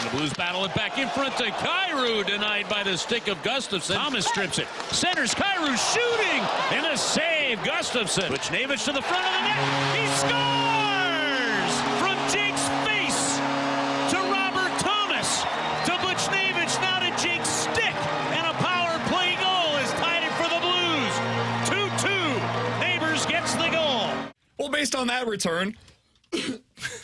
The Blues battle it back in front to Kyrou, denied by the stick of Gustafsson. Thomas strips it. Centers, Kyrou shooting, and a save. Gustafsson. Buchnevich to the front of the net. He scores! From Jake's face to Robert Thomas to Buchnevich, now to Jake's stick. And a power play goal has tied it for the Blues. 2-2. Neighbors gets the goal. Well, based on that return,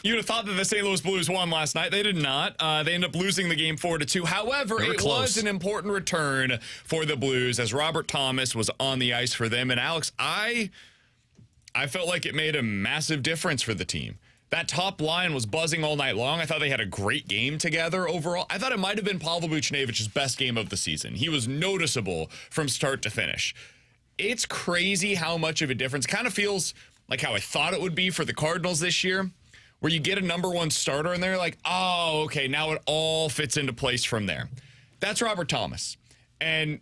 you'd have thought that the St. Louis Blues won last night. They did not. They ended up losing the game 4-2. However, it was an important return for the Blues as Robert Thomas was on the ice for them. And Alex, I felt like it made a massive difference for the team. That top line was buzzing all night long. I thought they had a great game together overall. I thought it might have been Pavel Buchnevich's best game of the season. He was noticeable from start to finish. It's crazy how much of a difference. Kind of feels like how I thought it would be for the Cardinals this year, where you get a number one starter and they're like, oh, okay, now it all fits into place from there. That's Robert Thomas. And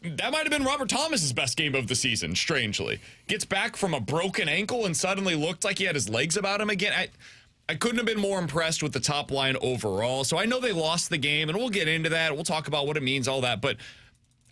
that might have been Robert Thomas's best game of the season, strangely. Gets back from a broken ankle and suddenly looked like he had his legs about him again. I couldn't have been more impressed with the top line overall. So I know they lost the game, and we'll get into that. We'll talk about what it means, all that. But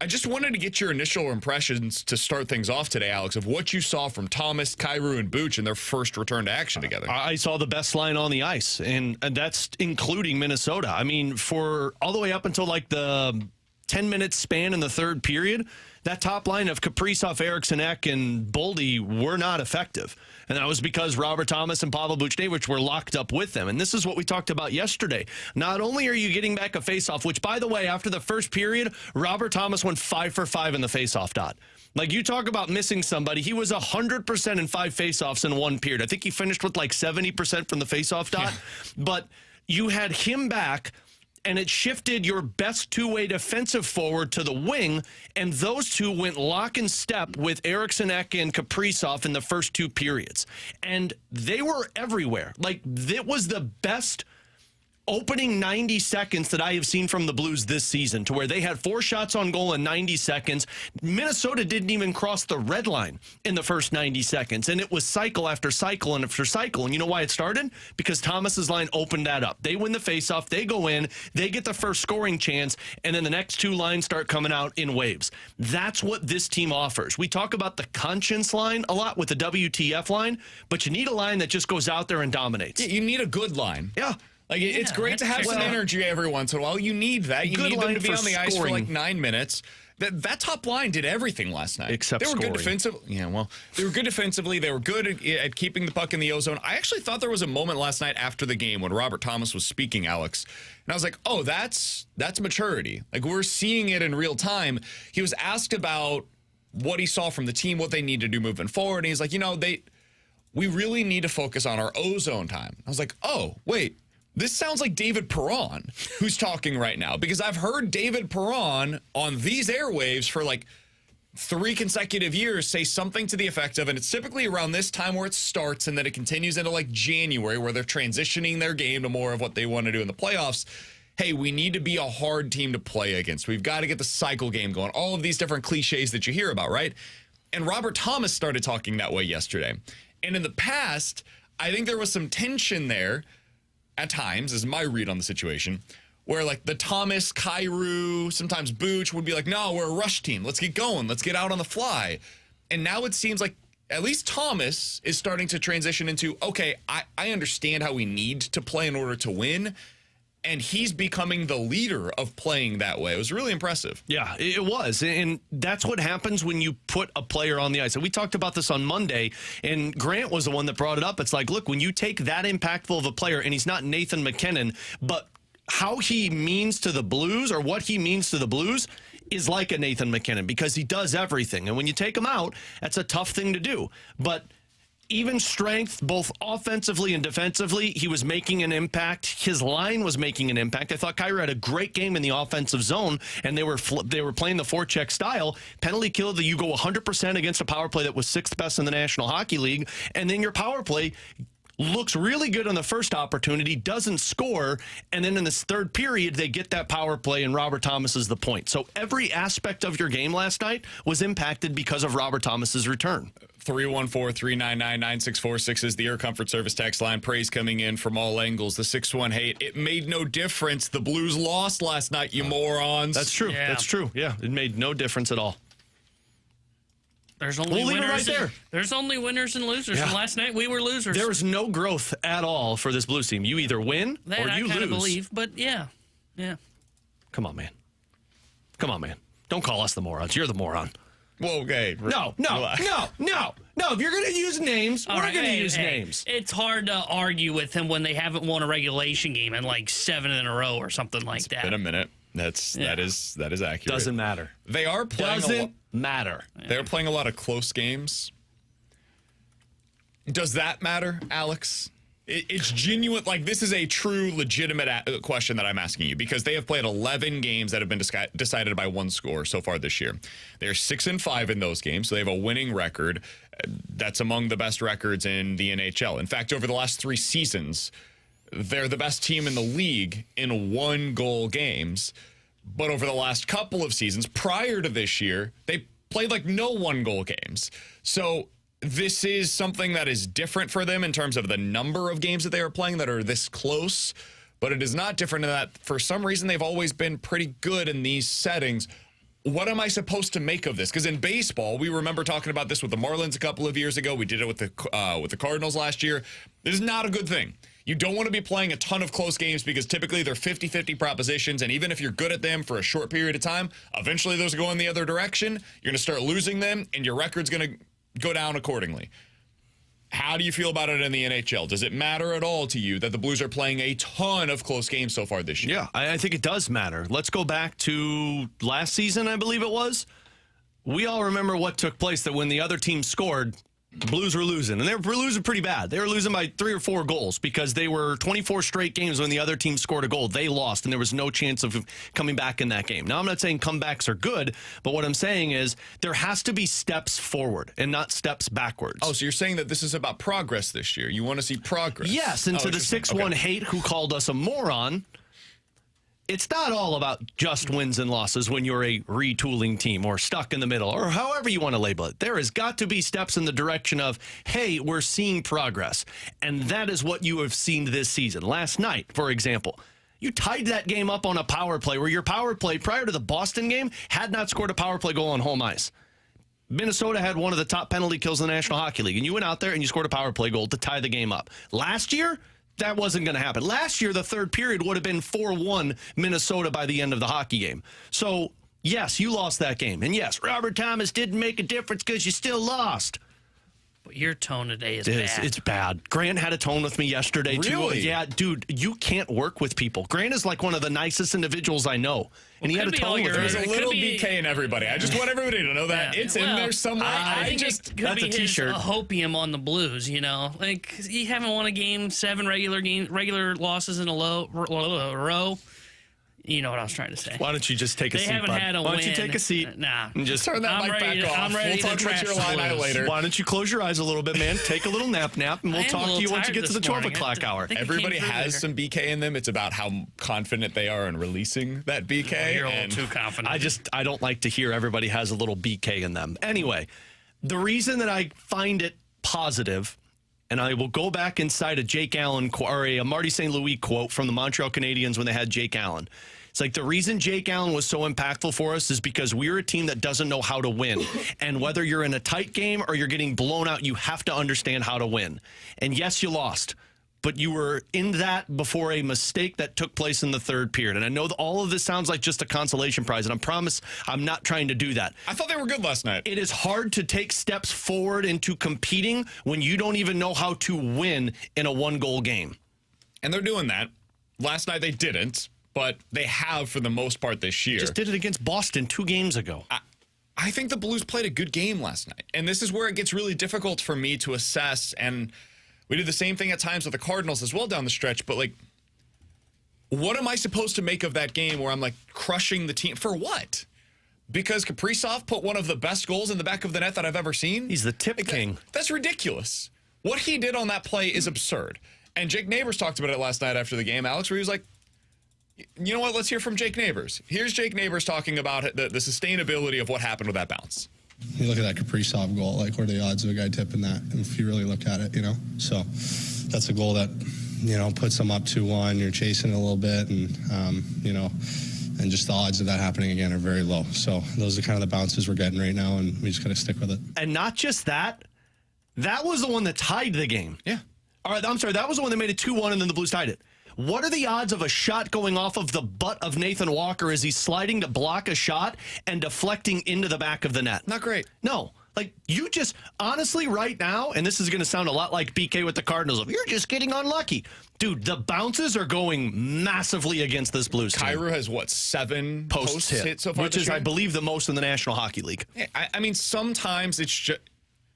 I just wanted to get your initial impressions to start things off today, Alex, of what you saw from Thomas, Kyrou, and Buch in their first return to action together. I saw the best line on the ice, and that's including Minnesota. I mean, for all the way up until like the 10-minute span in the third period, that top line of Kaprizov, Eriksson Ek, and Boldy were not effective. And that was because Robert Thomas and Pavel Buchnevich were locked up with them. And this is what we talked about yesterday. Not only are you getting back a faceoff, which, by the way, after the first period, Robert Thomas went 5 for 5 in the faceoff dot. Like, you talk about missing somebody. He was 100% in 5 faceoffs in one period. I think he finished with like 70% from the faceoff dot. Yeah. But you had him back, and it shifted your best two-way defensive forward to the wing, and those two went lock and step with Eriksson Ek and Kaprizov in the first two periods. And they were everywhere. Like, that was the best opening 90 seconds that I have seen from the Blues this season, to where they had 4 shots on goal in 90 seconds. Minnesota didn't even cross the red line in the first 90 seconds, and it was cycle after cycle and after cycle. And you know why it started? Because Thomas's line opened that up. They win the faceoff, they go in, they get the first scoring chance, and then the next two lines start coming out in waves. That's what this team offers. We talk about the conscience line a lot with the WTF line, but you need a line that just goes out there and dominates. Yeah, you need a good line. Yeah. Like, it's great to have some energy every once in a while. You need that. You need them to be on the ice for like 9 minutes. That top line did everything last night. Except they were good defensively. Yeah, well, they were good defensively. They were good at keeping the puck in the ozone. I actually thought there was a moment last night after the game when Robert Thomas was speaking, Alex, and I was like, oh, that's maturity. Like, we're seeing it in real time. He was asked about what he saw from the team, what they need to do moving forward, and he's like, we really need to focus on our ozone time. I was like, oh, wait. This sounds like David Perron who's talking right now, because I've heard David Perron on these airwaves for like 3 consecutive years say something to the effect of, and it's typically around this time where it starts and then it continues into like January where they're transitioning their game to more of what they want to do in the playoffs. Hey, we need to be a hard team to play against. We've got to get the cycle game going. All of these different cliches that you hear about, right? And Robert Thomas started talking that way yesterday. And in the past, I think there was some tension there at times, is my read on the situation, where like the Thomas, Kyrou, sometimes Buch would be like, no, we're a rush team. Let's get going. Let's get out on the fly. And now it seems like at least Thomas is starting to transition into, okay, I understand how we need to play in order to win. And he's becoming the leader of playing that way. It was really impressive. Yeah, it was. And that's what happens when you put a player on the ice. And we talked about this on Monday, and Grant was the one that brought it up. It's like, look, when you take that impactful of a player, and he's not Nathan McKinnon, but how he means to the Blues, or what he means to the Blues, is like a Nathan McKinnon, because he does everything. And when you take him out, that's a tough thing to do. But even strength, both offensively and defensively, he was making an impact. His line was making an impact. I thought Kyrou had a great game in the offensive zone, and they were playing the forecheck style. Penalty kill, that you go 100% against a power play that was 6th best in the National Hockey League, and then your power play looks really good on the first opportunity, doesn't score, and then in this third period, they get that power play, and Robert Thomas is the point. So every aspect of your game last night was impacted because of Robert Thomas's return. 314-399-9646 is the Air Comfort Service text line. Praise coming in from all angles. The 618, it made no difference. The Blues lost last night, you morons. That's true. Yeah. That's true. Yeah, it made no difference at all. There's only We'll leave it winners. right there. There's only winners and losers. Yeah. And last night we were losers. There was no growth at all for this Blues team. You either win that or I you kind lose. of believe, but yeah. Come on, man. Come on, man. Don't call us the morons. You're the moron. Well, okay. No. If you're going to use names, All we're right, going to hey, use hey, names. It's hard to argue with them when they haven't won a regulation game in like 7 in a row or something like that. Been a minute. That is accurate. Doesn't matter. They are playing Doesn't matter. They're playing a lot of close games. Does that matter, Alex? It's genuine. Like, this is a true, legitimate question that I'm asking you, because they have played 11 games that have been decided by one score so far this year. They're 6-5 in those games, so they have a winning record that's among the best records in the NHL. In fact, over the last 3 seasons, they're the best team in the league in 1-goal games. But over the last couple of seasons, prior to this year, they played like no 1-goal games. So this is something that is different for them in terms of the number of games that they are playing that are this close, but it is not different in that for some reason they've always been pretty good in these settings. What am I supposed to make of this? Because in baseball, we remember talking about this with the Marlins a couple of years ago. We did it with the Cardinals last year. This is not a good thing. You don't want to be playing a ton of close games because typically they're 50-50 propositions, and even if you're good at them for a short period of time, eventually those go in the other direction. You're going to start losing them, and your record's going to go down accordingly. How do you feel about it in the NHL? Does it matter at all to you that the Blues are playing a ton of close games so far this year? Yeah, I think it does matter. Let's go back to last season, I believe it was. We all remember what took place, that when the other team scored, Blues were losing, and they were losing pretty bad. They were losing by 3 or 4 goals because they were 24 straight games when the other team scored a goal. They lost, and there was no chance of coming back in that game. Now, I'm not saying comebacks are good, but what I'm saying is there has to be steps forward and not steps backwards. Oh, so you're saying that this is about progress this year. You want to see progress. Yes, and to the 6-1 hate who called us a moron, it's not all about just wins and losses when you're a retooling team or stuck in the middle or however you want to label it. There has got to be steps in the direction of, hey, we're seeing progress. And that is what you have seen this season. Last night, for example, you tied that game up on a power play where your power play prior to the Boston game had not scored a power play goal on home ice. Minnesota had one of the top penalty kills in the National Hockey League, and you went out there and you scored a power play goal to tie the game up. Last year, that wasn't going to happen. Last year, the third period would have been 4-1 Minnesota by the end of the hockey game. So, yes, you lost that game. And yes, Robert Thomas didn't make a difference because you still lost. But your tone today is bad. It's bad. Grant had a tone with me yesterday, Really? too. Yeah, dude, you can't work with people. Grant is like one of the nicest individuals I know. And he had a could be all tone with your- me. There's a It little could be- BK in everybody. I just want everybody to know that. Yeah. It's in Well, there somewhere. I think it could that's be a t-shirt. his hopium on the Blues, you know? Like, you haven't won a game, 7 regular losses in a row. You know what I was trying to say. Why don't you just take a They seat, haven't bud? had a Why win. don't you take a seat? Nah. And just Turn that I'm mic ready back to- off. I'm ready We'll to talk about trash your the line out Blues. later. Why don't you close your eyes a little bit, man? Take a little nap, and we'll I am a talk to you little once you get tired to the this 12 morning. o'clock hour. I think it Everybody came through has later. some BK in them. It's about how confident they are in releasing that BK. You're a and little too confident. I don't like to hear everybody has a little BK in them. Anyway, the reason that I find it positive, and I will go back inside a Jake Allen or a Marty St. Louis quote from the Montreal Canadiens when they had Jake Allen. It's like the reason Jake Allen was so impactful for us is because we're a team that doesn't know how to win. And whether you're in a tight game or you're getting blown out, you have to understand how to win. And yes, you lost, but you were in that before a mistake that took place in the third period. And I know that all of this sounds like just a consolation prize, and I promise I'm not trying to do that. I thought they were good last night. It is hard to take steps forward into competing when you don't even know how to win in a 1-goal game. And they're doing that. Last night they didn't, but they have for the most part this year. Just did it against Boston 2 games ago. I think the Blues played a good game last night. And this is where it gets really difficult for me to assess. And we did the same thing at times with the Cardinals as well down the stretch. But, like, what am I supposed to make of that game where I'm, like, crushing the team? For what? Because Kaprizov put one of the best goals in the back of the net that I've ever seen? He's the tip king. That's ridiculous. What he did on that play is absurd. And Jake Neighbors talked about it last night after the game, Alex, where he was like, you know what, let's hear from Jake Neighbors. Here's Jake Neighbors talking about the sustainability of what happened with that bounce. You look at that Kaprizov goal, like, what are the odds of a guy tipping that, if you really look at it, you know? So that's a goal that, you know, puts them up 2-1. You're chasing it a little bit, and, you know, and just the odds of that happening again are very low. So those are kind of the bounces we're getting right now, and we just got to stick with it. And not just that, that was the one that tied the game. Yeah. All right, I'm sorry, that was the one that made it 2-1, and then the Blues tied it. What are the odds of a shot going off of the butt of Nathan Walker as he's sliding to block a shot and deflecting into the back of the net? Not great. No. Like, you just, honestly, right now, and this is going to sound a lot like BK with the Cardinals, of you're just getting unlucky. Dude, the bounces are going massively against this Blues team. Kyrou has, what, 7 posts hit so far which this is, year? I believe, the most in the National Hockey League. Yeah, I mean, sometimes it's just,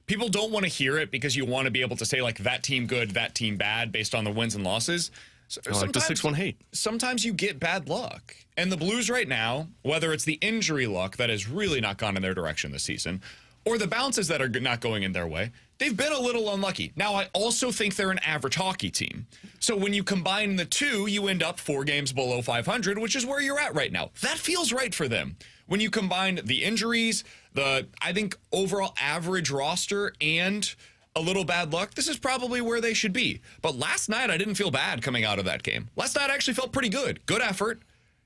people don't want to hear it because you want to be able to say, like, that team good, that team bad, based on the wins and losses. So like the 6-1 hate. Sometimes you get bad luck. And the Blues right now, whether it's the injury luck that has really not gone in their direction this season, or the bounces that are not going in their way, they've been a little unlucky. Now, I also think they're an average hockey team. So when you combine the two, you end up 4 games below 500, which is where you're at right now. That feels right for them. When you combine the injuries, I think, overall average roster, and a little bad luck, this is probably where they should be. But last night, I didn't feel bad coming out of that game. Last night, I actually felt pretty good. Good effort.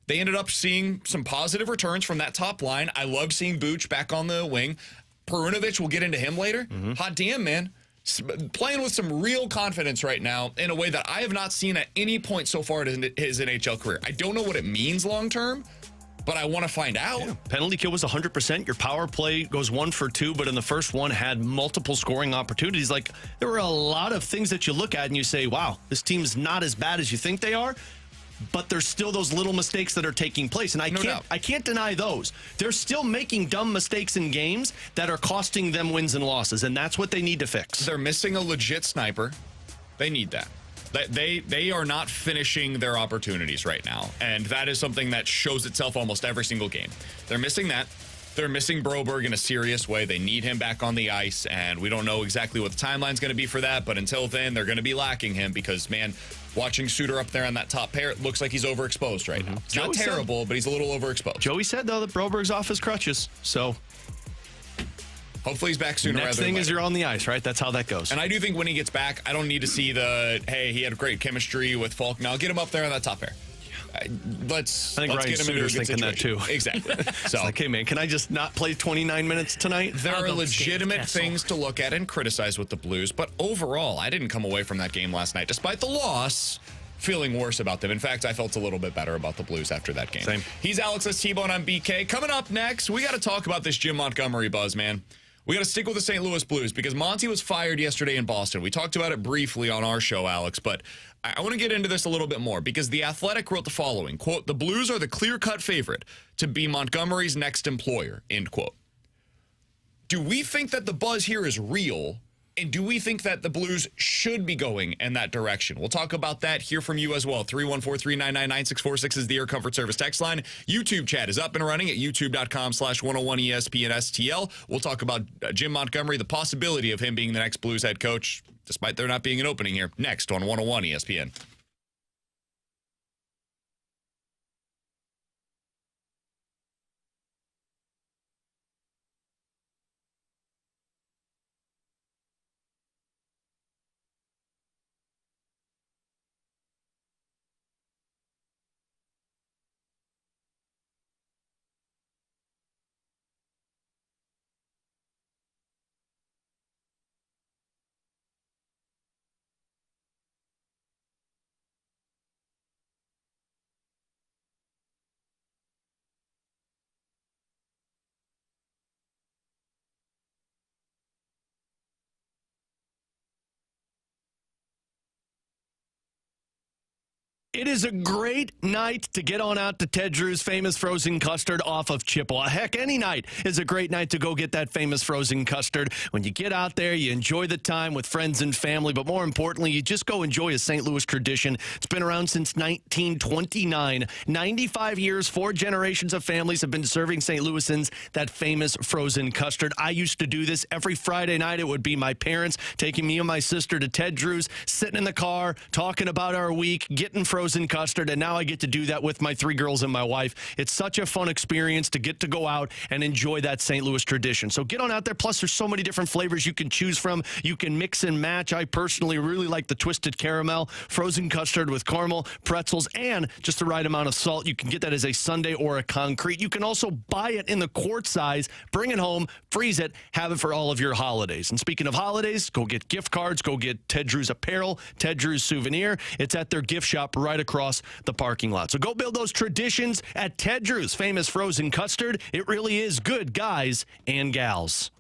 They ended up seeing some positive returns from that top line. I loved seeing Booch back on the wing. Perunovich, we'll get into him later. Hot damn, man. Playing with some real confidence right now in a way that I have not seen at any point so far in his NHL career. I don't know what it means long term, but I want to find out. Yeah. Penalty kill was 100%. Your power play goes 1 for 2, but in the first one had multiple scoring opportunities. Like, there were a lot of things that you look at and you say, wow, this team's not as bad as you think they are. But there's still those little mistakes that are taking place, and I can't deny those. They're still making dumb mistakes in games that are costing them wins and losses, and that's what they need to fix. They're missing a legit sniper. They need that. They are not finishing their opportunities right now, and that is something that shows itself almost every single game. They're missing that. They're missing Broberg in a serious way. They need him back on the ice, and we don't know exactly what the timeline's going to be for that, but until then, they're going to be lacking him because, man, watching Suter up there on that top pair, it looks like he's overexposed right now. It's not terrible, but he's a little overexposed. Joey said, though, that Broberg's off his crutches, so hopefully he's back sooner rather than later. Next thing is you're on the ice, right? That's how that goes. And I do think when he gets back, I don't need to see hey, he had great chemistry with Falk. Now get him up there on that top pair. Let's Ryan get him into a Suter's good thinking situation. that too. Exactly. So, it's like, hey, man, can I just not play 29 minutes tonight? There are legitimate things to look at and criticize with the Blues, but overall, I didn't come away from that game last night, despite the loss, feeling worse about them. In fact, I felt a little bit better about the Blues after that game. Same. He's Alex T-Bone on BK. Coming up next, we got to talk about this Jim Montgomery buzz, man. We got to stick with the St. Louis Blues because Monty was fired yesterday in Boston. We talked about it briefly on our show, Alex, but I want to get into this a little bit more because The Athletic wrote the following, quote, "The Blues are the clear-cut favorite to be Montgomery's next employer," end quote. Do we think that the buzz here is real? And do we think that the Blues should be going in that direction? We'll talk about that, hear from you as well. 314-399-9646 is the Air Comfort Service text line. YouTube chat is up and running at youtube.com/101ESPN STL. We'll talk about Jim Montgomery, the possibility of him being the next Blues head coach, despite there not being an opening here, next on 101 ESPN. It is a great night to get on out to Ted Drew's famous frozen custard off of Chippewa. Heck, any night is a great night to go get that famous frozen custard. When you get out there, you enjoy the time with friends and family, but more importantly, you just go enjoy a St. Louis tradition. It's been around since 1929. 95 years, 4 generations of families have been serving St. Louisans that famous frozen custard. I used to do this every Friday night. It would be my parents taking me and my sister to Ted Drew's, sitting in the car, talking about our week, getting frozen custard, and now I get to do that with my 3 girls and my wife. It's such a fun experience to get to go out and enjoy that St. Louis tradition. So get on out there. Plus, there's so many different flavors you can choose from. You can mix and match. I personally really like the twisted caramel, frozen custard with caramel, pretzels, and just the right amount of salt. You can get that as a sundae or a concrete. You can also buy it in the quart size, bring it home, freeze it, have it for all of your holidays. And speaking of holidays, go get gift cards, go get Ted Drew's apparel, Ted Drew's souvenir. It's at their gift shop right across the parking lot. So go build those traditions at Ted Drew's famous frozen custard. It really is good, guys and gals.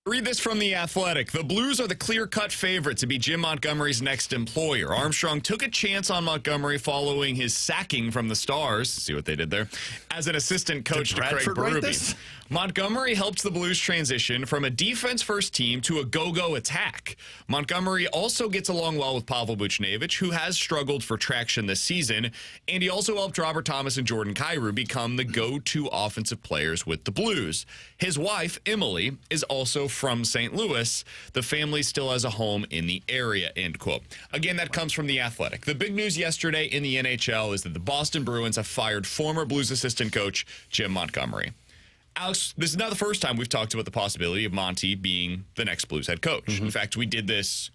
Read this from The Athletic. The Blues are the clear-cut favorite to be Jim Montgomery's next employer. Armstrong took a chance on Montgomery following his sacking from the Stars. See what they did there? As an assistant coach to Craig Berube. Montgomery helped the Blues transition from a defense-first team to a go-go attack. Montgomery also gets along well with Pavel Buchnevich, who has struggled for traction this season, and he also helped Robert Thomas and Jordan Kyrou become the go-to offensive players with the Blues. His wife, Emily, is also from St. Louis. The family still has a home in the area, end quote. Again, that comes from The Athletic. The big news yesterday in the NHL is that the Boston Bruins have fired former Blues assistant coach Jim Montgomery. Alex, this is not the first time we've talked about the possibility of Monty being the next Blues head coach. In fact, we did this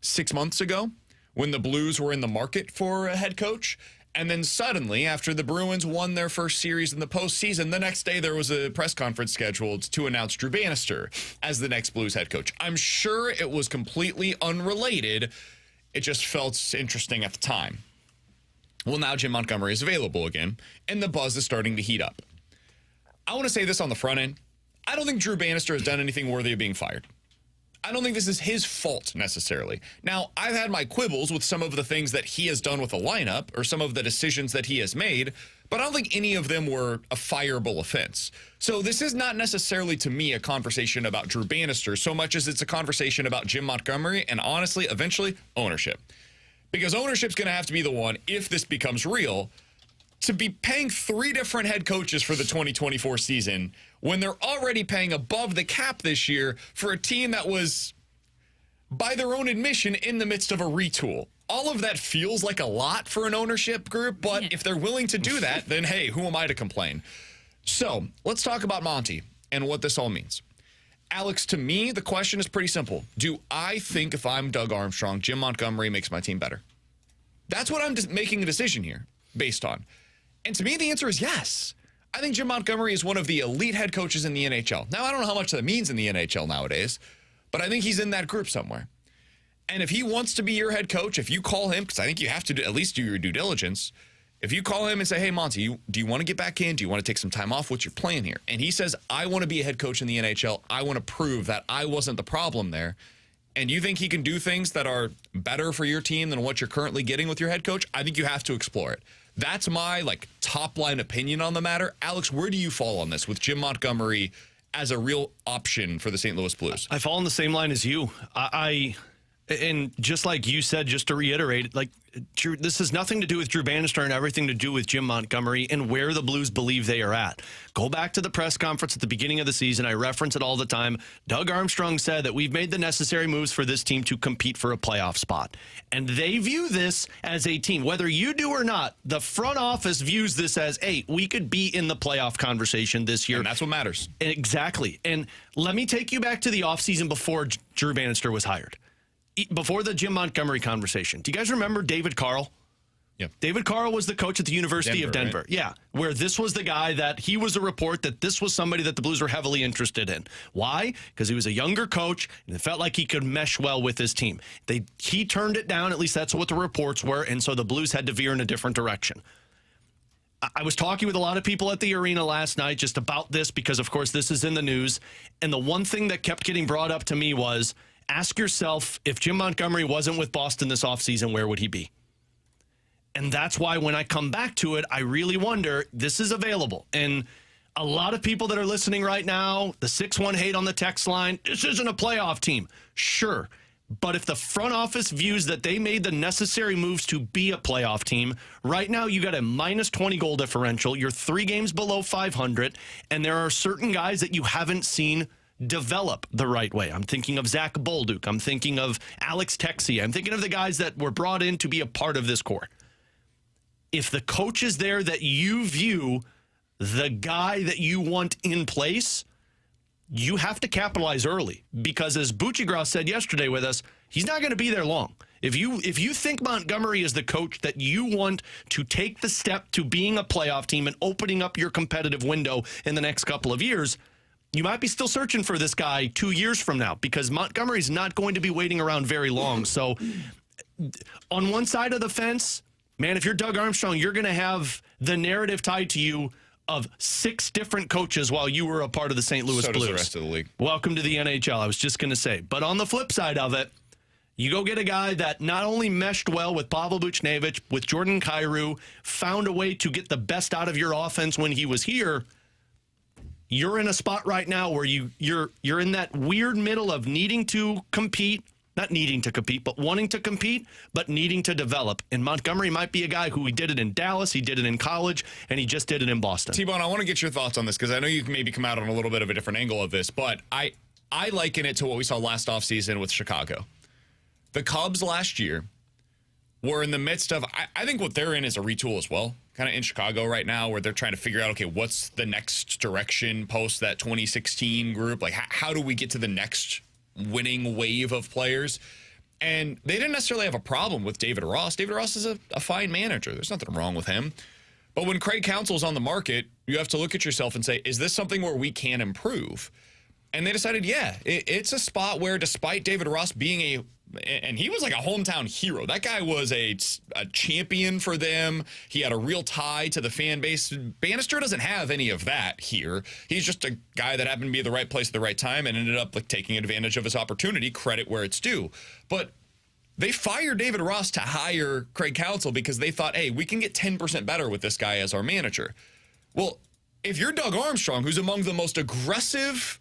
6 months ago when the Blues were in the market for a head coach. And then suddenly, after the Bruins won their first series in the postseason, the next day there was a press conference scheduled to announce Drew Bannister as the next Blues head coach. I'm sure it was completely unrelated. It just felt interesting at the time. Well, now Jim Montgomery is available again, and the buzz is starting to heat up. I want to say this on the front end. I don't think Drew Bannister has done anything worthy of being fired. I don't think this is his fault necessarily. Now, I've had my quibbles with some of the things that he has done with the lineup or some of the decisions that he has made, but I don't think any of them were a fireable offense. So this is not necessarily, to me, a conversation about Drew Bannister so much as it's a conversation about Jim Montgomery and, honestly, eventually, ownership. Because ownership's going to have to be the one, if this becomes real, to be paying 3 different head coaches for the 2024 season when they're already paying above the cap this year for a team that was, by their own admission, in the midst of a retool. All of that feels like a lot for an ownership group, but if they're willing to do that, then hey, who am I to complain? So let's talk about Monty and what this all means. Alex, to me, the question is pretty simple. Do I think if I'm Doug Armstrong, Jim Montgomery makes my team better? That's what I'm just making a decision here based on. And to me, the answer is yes. I think Jim Montgomery is one of the elite head coaches in the NHL. Now, I don't know how much that means in the NHL nowadays, but I think he's in that group somewhere. And if he wants to be your head coach, if you call him, because I think you have to at least do your due diligence, if you call him and say, hey, Monty, do you want to get back in? Do you want to take some time off? What's your plan here? And he says, I want to be a head coach in the NHL. I want to prove that I wasn't the problem there. And you think he can do things that are better for your team than what you're currently getting with your head coach? I think you have to explore it. That's my top line opinion on the matter. Alex, where do you fall on this with Jim Montgomery as a real option for the St. Louis Blues? I fall on the same line as you. And just like you said, just to reiterate, Drew, this has nothing to do with Drew Bannister and everything to do with Jim Montgomery and where the Blues believe they are at. Go back to the press conference at the beginning of the season. I reference it all the time. Doug Armstrong said that we've made the necessary moves for this team to compete for a playoff spot. And they view this as a team. Whether you do or not, the front office views this as, hey, we could be in the playoff conversation this year. And that's what matters. Exactly. And let me take you back to the offseason before Drew Bannister was hired. Before the Jim Montgomery conversation. Do you guys remember David Carl? Yep. David Carl was the coach at the University of Denver. Right? Yeah, where this was the guy that he was a report that this was somebody that the Blues were heavily interested in. Why? Because he was a younger coach and it felt like he could mesh well with his team. He turned it down, at least that's what the reports were, and so the Blues had to veer in a different direction. I was talking with a lot of people at the arena last night just about this because, of course, this is in the news. And the one thing that kept getting brought up to me was, ask yourself, if Jim Montgomery wasn't with Boston this offseason, where would he be? And that's why when I come back to it, I really wonder, this is available. And a lot of people that are listening right now, the 618 on the text line, this isn't a playoff team. Sure. But if the front office views that they made the necessary moves to be a playoff team, right now you got a minus 20 goal differential. You're 3 games below 500. And there are certain guys that you haven't seen develop the right way. I'm thinking of Zach Bolduc. I'm thinking of Alex Texia. I'm thinking of the guys that were brought in to be a part of this core. If the coach is there that you view the guy that you want in place, you have to capitalize early. Because as Buccigross said yesterday with us, he's not going to be there long. If you think Montgomery is the coach that you want to take the step to being a playoff team and opening up your competitive window in the next couple of years, you might be still searching for this guy 2 years from now because Montgomery's not going to be waiting around very long. So on one side of the fence, man, if you're Doug Armstrong, you're going to have the narrative tied to you of 6 different coaches while you were a part of the St. Louis Blues. Blues. The rest of the league. Welcome to the NHL, I was just going to say. But on the flip side of it, you go get a guy that not only meshed well with Pavel Buchnevich, with Jordan Kyrou, found a way to get the best out of your offense when he was here. You're in a spot right now where you're in that weird middle of needing to compete, not needing to compete, but wanting to compete, but needing to develop. And Montgomery might be a guy who he did it in Dallas, he did it in college, and he just did it in Boston. T-Bone, I want to get your thoughts on this because I know you can maybe come out on a little bit of a different angle of this, but I liken it to what we saw last offseason with Chicago. The Cubs last year were in the midst of, I think what they're in is a retool as well. Kind of in Chicago right now where they're trying to figure out, okay, what's the next direction post that 2016 group? Like, how do we get to the next winning wave of players? And they didn't necessarily have a problem with David Ross. David Ross is a fine manager. There's nothing wrong with him. But when Craig Counsell's on the market, you have to look at yourself and say, is this something where we can improve? And they decided, yeah, it's a spot where despite David Ross being and he was like a hometown hero. That guy was a champion for them. He had a real tie to the fan base. Bannister doesn't have any of that here. He's just a guy that happened to be at the right place at the right time and ended up taking advantage of his opportunity, credit where it's due. But they fired David Ross to hire Craig Counsell because they thought, hey, we can get 10% better with this guy as our manager. Well, if you're Doug Armstrong, who's among the most aggressive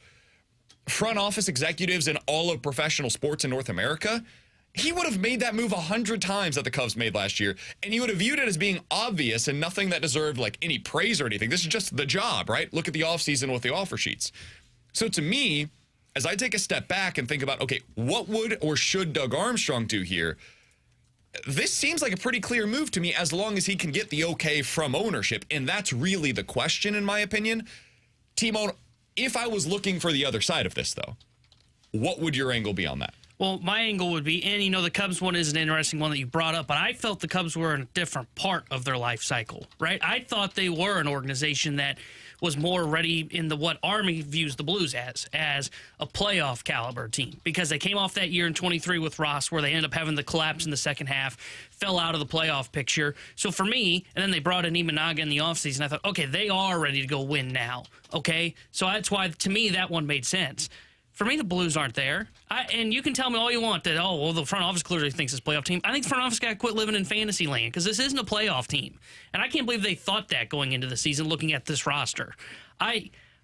front office executives in all of professional sports in North America, he would have made that move 100 times that the Cubs made last year, and you would have viewed it as being obvious and nothing that deserved like any praise or anything. This is just the job, right? Look at the offseason with the offer sheets. So to me, as I take a step back and think about, okay, what would or should Doug Armstrong do here? This seems like a pretty clear move to me as long as he can get the okay from ownership, and that's really the question in my opinion. T-Bone, if I was looking for the other side of this, though, what would your angle be on that? Well, my angle would be, and the Cubs one is an interesting one that you brought up, but I felt the Cubs were in a different part of their life cycle, right? I thought they were an organization that was more ready in what Army views the Blues as a playoff caliber team, because they came off that year in 23 with Ross where they ended up having the collapse in the second half, fell out of the playoff picture. So for me, and then they brought in Imanaga in the offseason, I thought, okay, they are ready to go win now, okay? So that's why, to me, that one made sense. For me, the Blues aren't there. And you can tell me all you want that, the front office clearly thinks it's a playoff team. I think the front office got to quit living in fantasy land because this isn't a playoff team. And I can't believe they thought that going into the season looking at this roster.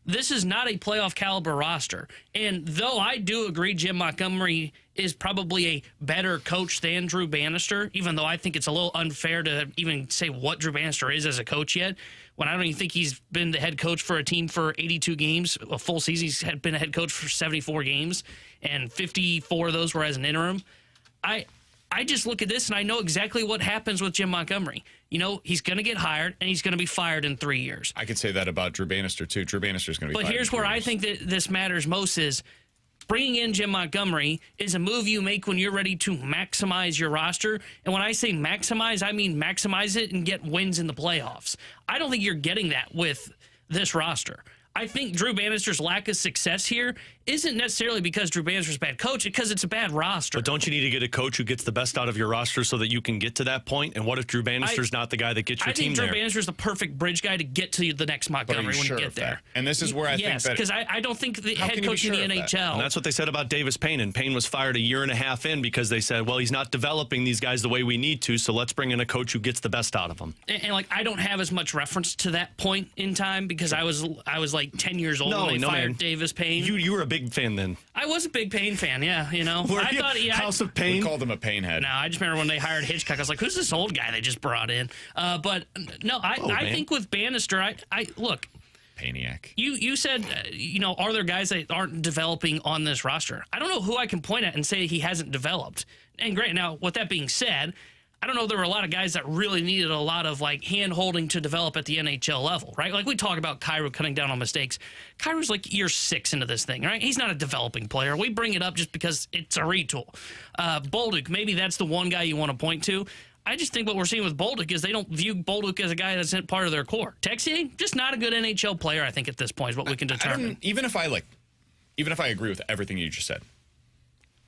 This is not a playoff caliber roster. And though I do agree Jim Montgomery is probably a better coach than Drew Bannister, even though I think it's a little unfair to even say what Drew Bannister is as a coach yet, when I don't even think he's been the head coach for a team for 82 games, a full season. He's been a head coach for 74 games, and 54 of those were as an interim. I just look at this, and I know exactly what happens with Jim Montgomery. He's going to get hired, and he's going to be fired in 3 years. I could say that about Drew Bannister, too. Drew Bannister's going to be fired. But here's where I think that this matters most is bringing in Jim Montgomery is a move you make when you're ready to maximize your roster. And when I say maximize, I mean maximize it and get wins in the playoffs. I don't think you're getting that with this roster. I think Drew Bannister's lack of success here isn't necessarily because Drew Bannister's a bad coach, because it's a bad roster. But don't you need to get a coach who gets the best out of your roster so that you can get to that point? And what if Drew Bannister's not the guy that gets your team there? I think Drew Bannister's the perfect bridge guy to get to the next Montgomery when you get there. And this is where I think that... Yes, because I don't think the head coach in the NHL... And that's what they said about Davis Payne. And Payne was fired a year and a half in because they said, well, he's not developing these guys the way we need to, so let's bring in a coach who gets the best out of them. And I don't have as much reference to that point in time because I was like 10 years old when they fired Davis Payne. You were a big fan then. I was a big Payne fan, yeah. I thought House of Payne. We called him a Payne head. No, I just remember when they hired Hitchcock. I was like, who's this old guy they just brought in? But no, I think with Bannister, I look. Payniac. You said, are there guys that aren't developing on this roster? I don't know who I can point at and say he hasn't developed. And great. Now, with that being said, I don't know. There were a lot of guys that really needed a lot of hand holding to develop at the NHL level, right? Like we talk about Kyrou cutting down on mistakes. Kyrou's like year 6 into this thing, right? He's not a developing player. We bring it up just because it's a retool. Bolduc, maybe that's the one guy you want to point to. I just think what we're seeing with Bolduc is they don't view Bolduc as a guy that's part of their core. Texier, just not a good NHL player, I think, at this point is what we can determine. Even if I agree with everything you just said,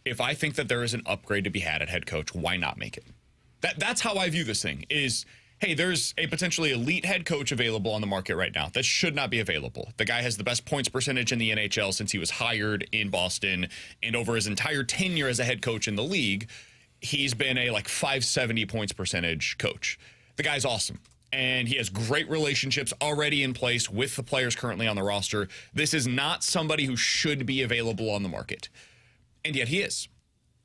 if I think that there is an upgrade to be had at head coach, why not make it? That's how I view this thing is, hey, there's a potentially elite head coach available on the market right now that should not be available. The guy has the best points percentage in the NHL since he was hired in Boston, and over his entire tenure as a head coach in the league, he's been a 570 points percentage coach. The guy's awesome, and he has great relationships already in place with the players currently on the roster. This is not somebody who should be available on the market, and yet he is.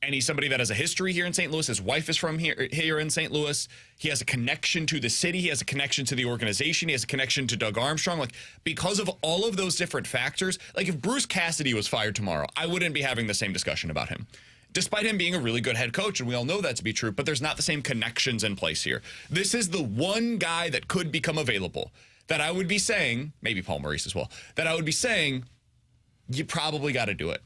And he's somebody that has a history here in St. Louis. His wife is from here in St. Louis. He has a connection to the city. He has a connection to the organization. He has a connection to Doug Armstrong. Because of all of those different factors, if Bruce Cassidy was fired tomorrow, I wouldn't be having the same discussion about him. Despite him being a really good head coach, and we all know that to be true, but there's not the same connections in place here. This is the one guy that could become available that I would be saying, maybe Paul Maurice as well, that I would be saying, you probably got to do it.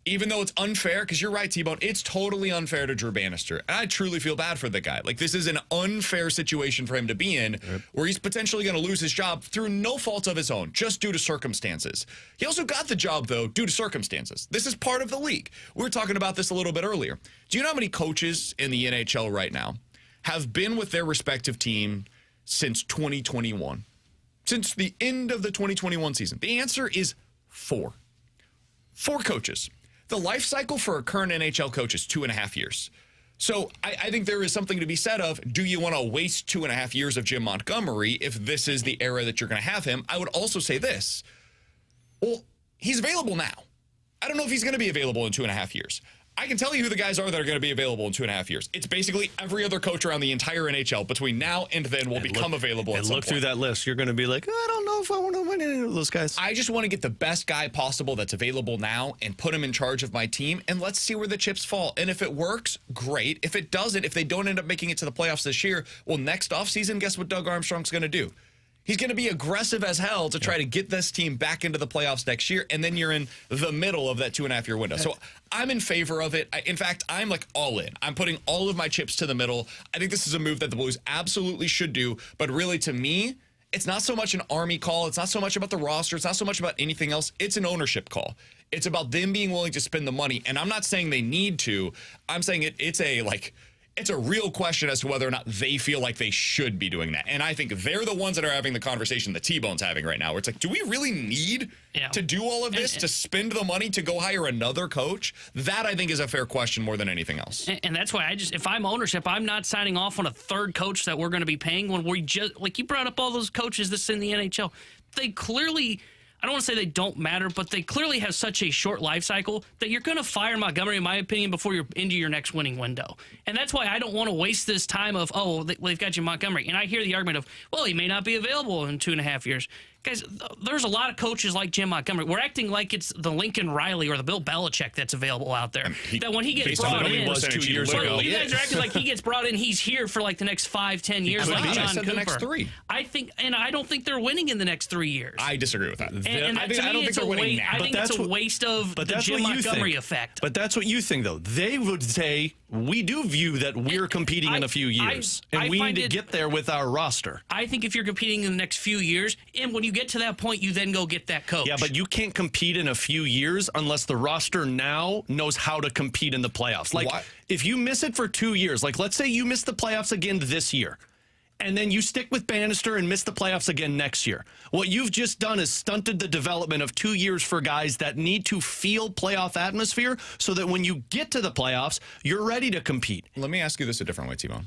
Even though it's unfair, because you're right, T-Bone, it's totally unfair to Drew Bannister. And I truly feel bad for the guy. This is an unfair situation for him to be in, where he's potentially going to lose his job through no fault of his own, just due to circumstances. He also got the job, though, due to circumstances. This is part of the league. We were talking about this a little bit earlier. Do you know how many coaches in the NHL right now have been with their respective team since 2021? Since the end of the 2021 season? The answer is 4. 4 coaches. The life cycle for a current NHL coach is 2.5 years. So I think there is something to be said of, do you want to waste 2.5 years of Jim Montgomery if this is the era that you're going to have him? I would also say this. Well, he's available now. I don't know if he's going to be available in 2.5 years. I can tell you who the guys are that are going to be available in 2.5 years. It's basically every other coach around the entire NHL between now and then will become available. And look through that list. You're going to be like, I don't know if I want to win any of those guys. I just want to get the best guy possible that's available now and put him in charge of my team, and let's see where the chips fall. And if it works, great. If it doesn't, if they don't end up making it to the playoffs this year, well, next offseason, guess what Doug Armstrong's going to do? He's going to be aggressive as hell to try to get this team back into the playoffs next year, and then you're in the middle of that 2.5-year window. So I'm in favor of it. In fact, I'm like all in. I'm putting all of my chips to the middle. I think this is a move that the Blues absolutely should do, but really to me, it's not so much an Army call. It's not so much about the roster. It's not so much about anything else. It's an ownership call. It's about them being willing to spend the money, and I'm not saying they need to. I'm saying it's a real question as to whether or not they feel like they should be doing that. And I think they're the ones that are having the conversation that T-Bone's having right now, where it's like, do we really need to do all of this, to spend the money to go hire another coach? That, I think, is a fair question more than anything else. And that's why if I'm ownership, I'm not signing off on a third coach that we're going to be paying when we just, like you brought up all those coaches that's in the NHL. They clearly, I don't want to say they don't matter, but they clearly have such a short life cycle that you're going to fire Montgomery, in my opinion, before you're into your next winning window. And that's why I don't want to waste this time of, they've got Jim Montgomery. And I hear the argument of, well, he may not be available in 2.5 years. Guys, there's a lot of coaches like Jim Montgomery. We're acting like it's the Lincoln Riley or the Bill Belichick that's available out there. That when he gets brought in, was 2 years ago. You guys are acting like he gets brought in, he's here for like the next 5-10 years, like John Cooper. The next 3. I don't think they're winning in the next 3 years. I disagree with that. And I don't think they're winning now. I think it's a waste of the Jim Montgomery effect. But that's what you think, though. They would say, we do view that we're competing in a few years, and we need to get there with our roster. I think if you're competing in the next few years, and when you get to that point, you then go get that coach. Yeah, but you can't compete in a few years unless the roster now knows how to compete in the playoffs. Like, if you miss it for 2 years, like let's say you miss the playoffs again this year, and then you stick with Bannister and miss the playoffs again next year. What you've just done is stunted the development of 2 years for guys that need to feel playoff atmosphere so that when you get to the playoffs, you're ready to compete. Let me ask you this a different way, T-Bone.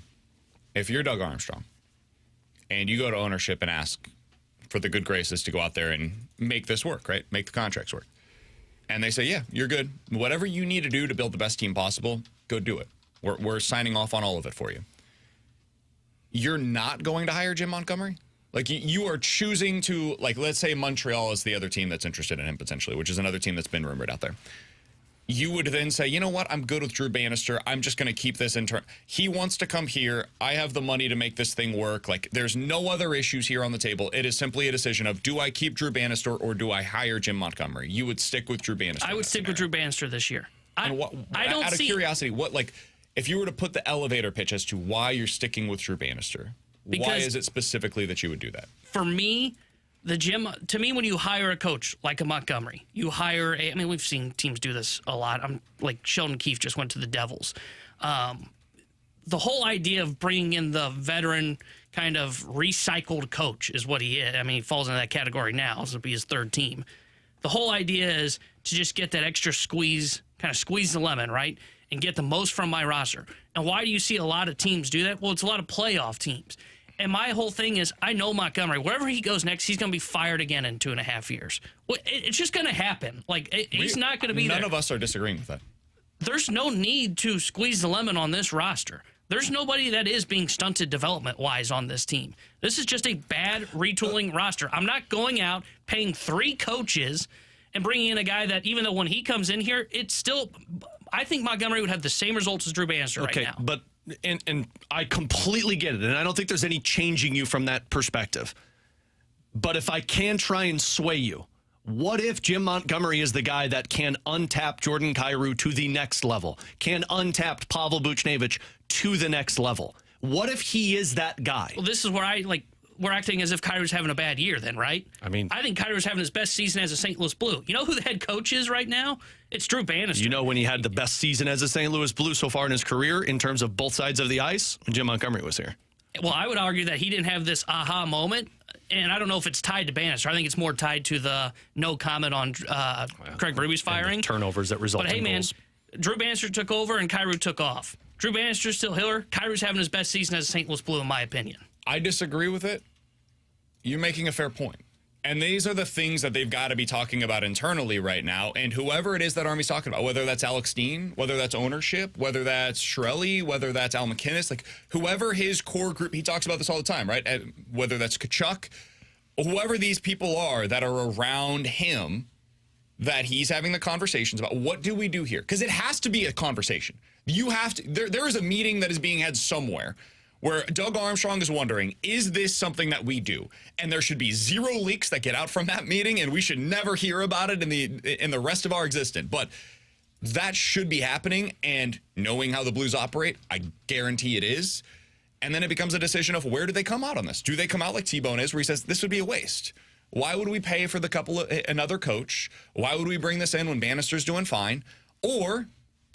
If you're Doug Armstrong and you go to ownership and ask for the good graces to go out there and make this work, right? Make the contracts work. And they say, yeah, you're good. Whatever you need to do to build the best team possible, go do it. We're signing off on all of it for you. You're not going to hire Jim Montgomery? Like, you are choosing to, like, let's say Montreal is the other team that's interested in him potentially, which is another team that's been rumored out there. You would then say, you know what? I'm good with Drew Bannister. I'm just going to keep this intern. He wants to come here. I have the money to make this thing work. Like, there's no other issues here on the table. It is simply a decision of, do I keep Drew Bannister or do I hire Jim Montgomery? You would stick with Drew Bannister. I would stick with Drew Bannister this year. I don't out of curiosity, what, like, if you were to put the elevator pitch as to why you're sticking with Drew Bannister, why is it specifically that you would do that? For me, to me, when you hire a coach like a Montgomery, you hire we've seen teams do this a lot. Like Sheldon Keefe just went to the Devils. The whole idea of bringing in the veteran kind of recycled coach is what he is. I mean, he falls into that category now. This will be his third team. The whole idea is to just get that extra squeeze, kind of squeeze the lemon, right? And get the most from my roster. And why do you see a lot of teams do that? Well, it's a lot of playoff teams. And my whole thing is, I know Montgomery, wherever he goes next, he's going to be fired again in 2.5 years. Well, it's just going to happen. Like, he's not going to be there. None of us are disagreeing with that. There's no need to squeeze the lemon on this roster. There's nobody that is being stunted development-wise on this team. This is just a bad retooling roster. I'm not going out, paying 3 coaches, and bringing in a guy that, even though when he comes in here, it's still... I think Montgomery would have the same results as Drew Bannister right now. But and I completely get it, and I don't think there's any changing you from that perspective. But if I can try and sway you, what if Jim Montgomery is the guy that can untap Jordan Kyrou to the next level, can untap Pavel Buchnevich to the next level? What if he is that guy? Well, this is where we're acting as if Kyrou's having a bad year then, right? I think Kyrou's having his best season as a St. Louis Blue. You know who the head coach is right now? It's Drew Bannister. You know when he had the best season as a St. Louis Blue so far in his career in terms of both sides of the ice? When Jim Montgomery was here. Well, I would argue that he didn't have this aha moment, and I don't know if it's tied to Bannister. I think it's more tied to the no comment on Craig Berube's firing. Turnovers that result in goals. But hey, man, Drew Bannister took over and Kyrou took off. Drew Bannister's still Hiller. Kyrou's having his best season as a St. Louis Blue, in my opinion. I disagree with it. You're making a fair point. And these are the things that they've got to be talking about internally right now. And whoever it is that Army's talking about, whether that's Alex Steen, whether that's ownership, whether that's Shirelli, whether that's Al McInnes, like whoever his core group, he talks about this all the time, right? Whether that's Kachuk, whoever these people are that are around him, that he's having the conversations about what do we do here? Because it has to be a conversation. You have to, there is a meeting that is being had somewhere where Doug Armstrong is wondering, is this something that we do? And there should be zero leaks that get out from that meeting, and we should never hear about it in the rest of our existence. But that should be happening, and knowing how the Blues operate, I guarantee it is. And then it becomes a decision of where do they come out on this? Do they come out like T-Bone is, where he says this would be a waste? Why would we pay for another coach? Why would we bring this in when Bannister's doing fine? Or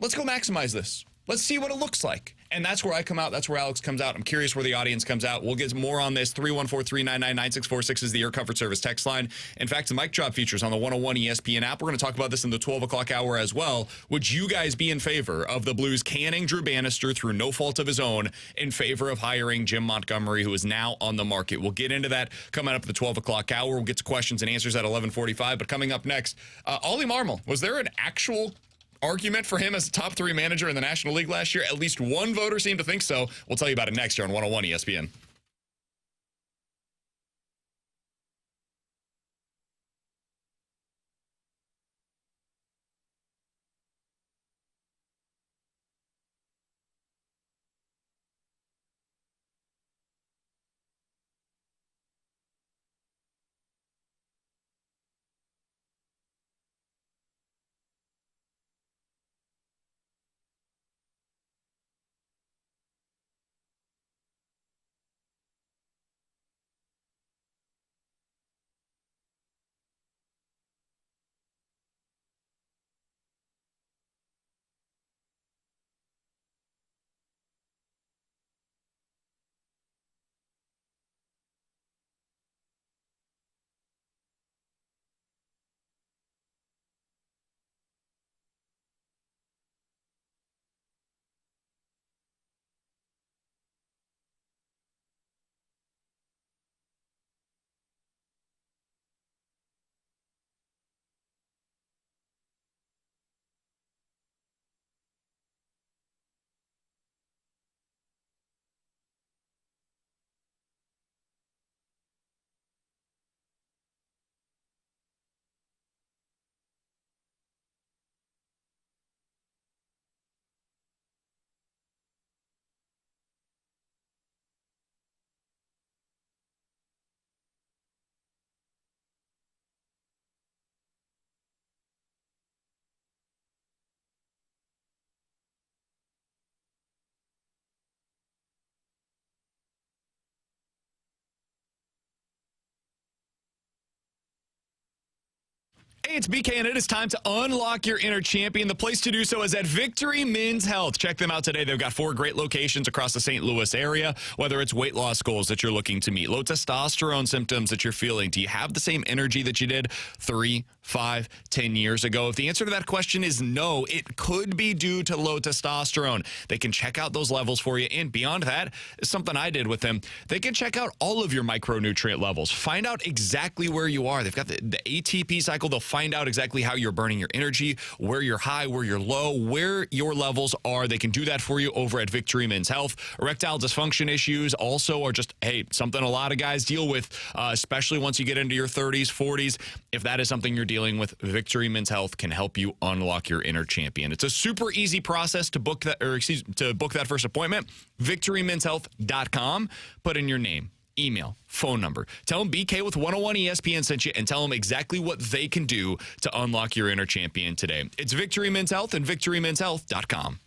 let's go maximize this. Let's see what it looks like. And that's where I come out. That's where Alex comes out. I'm curious where the audience comes out. We'll get more on this. 314-399-9646 is the Air Comfort Service text line. In fact, the mic drop features on the 101 ESPN app. We're going to talk about this in the 12 o'clock hour as well. Would you guys be in favor of the Blues canning Drew Bannister through no fault of his own in favor of hiring Jim Montgomery, who is now on the market? We'll get into that coming up at the 12 o'clock hour. We'll get to questions and answers at 11:45. But coming up next, Oli Marmol. Was there an actual argument for him as a top 3 manager in the National League last year? At least one voter seemed to think so. We'll tell you about it next year on 101 ESPN. Hey, it's BK, and it is time to unlock your inner champion. The place to do so is at Victory Men's Health. Check them out today. They've got 4 great locations across the St. Louis area. Whether it's weight loss goals that you're looking to meet, low testosterone symptoms that you're feeling, do you have the same energy that you did 3, 5, 10 years ago? If the answer to that question is no, it could be due to low testosterone. They can check out those levels for you. And beyond that, something I did with them, they can check out all of your micronutrient levels. Find out exactly where you are. They've got the ATP cycle. They'll find out exactly how you're burning your energy, where you're high, where you're low, where your levels are. They can do that for you over at Victory Men's Health. Erectile dysfunction issues also are just, hey, something a lot of guys deal with, especially once you get into your 30s, 40s. If that is something you're dealing with, Victory Men's Health can help you unlock your inner champion. It's a super easy process to book that, to book that first appointment. VictoryMen'sHealth.com. Put in your name, email, phone number. Tell them BK with 101 ESPN sent you, and tell them exactly what they can do to unlock your inner champion today. It's Victory Men's Health and VictoryMen'sHealth.com.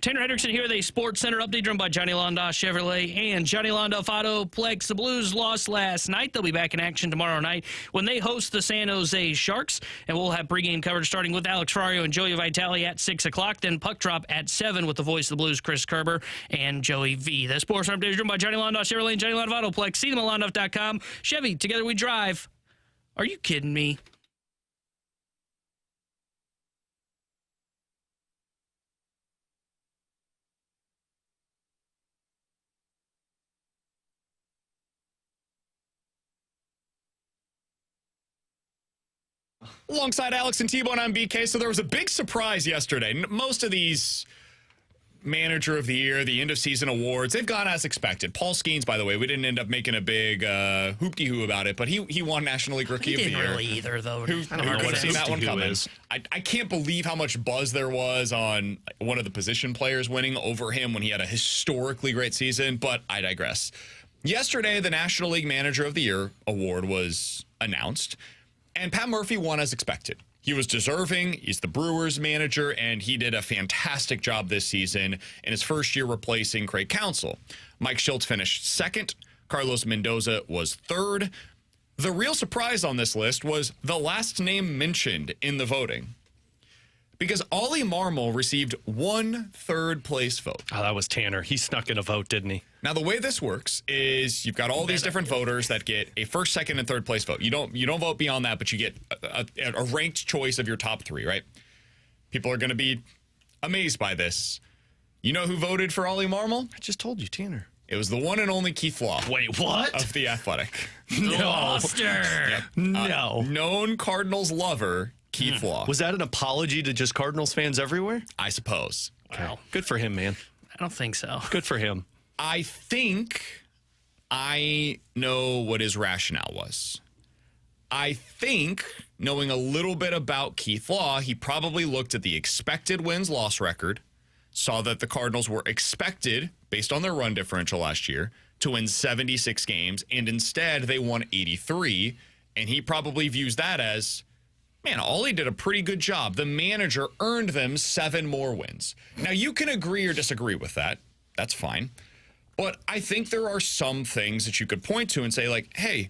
Tanner Hendrickson here with a Sports Center update driven by Johnny Londoff Chevrolet and Johnny Londoff Autoplex. The Blues lost last night. They'll be back in action tomorrow night when they host the San Jose Sharks. And we'll have pregame coverage starting with Alex Ferrario and Joey Vitale at 6 o'clock. Then puck drop at 7 with the voice of the Blues, Chris Kerber and Joey V. The Sports Center update is driven by Johnny Londoff Chevrolet and Johnny Londoff Autoplex. See them at Londoff.com. Chevy, together we drive. Are you kidding me? Alongside Alex and T-Bone, I'm BK. So there was a big surprise yesterday. Most of these Manager of the Year, the end of season awards, they've gone as expected. Paul Skeens, by the way, we didn't end up making a big hoop-de-hoo about it, but he won National League Rookie of the Year. He didn't really either, though. Who could have seen that one coming? I can't believe how much buzz there was on one of the position players winning over him when he had a historically great season, but I digress. Yesterday, the National League Manager of the Year award was announced, and Pat Murphy won as expected. He was deserving. He's the Brewers manager, and he did a fantastic job this season in his first year replacing Craig Counsell. Mike Schultz finished second. Carlos Mendoza was third. The real surprise on this list was the last name mentioned in the voting, because Oli Marmol received 1 third-place vote. Oh, that was Tanner. He snuck in a vote, didn't he? Now, the way this works is you've got all these different voters that get a first, second, and third place vote. You don't vote beyond that, but you get a ranked choice of your top 3, right? People are going to be amazed by this. You know who voted for Oli Marmol? I just told you, Tanner. It was the one and only Keith Law. Wait, what? Of The Athletic. Monster. No. Known Cardinals lover, Keith Law. Was that an apology to just Cardinals fans everywhere? I suppose. Wow. Good for him, man. I don't think so. Good for him. I think I know what his rationale was. I think, knowing a little bit about Keith Law, he probably looked at the expected wins-loss record, saw that the Cardinals were expected, based on their run differential last year, to win 76 games, and instead they won 83, and he probably views that as, man, Oli did a pretty good job. The manager earned them 7 more wins. Now, you can agree or disagree with that. That's fine. But I think there are some things that you could point to and say, like, hey,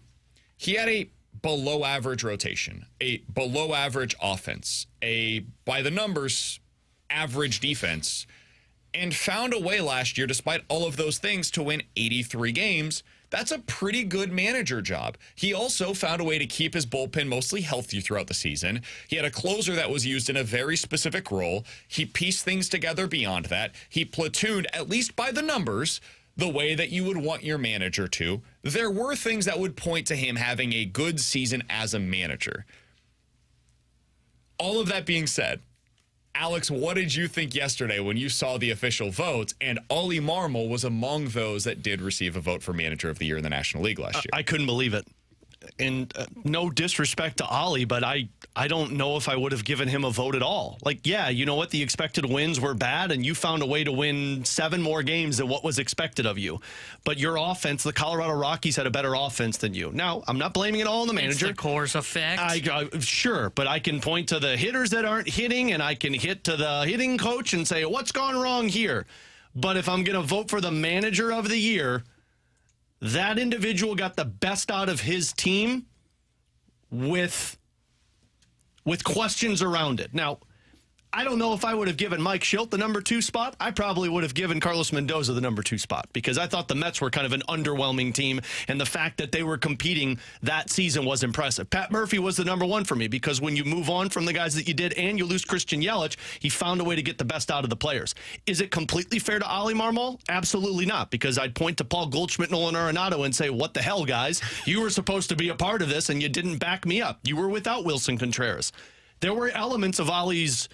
he had a below average rotation, a below average offense, a, by the numbers, average defense, and found a way last year, despite all of those things, to win 83 games. That's a pretty good manager job. He also found a way to keep his bullpen mostly healthy throughout the season. He had a closer that was used in a very specific role. He pieced things together beyond that. He platooned, at least by the numbers, the way that you would want your manager to. There were things that would point to him having a good season as a manager. All of that being said, Alex, what did you think yesterday when you saw the official votes and Oli Marmol was among those that did receive a vote for Manager of the Year in the National League last year? I couldn't believe it. And no disrespect to Oli, but I don't know if I would have given him a vote at all. Like, yeah, you know what? The expected wins were bad, and you found a way to win 7 more games than what was expected of you. But your offense, the Colorado Rockies had a better offense than you. Now, I'm not blaming it all on the manager. It's the Coors effect. Sure, but I can point to the hitters that aren't hitting, and I can hit to the hitting coach and say, what's gone wrong here? But if I'm going to vote for the Manager of the Year, that individual got the best out of his team with questions around it. Now, I don't know if I would have given Mike Schilt the number 2 spot. I probably would have given Carlos Mendoza the number 2 spot because I thought the Mets were kind of an underwhelming team, and the fact that they were competing that season was impressive. Pat Murphy was the number 1 for me because when you move on from the guys that you did and you lose Christian Yelich, he found a way to get the best out of the players. Is it completely fair to Oli Marmol? Absolutely not, because I'd point to Paul Goldschmidt, Nolan Arenado, and say, what the hell, guys? You were supposed to be a part of this, and you didn't back me up. You were without Wilson Contreras. There were elements of Oli's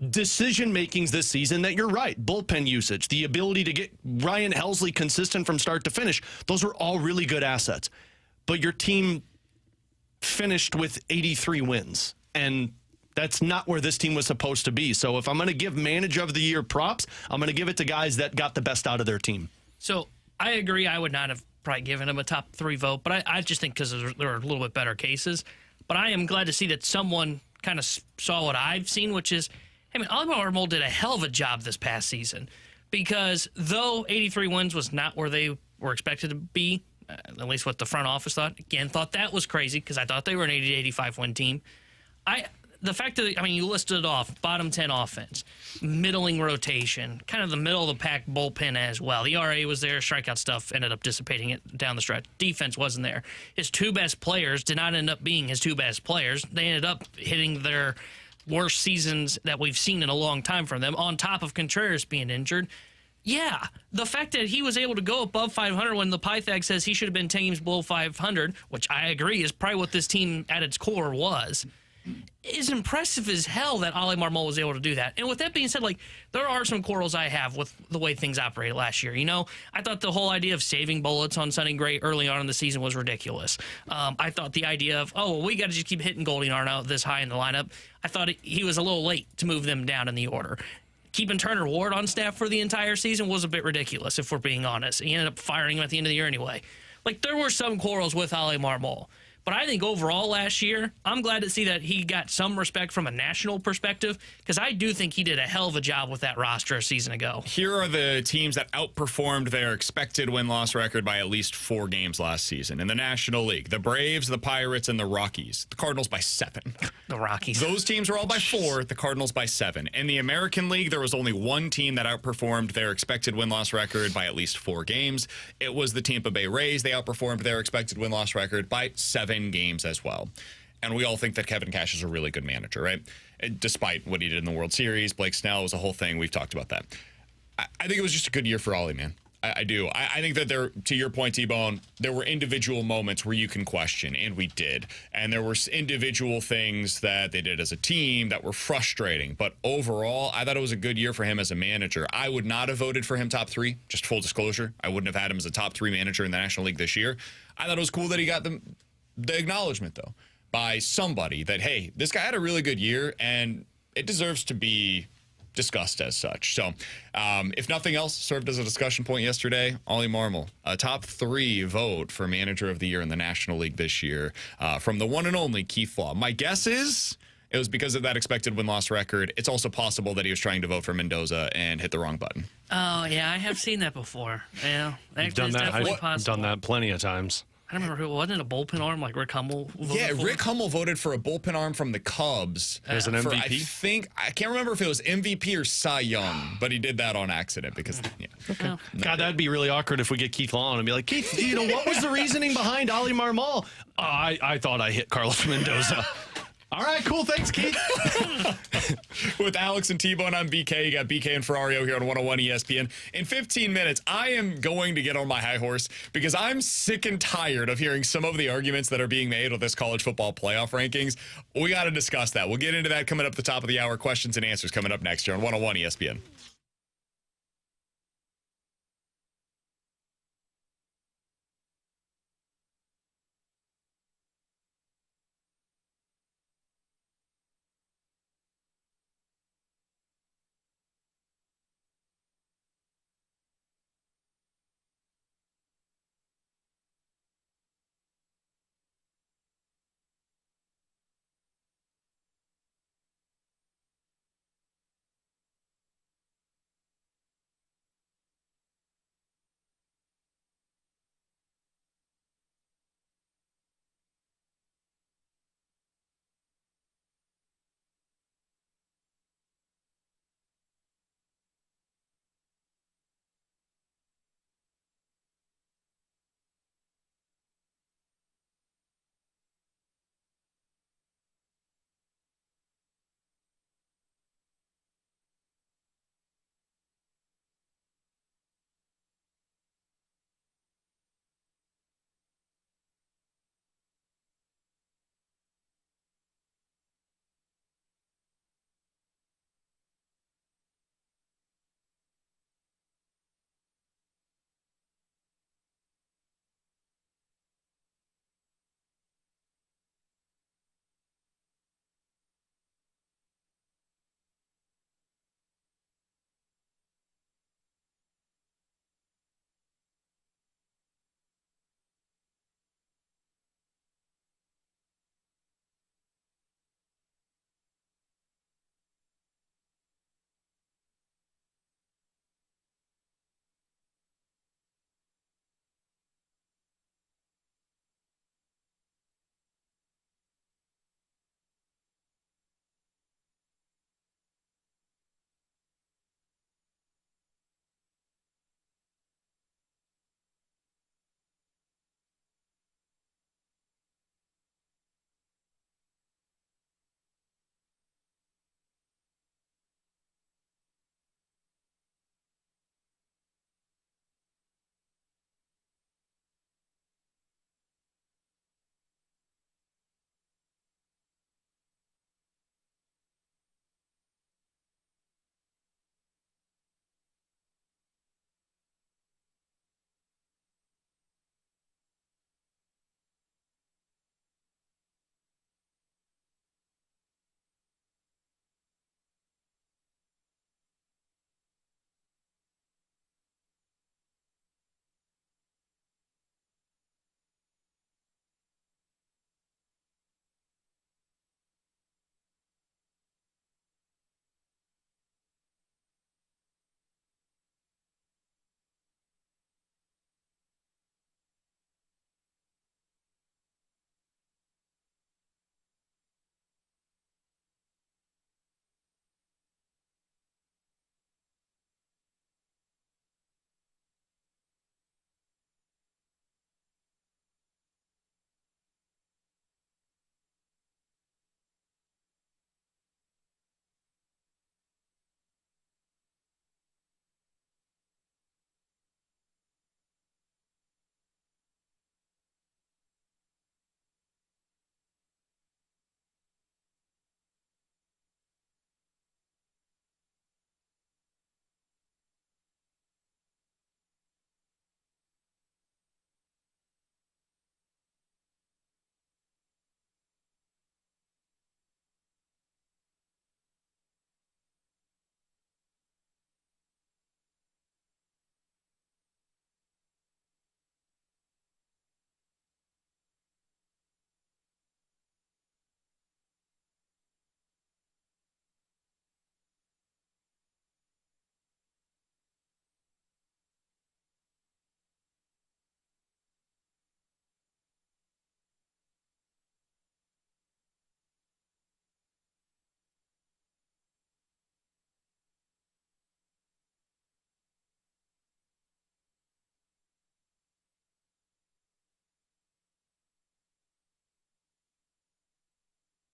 decision makings this season that you're right. Bullpen usage, the ability to get Ryan Helsley consistent from start to finish. Those were all really good assets. But your team finished with 83 wins. And that's not where this team was supposed to be. So if I'm going to give Manager of the Year props, I'm going to give it to guys that got the best out of their team. So I agree. I would not have probably given him a top 3 vote, but I just think because there are a little bit better cases. But I am glad to see that someone kind of saw what I've seen, which is, I mean, Oli Marmol did a hell of a job this past season because though 83 wins was not where they were expected to be, at least what the front office thought that was crazy because I thought they were an 80 to 85 win team. The fact that, you listed it off, bottom 10 offense, middling rotation, kind of the middle of the pack bullpen as well. The ERA was there, strikeout stuff ended up dissipating it down the stretch. Defense wasn't there. His two best players did not end up being his two best players. They ended up hitting their worst seasons that we've seen in a long time from them, on top of Contreras being injured. Yeah, the fact that he was able to go above 500 when the Pythag says he should have been teams below 500, which I agree is probably what this team at its core was, is impressive as hell that Oli Marmol was able to do that. And with that being said, there are some quarrels I have with the way things operated last year. I thought the whole idea of saving bullets on Sonny Gray early on in the season was ridiculous. I thought the idea of, we got to just keep hitting Goldie Arn out this high in the lineup, I thought he was a little late to move them down in the order. Keeping Turner Ward on staff for the entire season was a bit ridiculous, if we're being honest. He ended up firing him at the end of the year anyway. There were some quarrels with Oli Marmol. But I think overall last year, I'm glad to see that he got some respect from a national perspective because I do think he did a hell of a job with that roster a season ago. Here are the teams that outperformed their expected win-loss record by at least 4 games last season. In the National League, the Braves, the Pirates, and the Rockies. The Cardinals by 7. The Rockies. Those teams were all by 4, the Cardinals by 7. In the American League, there was only one team that outperformed their expected win-loss record by at least 4 games. It was the Tampa Bay Rays. They outperformed their expected win-loss record by 7 games as well. And we all think that Kevin Cash is a really good manager, right? Despite what he did in the World Series, Blake Snell was a whole thing. We've talked about that. I think it was just a good year for Oli, man. I do. I think that there, to your point, T-Bone, there were individual moments where you can question, and we did. And there were individual things that they did as a team that were frustrating. But overall, I thought it was a good year for him as a manager. I would not have voted for him top 3, just full disclosure. I wouldn't have had him as a top 3 manager in the National League this year. I thought it was cool that he got the acknowledgement, though, by somebody that, hey, this guy had a really good year, and it deserves to be discussed as such. So if nothing else served as a discussion point yesterday, Oli Marmol, a top 3 vote for manager of the year in the National League this year from the one and only Keith Law. My guess is it was because of that expected win-loss record. It's also possible that he was trying to vote for Mendoza and hit the wrong button. Oh, yeah, I have seen that before. Yeah, I've done that. I've done that plenty of times. I don't remember who, wasn't it a bullpen arm like Rick Hummel voted for? Rick Hummel voted for a bullpen arm from the Cubs. As an MVP? I can't remember if it was MVP or Cy Young, but he did that on accident because, Okay. God, that'd be really awkward if we get Keith Law on and be like, Keith, what was the reasoning behind Oli Marmol? I thought I hit Carlos Mendoza. All right, cool. Thanks, Keith. With Alex and T-Bone, I'm BK. You got BK and Ferrario here on 101 ESPN. In 15 minutes, I am going to get on my high horse because I'm sick and tired of hearing some of the arguments that are being made with this college football playoff rankings. We got to discuss that. We'll get into that coming up the top of the hour. Questions and answers coming up next here on 101 ESPN.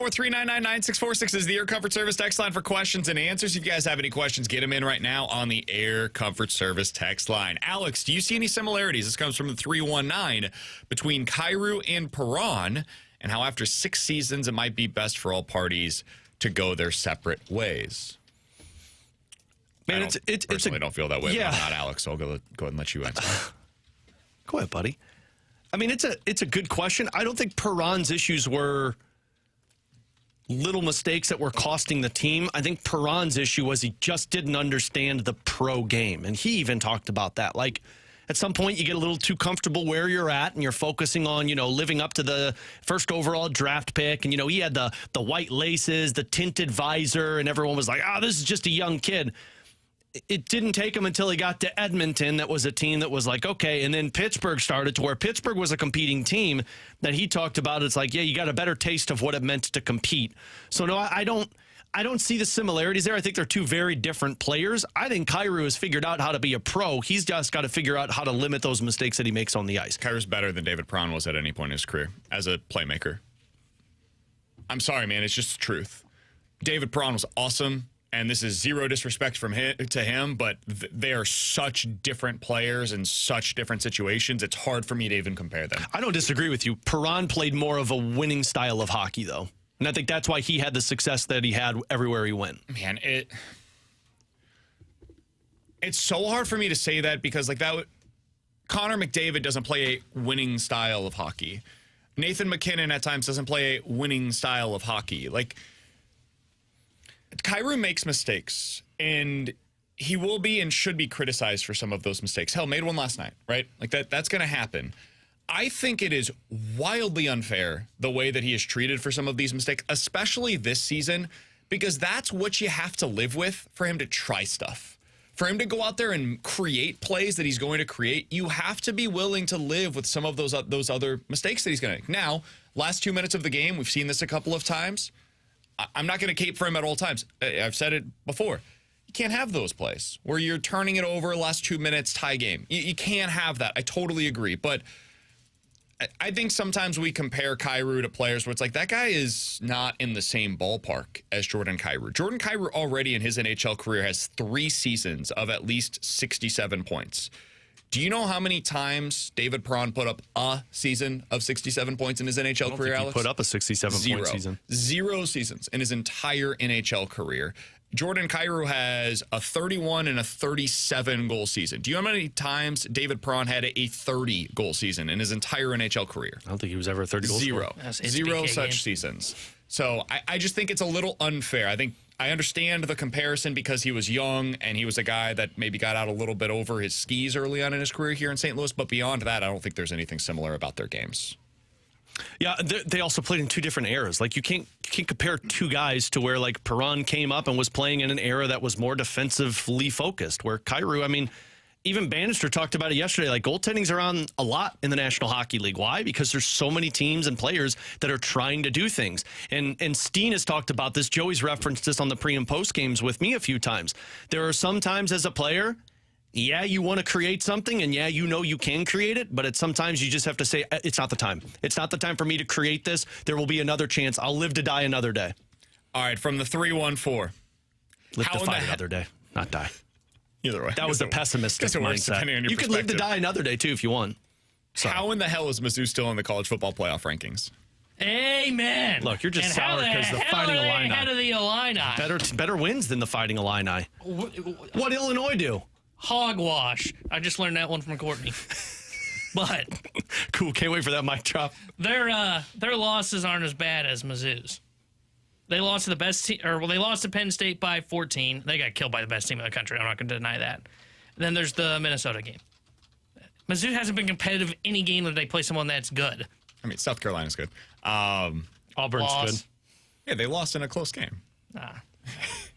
43999-646 is the Air Comfort Service text line for questions and answers. If you guys have any questions, get them in right now on the Air Comfort Service text line. Alex, do you see any similarities? This comes from the 319 between Kyrou and Perron, and how after 6 seasons it might be best for all parties to go their separate ways. Man, I personally don't feel that way. Yeah. But I'm not Alex, so I'll go ahead and let you answer. Go ahead, buddy. I mean, it's a good question. I don't think Perron's issues were little mistakes that were costing the team. I think Perron's issue was he just didn't understand the pro game. And he even talked about that. Like, at some point, you get a little too comfortable where you're at, and you're focusing on, living up to the first overall draft pick. And, he had the white laces, the tinted visor, and everyone was like, this is just a young kid. It didn't take him until he got to Edmonton that was a team that was like, okay. And then Pittsburgh started to where Pittsburgh was a competing team that he talked about. It's like, yeah, you got a better taste of what it meant to compete. So, no, I don't see the similarities there. I think they're two very different players. I think Kyrou has figured out how to be a pro. He's just got to figure out how to limit those mistakes that he makes on the ice. Kyrou's better than David Perron was at any point in his career as a playmaker. I'm sorry, man. It's just the truth. David Perron was awesome. And this is zero disrespect from to him, but they are such different players in such different situations. It's hard for me to even compare them. I don't disagree with you. Perron played more of a winning style of hockey, though. And I think that's why he had the success that he had everywhere he went. Man, it's so hard for me to say that because Connor McDavid doesn't play a winning style of hockey. Nathan McKinnon at times doesn't play a winning style of hockey. Kyrou makes mistakes, and he will be and should be criticized for some of those mistakes. Hell, made one last night, right? That's going to happen. I think it is wildly unfair the way that he is treated for some of these mistakes, especially this season, because that's what you have to live with for him to try stuff. For him to go out there and create plays that he's going to create, you have to be willing to live with some of those other mistakes that he's going to make. Now, last 2 minutes of the game, we've seen this a couple of times. I'm not going to cape for him at all times. I've said it before. You can't have those plays where you're turning it over last 2 minutes, tie game. You can't have that. I totally agree. But I think sometimes we compare Kyrou to players where it's like that guy is not in the same ballpark as Jordan Kyrou. Jordan Kyrou already in his NHL career has 3 seasons of at least 67 points. Do you know how many times David Perron put up a season of 67 points in his NHL career, Alex? He put up a 67-point season. 0 seasons in his entire NHL career. Jordan Kyrou has a 31 and a 37 goal season. Do you know how many times David Perron had a 30 goal season in his entire NHL career? I don't think he was ever a 30 goal Zero. scorer. Zero such seasons. So I just think it's a little unfair. I understand the comparison because he was young and he was a guy that maybe got out a little bit over his skis early on in his career here in St. Louis. But beyond that, I don't think there's anything similar about their games. Yeah, they also played in 2 different eras. You can't compare 2 guys to where Perron came up and was playing in an era that was more defensively focused. Where Kyrou, even Bannister talked about it yesterday. Goaltending's around a lot in the National Hockey League. Why? Because there's so many teams and players that are trying to do things. And Steen has talked about this. Joey's referenced this on the pre and post games with me a few times. There are some times as a player, yeah, you want to create something, and yeah, you can create it, but sometimes you just have to say, it's not the time. It's not the time for me to create this. There will be another chance. I'll live to die another day. All right, from the 314. Live to fight another day, not die. Either way. That was the pessimistic mindset. You can live to die another day, too, if you want. Sorry. How in the hell is Mizzou still in the college football playoff rankings? Amen. Look, you're just sour because the Fighting Illini. Ahead of the Illini. Better wins than the Fighting Illini. What Illinois do? Hogwash. I just learned that one from Courtney. But cool. Can't wait for that mic drop. Their losses aren't as bad as Mizzou's. They lost to the best team, they lost to Penn State by 14. They got killed by the best team in the country. I'm not going to deny that. And then there's the Minnesota game. Mizzou hasn't been competitive any game that they play someone that's good. South Carolina's good. Auburn's good. Yeah, they lost in a close game.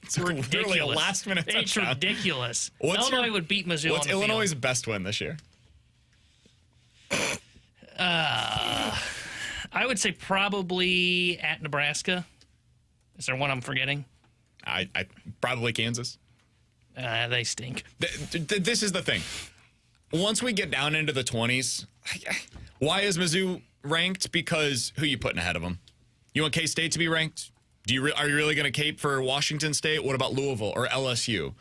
It's literally a last-minute touchdown. It's ridiculous. Illinois would beat Mizzou What's on the Illinois' field. best win this year? I would say probably at Nebraska. Is there one I'm forgetting? I probably Kansas. They stink. This is the thing. Once we get down into the 20s, why is Mizzou ranked? Because who you putting ahead of them? You want K-State to be ranked? Are you really going to cape for Washington State? What about Louisville or LSU?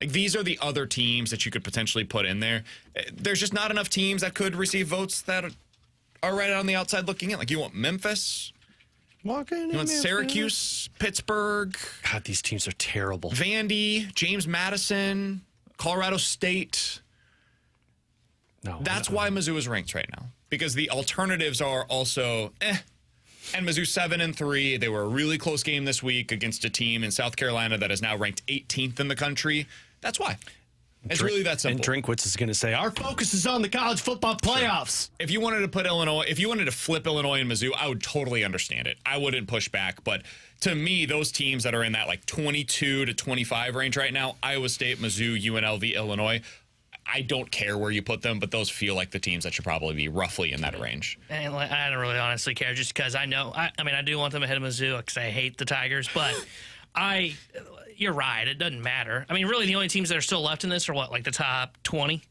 Like, these are the other teams that you could potentially put in there. There's just not enough teams that could receive votes that are right on the outside looking in. Like, you want Memphis? You want Syracuse, Pittsburgh? God, these teams are terrible. Vandy, James Madison, Colorado State. No, That's why Mizzou is ranked right now, because the alternatives are also And Mizzou 7-3. They were a really close game this week against a team in South Carolina that is now ranked 18th in the country. That's why. It's really that simple. And Drinkwitz is going to say, our focus is on the college football playoffs. Sure. If you wanted to put if you wanted to flip Illinois and Mizzou, I would totally understand it. I wouldn't push back. But to me, those teams that are in that like 22 to 25 range right now, Iowa State, Mizzou, UNLV, Illinois, I don't care where you put them, but those feel like the teams that should probably be roughly in that range. And I don't really honestly care, just because I know. I mean, I do want them ahead of Mizzou because I hate the Tigers, but you're right. It doesn't matter. I mean, really, the only teams that are still left in this are what, like the top 20?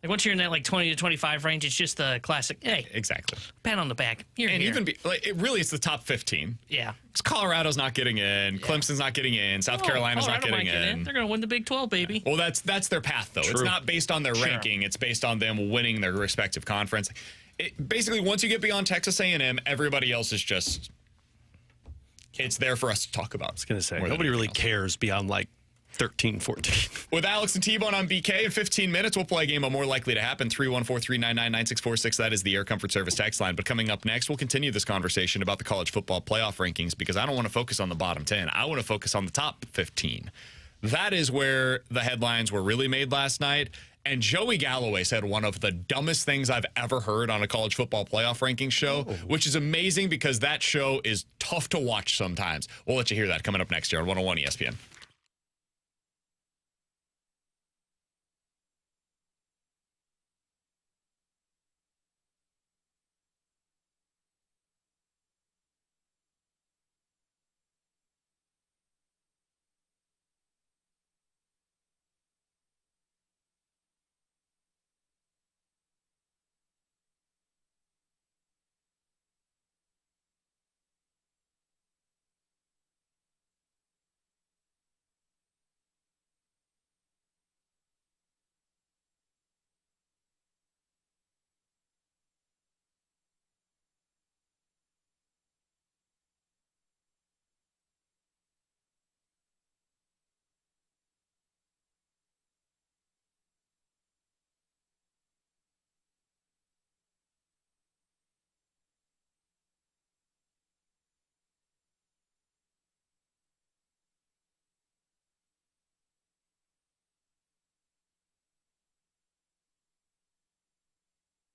Like, once you're in that like 20 to 25 range, it's just the classic, hey, Exactly. pat on the back. You're And here. even it's the top 15. Yeah. Because Colorado's not getting in, Clemson's not getting in, South Carolina's not Colorado getting might get in. They're going to win the Big 12, baby. Well, that's their path, though. True. It's not based on their ranking. It's based on them winning their respective conference. Basically, once you get beyond Texas A&M, everybody else is just, it's there for us to talk about. I was going to say, more than nobody really anything else. cares beyond like 13, 14. With Alex and T-Bone on BK in 15 minutes, we'll play a game of More Likely to Happen. 314-399-9646. That is the Air Comfort Service text line. But coming up next, we'll continue this conversation about the college football playoff rankings, because I don't want to focus on the bottom 10. I want to focus on the top 15. That is where the headlines were really made last night. And Joey Galloway said one of the dumbest things I've ever heard on a college football playoff rankings show, which is amazing because that show is tough to watch sometimes. We'll let you hear that coming up next year on 101 ESPN.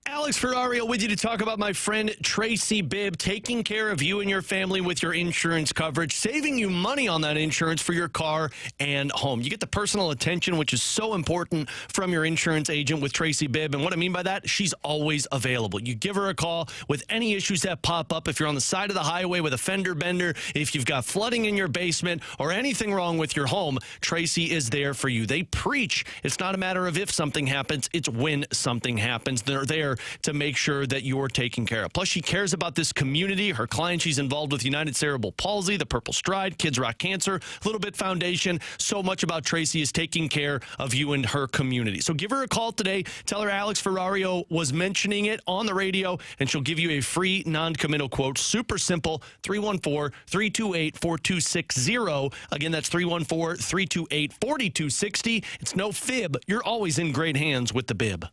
Alex Ferrario with you to talk about my friend Tracy Bibb, taking care of you and your family with your insurance coverage, saving you money on that insurance for your car and home. You get the personal attention, which is so important, from your insurance agent with Tracy Bibb. And what I mean by that, she's always available. You give her a call with any issues that pop up. If you're on the side of the highway with a fender bender, if you've got flooding in your basement or anything wrong with your home, Tracy is there for you. They preach it's not a matter of if something happens, it's when something happens. They're there to make sure that you're taken care of. Plus, she cares about this community. Her clients, she's involved with United Cerebral Palsy, the Purple Stride, Kids Rock Cancer, Little Bit Foundation. So much about Tracy is taking care of you and her community. So give her a call today. Tell her Alex Ferrario was mentioning it on the radio, and she'll give you a free non-committal quote. Super simple, 314-328-4260. Again, that's 314-328-4260. It's no fib. You're always in great hands with the Bib.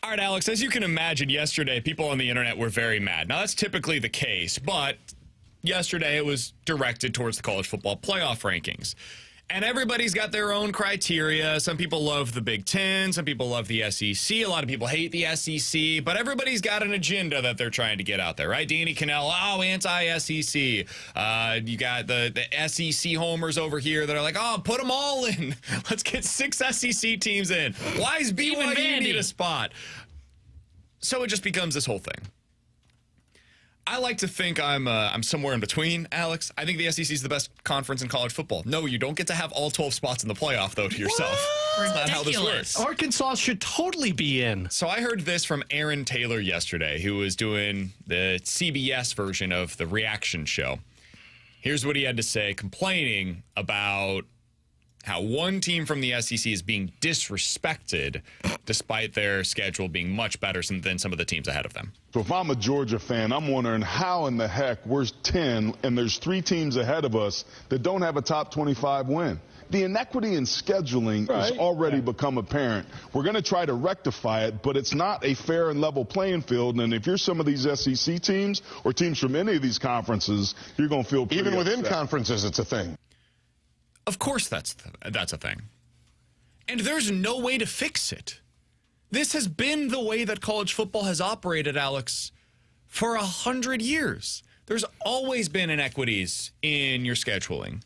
All right, Alex, as you can imagine, yesterday, people on the internet were very mad. Now, that's typically the case, but yesterday it was directed towards the college football playoff rankings. And everybody's got their own criteria. Some people love the Big Ten. Some people love the SEC. A lot of people hate the SEC. But everybody's got an agenda that they're trying to get out there, right? Danny Cannell, anti-SEC. You got the SEC homers over here that are like, put them all in. Let's get 6 SEC teams in. Why is BYU need a spot? So it just becomes this whole thing. I like to think I'm somewhere in between, Alex. I think the SEC is the best conference in college football. No, you don't get to have all 12 spots in the playoff, though, to yourself. That's not how this works. Arkansas should totally be in. So I heard this from Aaron Taylor yesterday, who was doing the CBS version of the reaction show. Here's what he had to say, complaining about how one team from the SEC is being disrespected despite their schedule being much better than some of the teams ahead of them. So if I'm a Georgia fan, I'm wondering how in the heck we're 10 and there's 3 teams ahead of us that don't have a top 25 win. The inequity in scheduling has already become apparent. We're going to try to rectify it, but it's not a fair and level playing field. And if you're some of these SEC teams or teams from any of these conferences, you're going to feel pretty Even within upset. conferences, it's a thing. Of course that's a thing. And there's no way to fix it. This has been the way that college football has operated, Alex, for 100 years. There's always been inequities in your scheduling.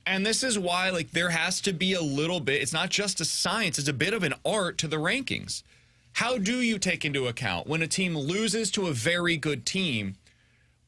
And this is why, there has to be a little bit, it's not just a science, it's a bit of an art to the rankings. How do you take into account when a team loses to a very good team?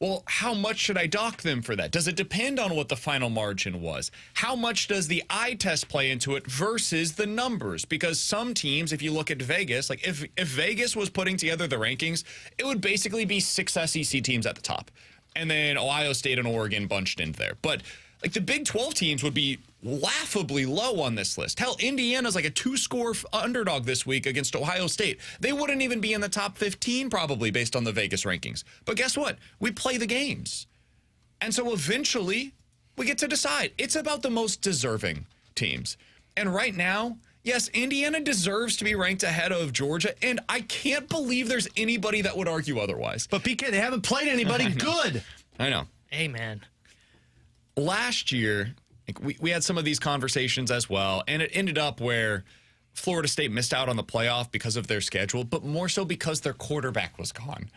Well, how much should I dock them for that? Does it depend on what the final margin was? How much does the eye test play into it versus the numbers? Because some teams, if you look at Vegas, if Vegas was putting together the rankings, it would basically be 6 SEC teams at the top. And then Ohio State and Oregon bunched in there. But the Big 12 teams would be laughably low on this list. Hell, Indiana's a 2-score underdog this week against Ohio State. They wouldn't even be in the top 15 probably based on the Vegas rankings. But guess what? We play the games. And so eventually we get to decide. It's about the most deserving teams. And right now, yes, Indiana deserves to be ranked ahead of Georgia, and I can't believe there's anybody that would argue otherwise. But PK, they haven't played anybody good. I know. Amen. Last year, we had some of these conversations as well, and it ended up where Florida State missed out on the playoff because of their schedule, but more so because their quarterback was gone.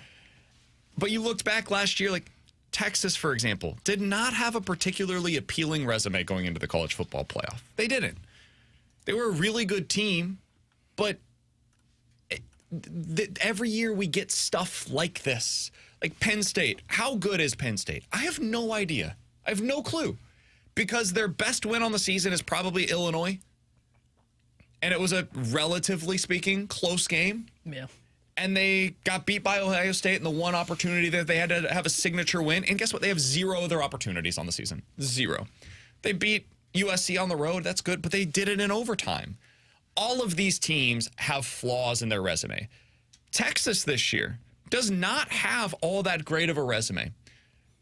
But you looked back last year, Texas, for example, did not have a particularly appealing resume going into the college football playoff. They didn't. They were a really good team, but every year we get stuff like this. Penn State. How good is Penn State? I have no idea. I have no clue. Because their best win on the season is probably Illinois. And it was a, relatively speaking, close game. Yeah. And they got beat by Ohio State in the one opportunity that they had to have a signature win. And guess what? They have 0 other opportunities on the season. 0. They beat USC on the road. That's good. But they did it in overtime. All of these teams have flaws in their resume. Texas this year does not have all that great of a resume.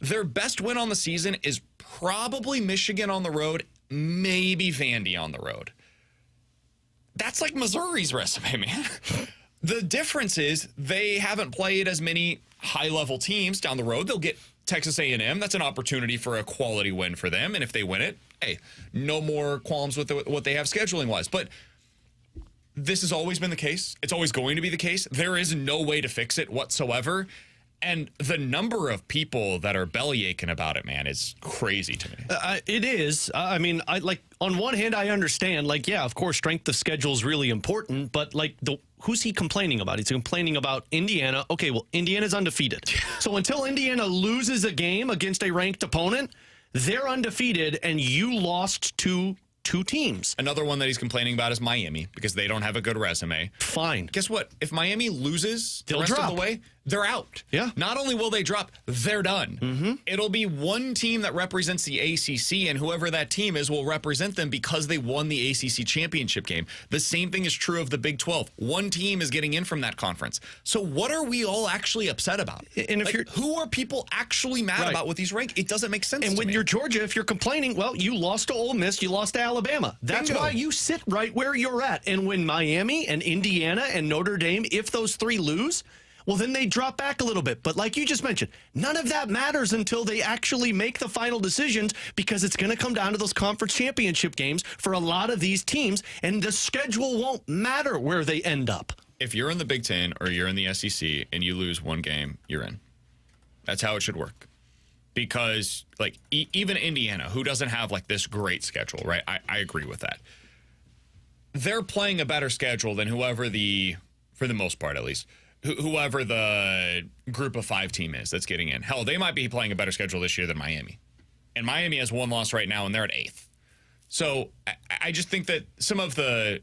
Their best win on the season is probably Michigan on the road, maybe Vandy on the road. That's Missouri's resume, man. The difference is they haven't played as many high-level teams down the road. They'll get Texas A&M. That's an opportunity for a quality win for them. And if they win it, hey, no more qualms with what they have scheduling-wise. But this has always been the case. It's always going to be the case. There is no way to fix it whatsoever. And the number of people that are belly aching about it, man, is crazy to me. It is. On one hand, I understand. Yeah, of course, strength of schedule is really important. But who's he complaining about? He's complaining about Indiana. Okay, well, Indiana's undefeated. So until Indiana loses a game against a ranked opponent, they're undefeated, and you lost to 2 teams. Another one that he's complaining about is Miami because they don't have a good resume. Fine. Guess what? If Miami loses the rest drop. of the way, they're out. Yeah. Not only will they drop, they're done. Mm-hmm. It'll be one team that represents the ACC, and whoever that team is will represent them because they won the ACC championship game. The same thing is true of the Big 12. One team is getting in from that conference. So what are we all actually upset about? And if who are people actually mad about with these rankings? It doesn't make sense. And to when me. you're Georgia, if you're complaining, well, you lost to Ole Miss, you lost to Alabama. Alabama. That's Bingo. why you sit right where you're at. And when Miami and Indiana and Notre Dame, if those three lose, well, then they drop back a little bit. But like you just mentioned, none of that matters until they actually make the final decisions, because it's going to come down to those conference championship games for a lot of these teams, and the schedule won't matter where they end up. If you're in the Big Ten or you're in the SEC and you lose one game, you're in. That's how it should work. Because, like, even Indiana, who doesn't have, like, this great schedule, right? I agree with that. They're playing a better schedule than whoever for the most part at least, whoever the group of 5 team is that's getting in. Hell, they might be playing a better schedule this year than Miami. And Miami has 1 loss right now, and they're at 8th. So I just think that some of the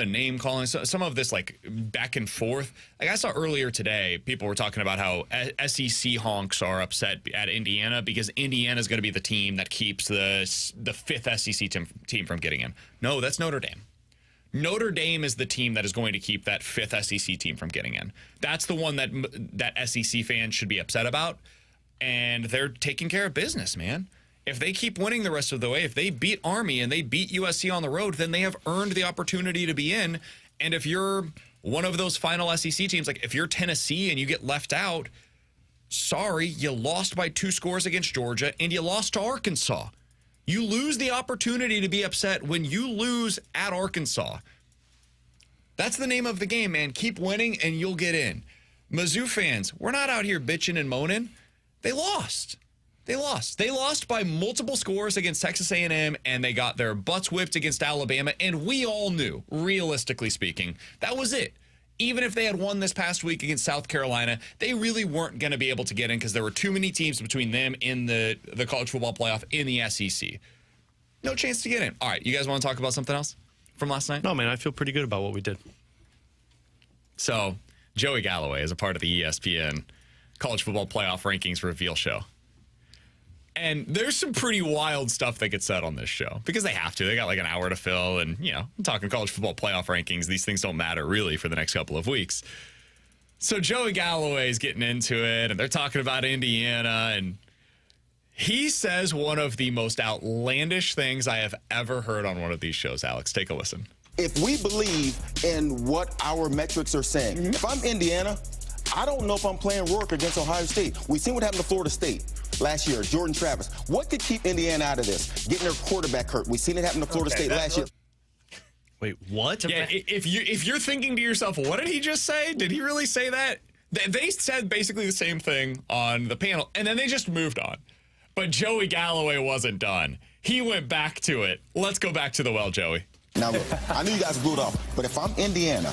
name calling, some of this like back and forth, like I saw earlier today, people were talking about how SEC honks are upset at Indiana because Indiana is going to be the team that keeps the 5th SEC team from getting in. No, that's Notre Dame. Notre Dame is the team that is going to keep that 5th SEC team from getting in. That's the one that SEC fans should be upset about, and they're taking care of business, man. If they keep winning the rest of the way, if they beat Army and they beat USC on the road, then they have earned the opportunity to be in. And if you're one of those final SEC teams, like if you're Tennessee and you get left out, sorry, you lost by 2 scores against Georgia and you lost to Arkansas. You lose the opportunity to be upset when you lose at Arkansas. That's the name of the game, man. Keep winning and you'll get in. Mizzou fans, we're not out here bitching and moaning. They lost. They lost by multiple scores against Texas A&M, and they got their butts whipped against Alabama, and we all knew, realistically speaking, that was it. Even if they had won this past week against South Carolina, they really weren't going to be able to get in because there were too many teams between them in the college football playoff in the SEC. No chance to get in. All right, you guys want to talk about something else from last night? No, man, I feel pretty good about what we did. So, Joey Galloway is a part of the ESPN College Football Playoff Rankings Reveal show. And there's some pretty wild stuff that gets said on this show because they have to. They got like an hour to fill. And, you know, I'm talking college football playoff rankings. These things don't matter really for the next couple of weeks. So Joey Galloway is getting into it, and they're talking about Indiana. And he says one of the most outlandish things I have ever heard on one of these shows. Alex, take a listen. If we believe in what our metrics are saying, if I'm Indiana, I don't know if I'm playing Rourke against Ohio State. We've seen what happened to Florida State last year, Jordan Travis. What could keep Indiana out of this? Getting their quarterback hurt. We've seen it happen to Florida State last year. Wait, what? Yeah, if you're thinking to yourself, what did he just say? Did he really say that? They said basically the same thing on the panel, and then they just moved on. But Joey Galloway wasn't done. He went back to it. Let's go back to the well, Joey. Now, look, I knew you guys blew it off, but if I'm Indiana,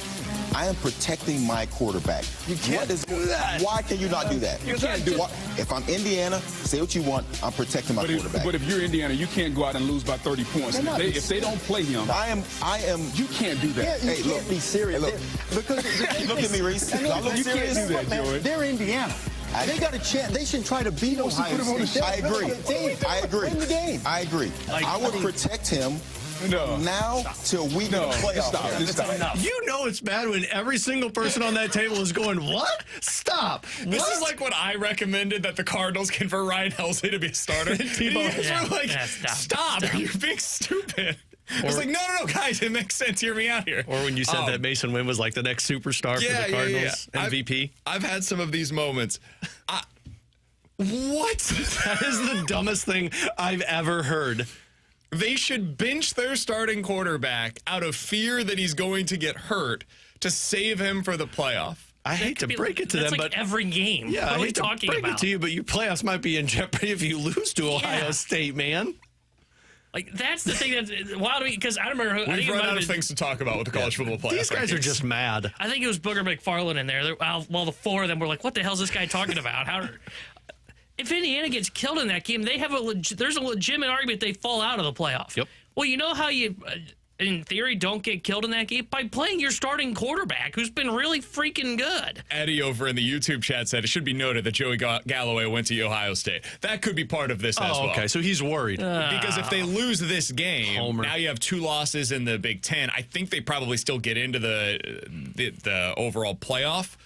I am protecting my quarterback. You can't do that. Why can you not do that? You can't do it. If I'm Indiana, say what you want, I'm protecting my quarterback. But if you're Indiana, you can't go out and lose by 30 points. If they don't play him, I am. You can't do that. Hey, You can't be serious. Hey, look. Because Look at me, Reese. Do I look You serious? can't do that, Joey. They're Indiana. They got a chance. They should try to beat Ohio State. I agree. I agree. Win the game. I agree. I would protect him now till we get a playoff. Stop. You know it's bad when every single person on that table is going, what? Stop. This is like when I recommended that the Cardinals convert Ryan Halsey to be a starter. You guys were like, stop. You're being stupid. I was like, no, guys, it makes sense. Hear me out here. Or when you said that Mason Wynn was like the next superstar for the Cardinals MVP. I've had some of these moments. What? That is the dumbest thing I've ever heard. They should bench their starting quarterback out of fear that he's going to get hurt to save him for the playoff. I hate to break it to them, like but every game. yeah, what I are we hate to talking break about? it to you, but your playoffs might be in jeopardy if you lose to Ohio Yeah. State, man. Like that's the thing that's wild to me because I remember. I think We've it run might out have of been- things to talk about with the college football playoff. These guys are rankings. just mad. I think it was Booger McFarland in there. Well, the 4 of them were like, "What the hell is this guy talking about?" If Indiana gets killed in that game, they have there's a legitimate argument they fall out of the playoff. Yep. Well, you know how you, in theory, don't get killed in that game? By playing your starting quarterback, who's been really freaking good. Eddie over in the YouTube chat said it should be noted that Joey Galloway went to Ohio State. That could be part of this as well. Okay, so he's worried. Because if they lose this game, Homer. now you have 2 losses in the Big Ten. I think they probably still get into the overall playoff.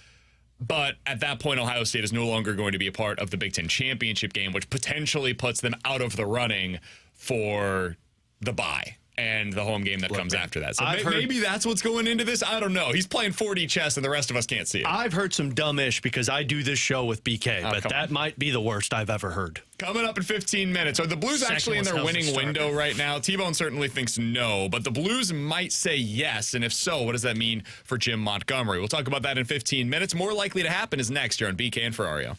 But at that point, Ohio State is no longer going to be a part of the Big Ten championship game, which potentially puts them out of the running for the bye and the home game that comes after that. So I've heard- maybe that's what's going into this. I don't know. He's playing 4D chess, and the rest of us can't see it. I've heard some dumb-ish because I do this show with BK, but come that might be the worst I've ever heard. Coming up in 15 minutes. Are the Blues Second actually in was their healthy winning starter. window right now? T-Bone certainly thinks no, but the Blues might say yes. And if so, what does that mean for Jim Montgomery? We'll talk about that in 15 minutes. More likely to happen is next here on BK and Ferrario.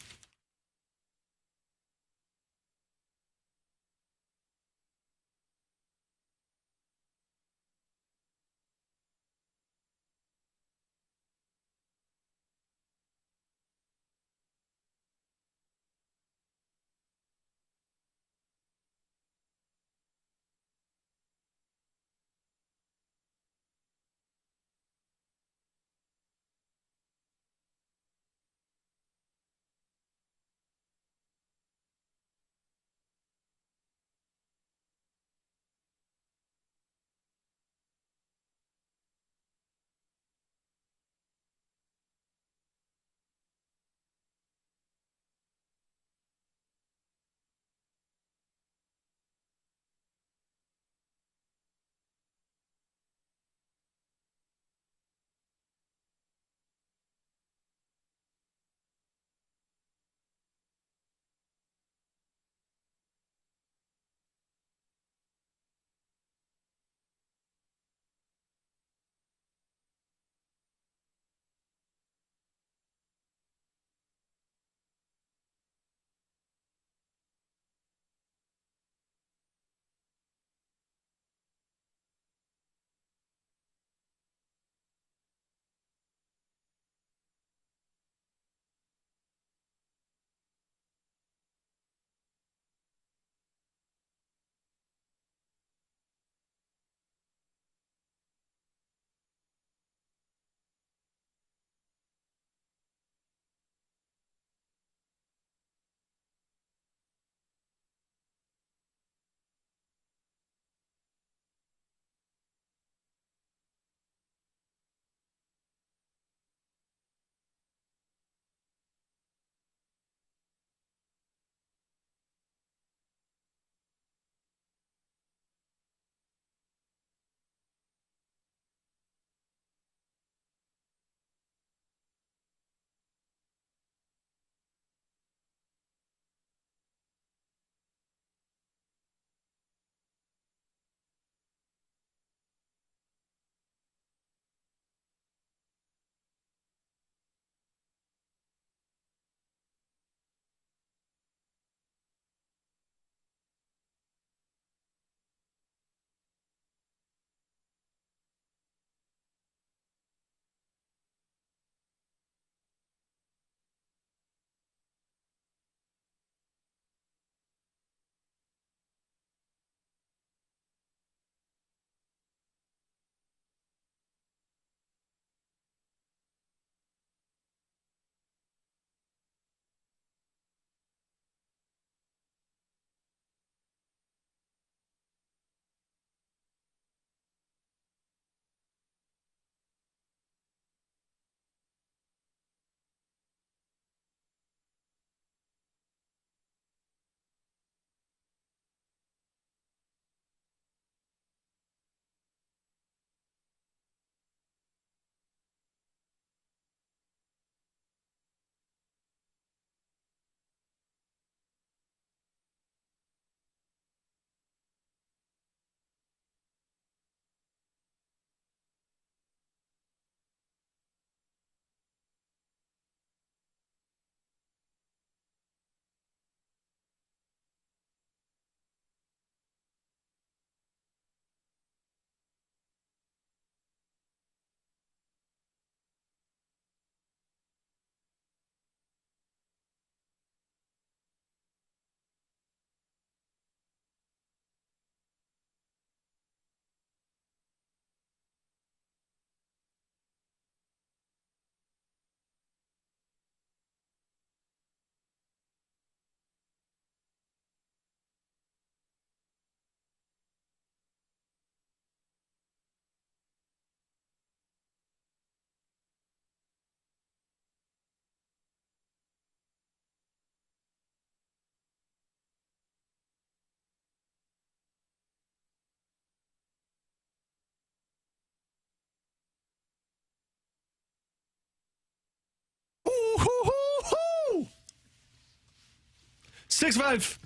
6-5.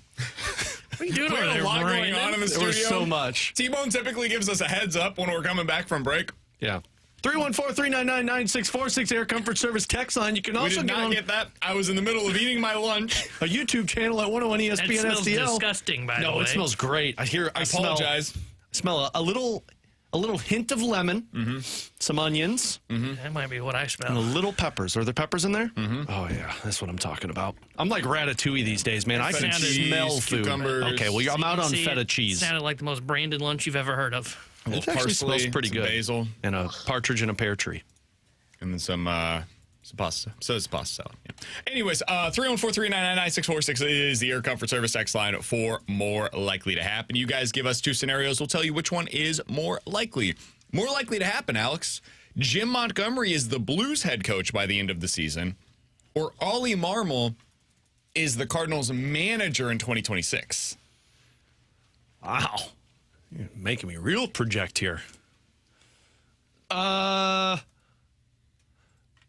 What are you doing We over have a there, lot going Brandon? on in the There studio. was so much. T-Bone typically gives us a heads up when we're coming back from break. Yeah. 314-399-9646, Air Comfort Service text line. You can We also did get not on get that. I was in the middle of eating my lunch. a YouTube channel at 101 That ESPN smells STL. disgusting, by the way. No, it smells great. I Apologize. smell a little hint of lemon, some onions, That might be what I and a smell. little peppers. Are there peppers in there? Oh, yeah. That's what I'm talking about. I'm like Ratatouille these days, man. I can Feta cheese, smell food. cucumbers. Okay, well, I'm out on See, feta it cheese. Sounded like the most Brandon lunch you've ever heard of. A little It actually parsley, smells pretty some good. basil, And a partridge in a pear tree. and then some pasta. So it's pasta salad. Yeah. Anyways, 314-399-9646 is the Air Comfort Service text line for more likely to happen. You guys give us two scenarios. We'll tell you which one is more likely. More likely to happen, Alex. Jim Montgomery is the Blues head coach by the end of the season, or Oli Marmol is the Cardinals manager in 2026. Wow. You're making me real project here. I'm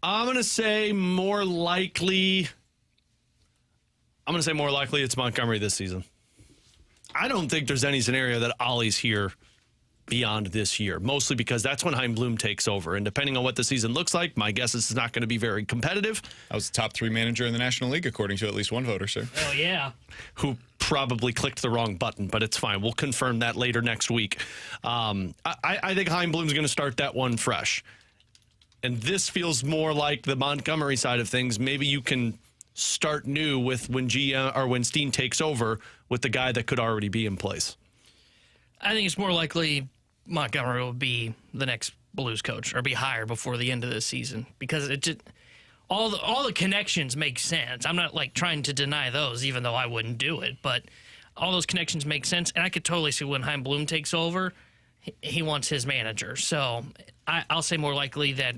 going to say more likely it's Montgomery this season. I don't think there's any scenario that Ollie's here beyond this year, mostly because that's when Chaim Bloom takes over. And depending on what the season looks like, my guess is it's not going to be very competitive. I was the top 3 manager in the National League, according to at least one voter, sir. Oh, yeah. Who probably clicked the wrong button, but it's fine. We'll confirm that later next week. I think Chaim Bloom's going to start that one fresh. And this feels more like the Montgomery side of things. Maybe you can start new with when Steen takes over with the guy that could already be in place. I think it's more likely Montgomery will be the next Blues coach or be hired before the end of the season because it just all the connections make sense. I'm not like trying to deny those, even though I wouldn't do it, but all those connections make sense, and I could totally see when Chaim Bloom takes over, he wants his manager. So I'll say more likely that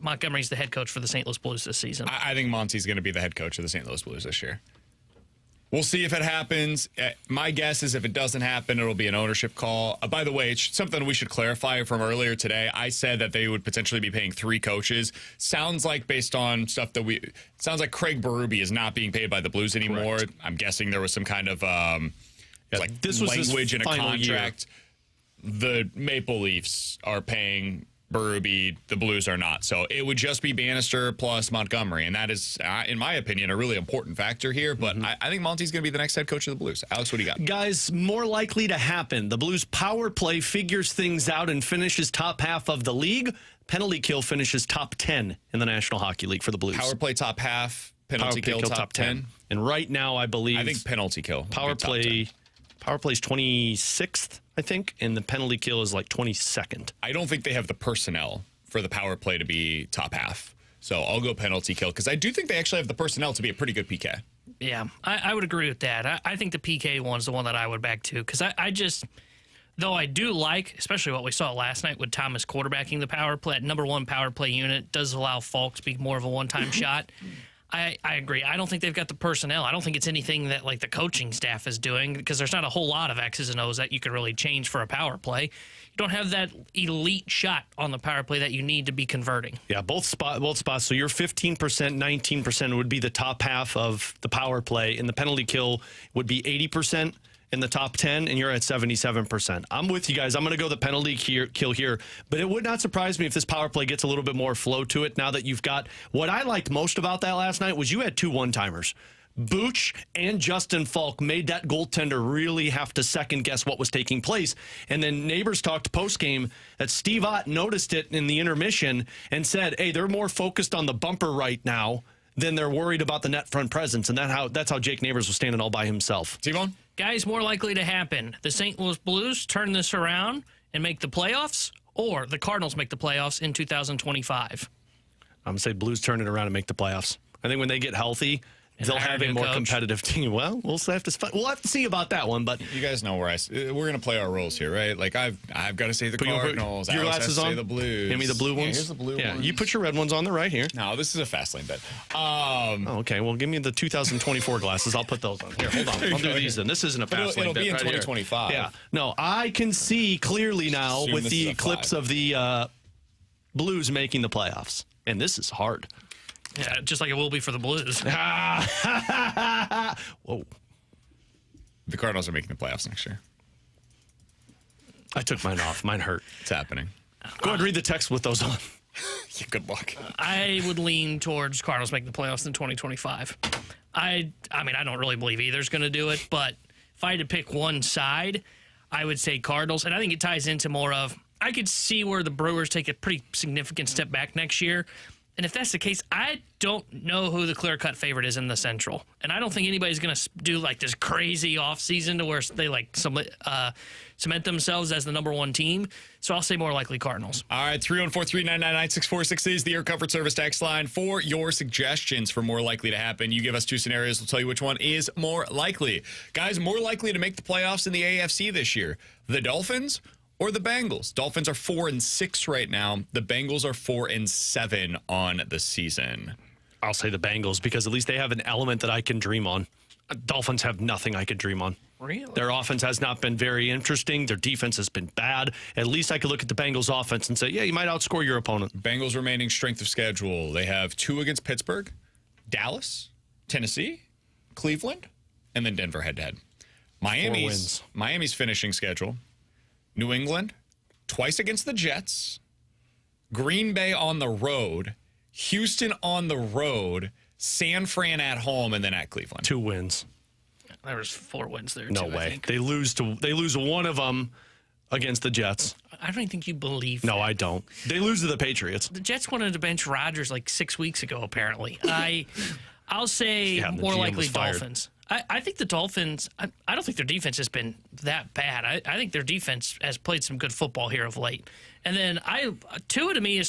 Montgomery's the head coach for the St. Louis Blues this season. I think Monty's going to be the head coach of the St. Louis Blues this year. We'll see if it happens. My guess is if it doesn't happen, it'll be an ownership call. By the way, it's something we should clarify from earlier today. I said that they would potentially be paying 3 coaches. Sounds like based on stuff that sounds like Craig Berube is not being paid by the Blues anymore. Correct. I'm guessing there was some kind of this was language in a final contract. The Maple Leafs are paying Berube, the Blues are not. So it would just be Bannister plus Montgomery. And that is, in my opinion, a really important factor here. But I think Monty's going to be the next head coach of the Blues. Alex, what do you got? Guys, more likely to happen. The Blues power play figures things out and finishes top half of the league. Penalty kill finishes top 10 in the National Hockey League for the Blues. Power play top half, penalty kill top 10. And right now, I believe... I think penalty kill. Power play is 26th, I think, and the penalty kill is like 22nd. I don't think they have the personnel for the power play to be top half. So I'll go penalty kill because I do think they actually have the personnel to be a pretty good PK. Yeah, I would agree with that. I think the PK one's the one that I would back to because I just, though I do like, especially what we saw last night with Thomas quarterbacking the power play, number 1 power play unit does allow Falk to be more of a one-time shot. I agree. I don't think they've got the personnel. I don't think it's anything that like the coaching staff is doing because there's not a whole lot of X's and O's that you could really change for a power play. You don't have that elite shot on the power play that you need to be converting. Yeah, both spots. So your 15%, 19% would be the top half of the power play, and the penalty kill would be 80% in the top 10, and you're at 77%. I'm with you guys. I'm going to go the penalty kill here, but it would not surprise me if this power play gets a little bit more flow to it now that you've got... What I liked most about that last night was you had 2 one-timers. Booch and Justin Falk made that goaltender really have to second-guess what was taking place. And then Neighbors talked post-game that Steve Ott noticed it in the intermission and said, hey, they're more focused on the bumper right now than they're worried about the net front presence. And that's how Jake Neighbors was standing all by himself. T-Bone? Guys, more likely to happen. The St. Louis Blues turn this around and make the playoffs, or the Cardinals make the playoffs in 2025. I'm going to say Blues turn it around and make the playoffs. I think when they get healthy, they'll have a more competitive team. Well, we'll have to see about that one. But you guys know where we're going to play our roles here, right? Like I've got to say the Cardinals. Your glasses on. Say the Blues. Hand me the blue ones. Yeah, here's the blue ones. You put your red ones on. They're right here. No, this is a fast lane bet. Okay, well, give me the 2024 glasses. I'll put those on. Here, hold on. I'll do these then. This isn't a fast lane bet. It'll be in right 2025. Here. Yeah. No, I can see clearly now with the eclipse of the Blues making the playoffs, and this is hard. Yeah, just like it will be for the Blues. Whoa. The Cardinals are making the playoffs next year. I took mine off. Mine hurt. It's happening. Go ahead and read the text with those on. Yeah, good luck. I would lean towards Cardinals making the playoffs in 2025. I mean, I don't really believe either's going to do it, but if I had to pick one side, I would say Cardinals. And I think it ties into more of, I could see where the Brewers take a pretty significant step back next year. And if that's the case, I don't know who the clear-cut favorite is in the Central. And I don't think anybody's going to do like this crazy offseason to where they like cement themselves as the number one team. So I'll say more likely Cardinals. All right, 314-399-9646 is the Air Comfort Service text line for your suggestions for more likely to happen. You give us two scenarios. We'll tell you which one is more likely. Guys, more likely to make the playoffs in the AFC this year, the Dolphins or the Bengals? Dolphins are 4-6 right now. The Bengals are 4-7 on the season. I'll say the Bengals because at least they have an element that I can dream on. Dolphins have nothing I could dream on. Really? Their offense has not been very interesting. Their defense has been bad. At least I could look at the Bengals offense and say, yeah, you might outscore your opponent. Bengals remaining strength of schedule. They have 2 against Pittsburgh, Dallas, Tennessee, Cleveland, and then Denver head-to-head. Miami's finishing schedule. New England, twice against the Jets, Green Bay on the road, Houston on the road, San Fran at home, and then at Cleveland. 2 wins. There was 4 wins there. No too, way. I think. They lose one of them against the Jets. I don't even think you believe No, that. I don't. They lose to the Patriots. The Jets wanted to bench Rodgers like 6 weeks ago, apparently. I'll say Yeah, the more GM likely was fired. Dolphins. I think the Dolphins, I don't think their defense has been that bad. I think their defense has played some good football here of late. And then Tua to me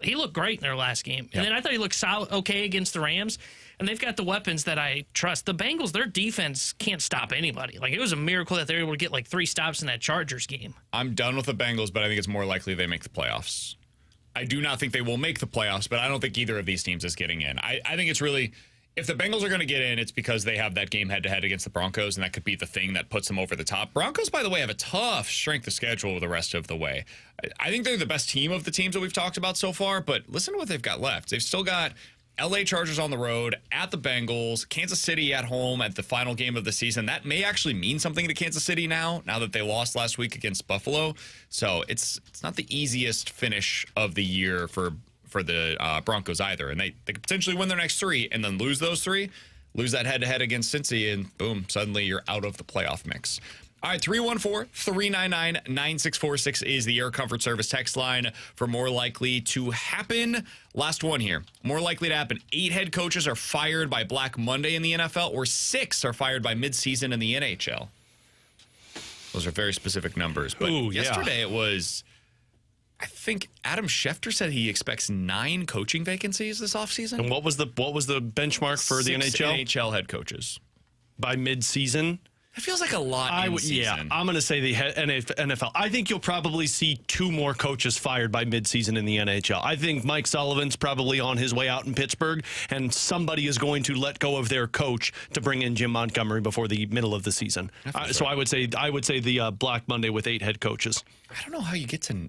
he looked great in their last game. And then I thought he looked okay against the Rams. And they've got the weapons that I trust. The Bengals, their defense can't stop anybody. Like, it was a miracle that they were able to get like 3 stops in that Chargers game. I'm done with the Bengals, but I think it's more likely they make the playoffs. I do not think they will make the playoffs, but I don't think either of these teams is getting in. I think it's really, if the Bengals are going to get in, it's because they have that game head-to-head against the Broncos, and that could be the thing that puts them over the top. Broncos, by the way, have a tough strength of schedule the rest of the way. I think they're the best team of the teams that we've talked about so far, but listen to what they've got left. They've still got LA Chargers on the road, at the Bengals, Kansas City at home at the final game of the season. That may actually mean something to Kansas City now that they lost last week against Buffalo. So it's not the easiest finish of the year for the Broncos either. And they could potentially win their next 3 and then lose those 3, lose that head-to-head against Cincy, and boom, suddenly you're out of the playoff mix. All right, 314-399-9646 is the Air Comfort Service text line for more likely to happen. Last one here. More likely to happen. 8 head coaches are fired by Black Monday in the NFL, or 6 are fired by midseason in the NHL. Those are very specific numbers. But yesterday it was, I think Adam Schefter said he expects 9 coaching vacancies this offseason. And what was the benchmark for the 6 NHL? NHL head coaches. By midseason? It feels like a lot in season. Yeah, I'm going to say the NFL. I think you'll probably see 2 more coaches fired by midseason in the NHL. I think Mike Sullivan's probably on his way out in Pittsburgh, and somebody is going to let go of their coach to bring in Jim Montgomery before the middle of the season. So I would say the Black Monday with 8 head coaches. I don't know how you get to.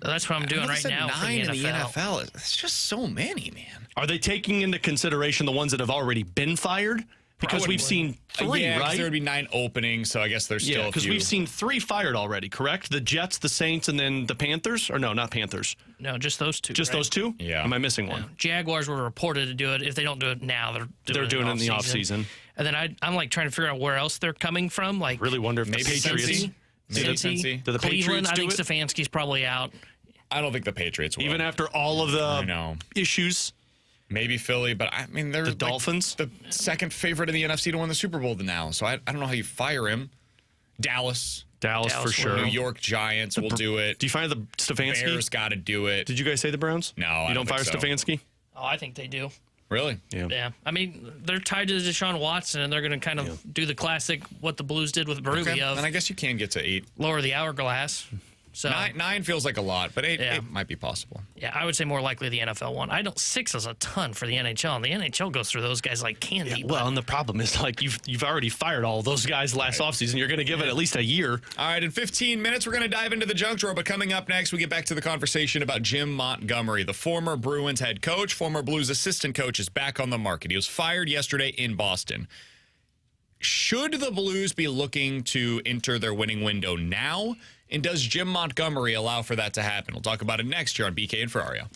That's what I'm doing right now. 9 in the NFL. It's just so many, man. Are they taking into consideration the ones that have already been fired? Because we've seen 3, right? There would be 9 openings, so I guess there's still a few. Because we've seen 3 fired already, correct? The Jets, the Saints, and then the Panthers? Or no, not Panthers. No, just those 2. Just those 2? Yeah. Am I missing one? No. Jaguars were reported to do it. If they don't do it now, they're doing it in the offseason. And then I'm like trying to figure out where else they're coming from. Like, really wonder if maybe the Patriots. Cincy. Do the Cleveland, Patriots I think do it? Stefanski's probably out. I don't think the Patriots will. Even after all of the issues. Maybe Philly, but I mean, they're the Dolphins, the second favorite in the NFC to win the Super Bowl now. So I don't know how you fire him. Dallas for sure. New York Giants will do it. Do you fire the Stefanski? Bears got to do it. Did you guys say the Browns? No, you don't fire Stefanski. Oh, I think they do. Really? Yeah. I mean, they're tied to Deshaun Watson, and they're going to kind of do the classic what the Blues did with Berube of. And I guess you can get to 8. Lower the hourglass. So Nine feels like a lot, but it might be possible. Yeah, I would say more likely the NFL one. I don't 6 is a ton for the NHL, and the NHL goes through those guys like candy. Yeah, well, and the problem is like you've already fired all those guys last offseason. You're going to give it at least a year. All right, in 15 minutes, we're going to dive into the junk drawer. But coming up next, we get back to the conversation about Jim Montgomery, the former Bruins head coach, former Blues assistant coach, is back on the market. He was fired yesterday in Boston. Should the Blues be looking to enter their winning window now? And does Jim Montgomery allow for that to happen? We'll talk about it next year on BK and Ferrario.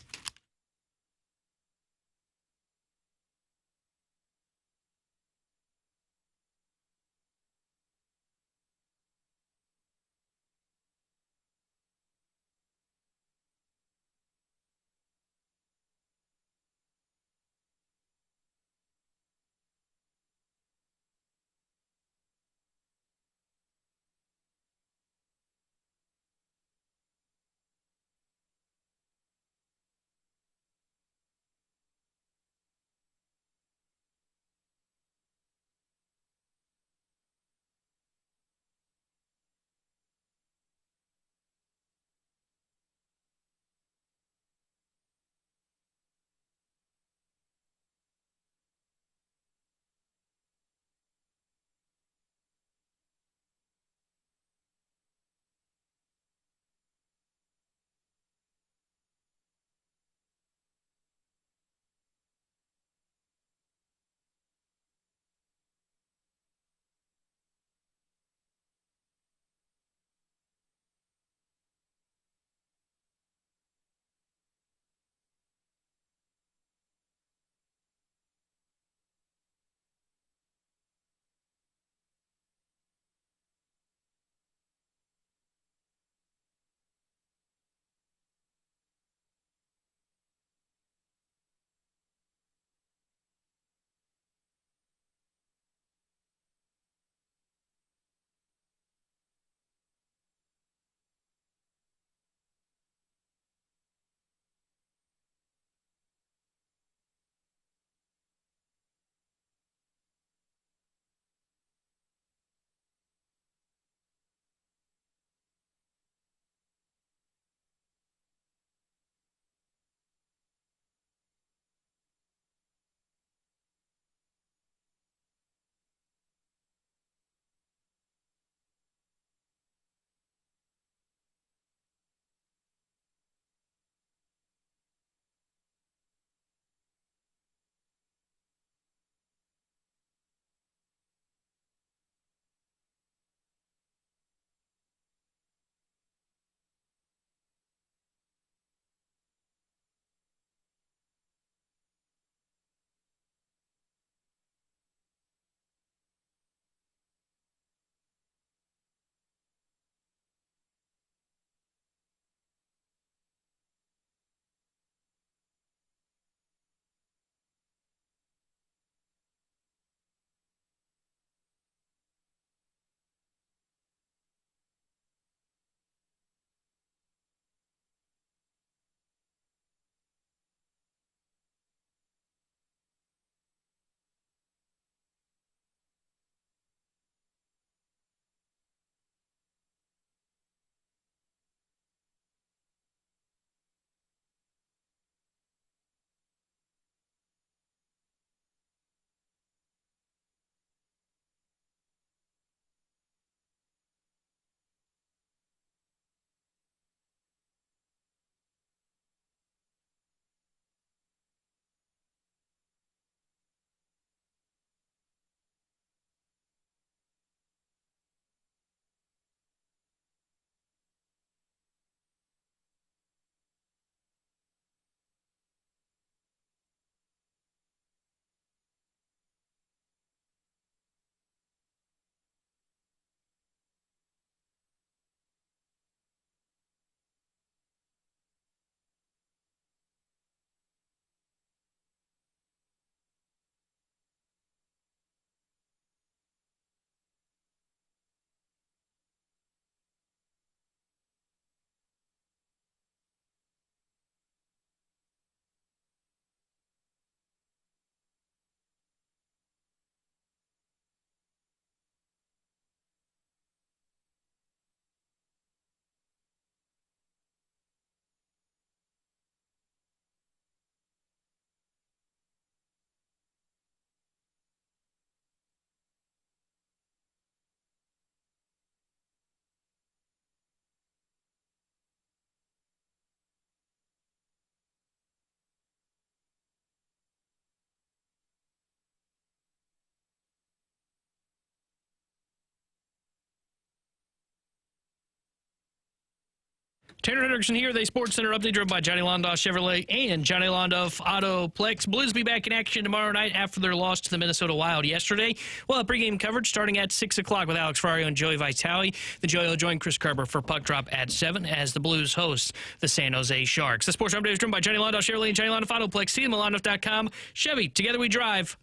Tanner Hendrickson here, the Sports Center update driven by Johnny Londoff Chevrolet and Johnny Londoff Autoplex. Blues be back in action tomorrow night after their loss to the Minnesota Wild yesterday. We'll have pregame coverage starting at 6 o'clock with Alex Ferrario and Joey Vitale. The Joey will join Chris Kerber for Puck Drop at 7 as the Blues host the San Jose Sharks. The Sports Update is driven by Johnny Londoff Chevrolet and Johnny Londoff Autoplex. See them at Londoff.com. Chevy, together we drive.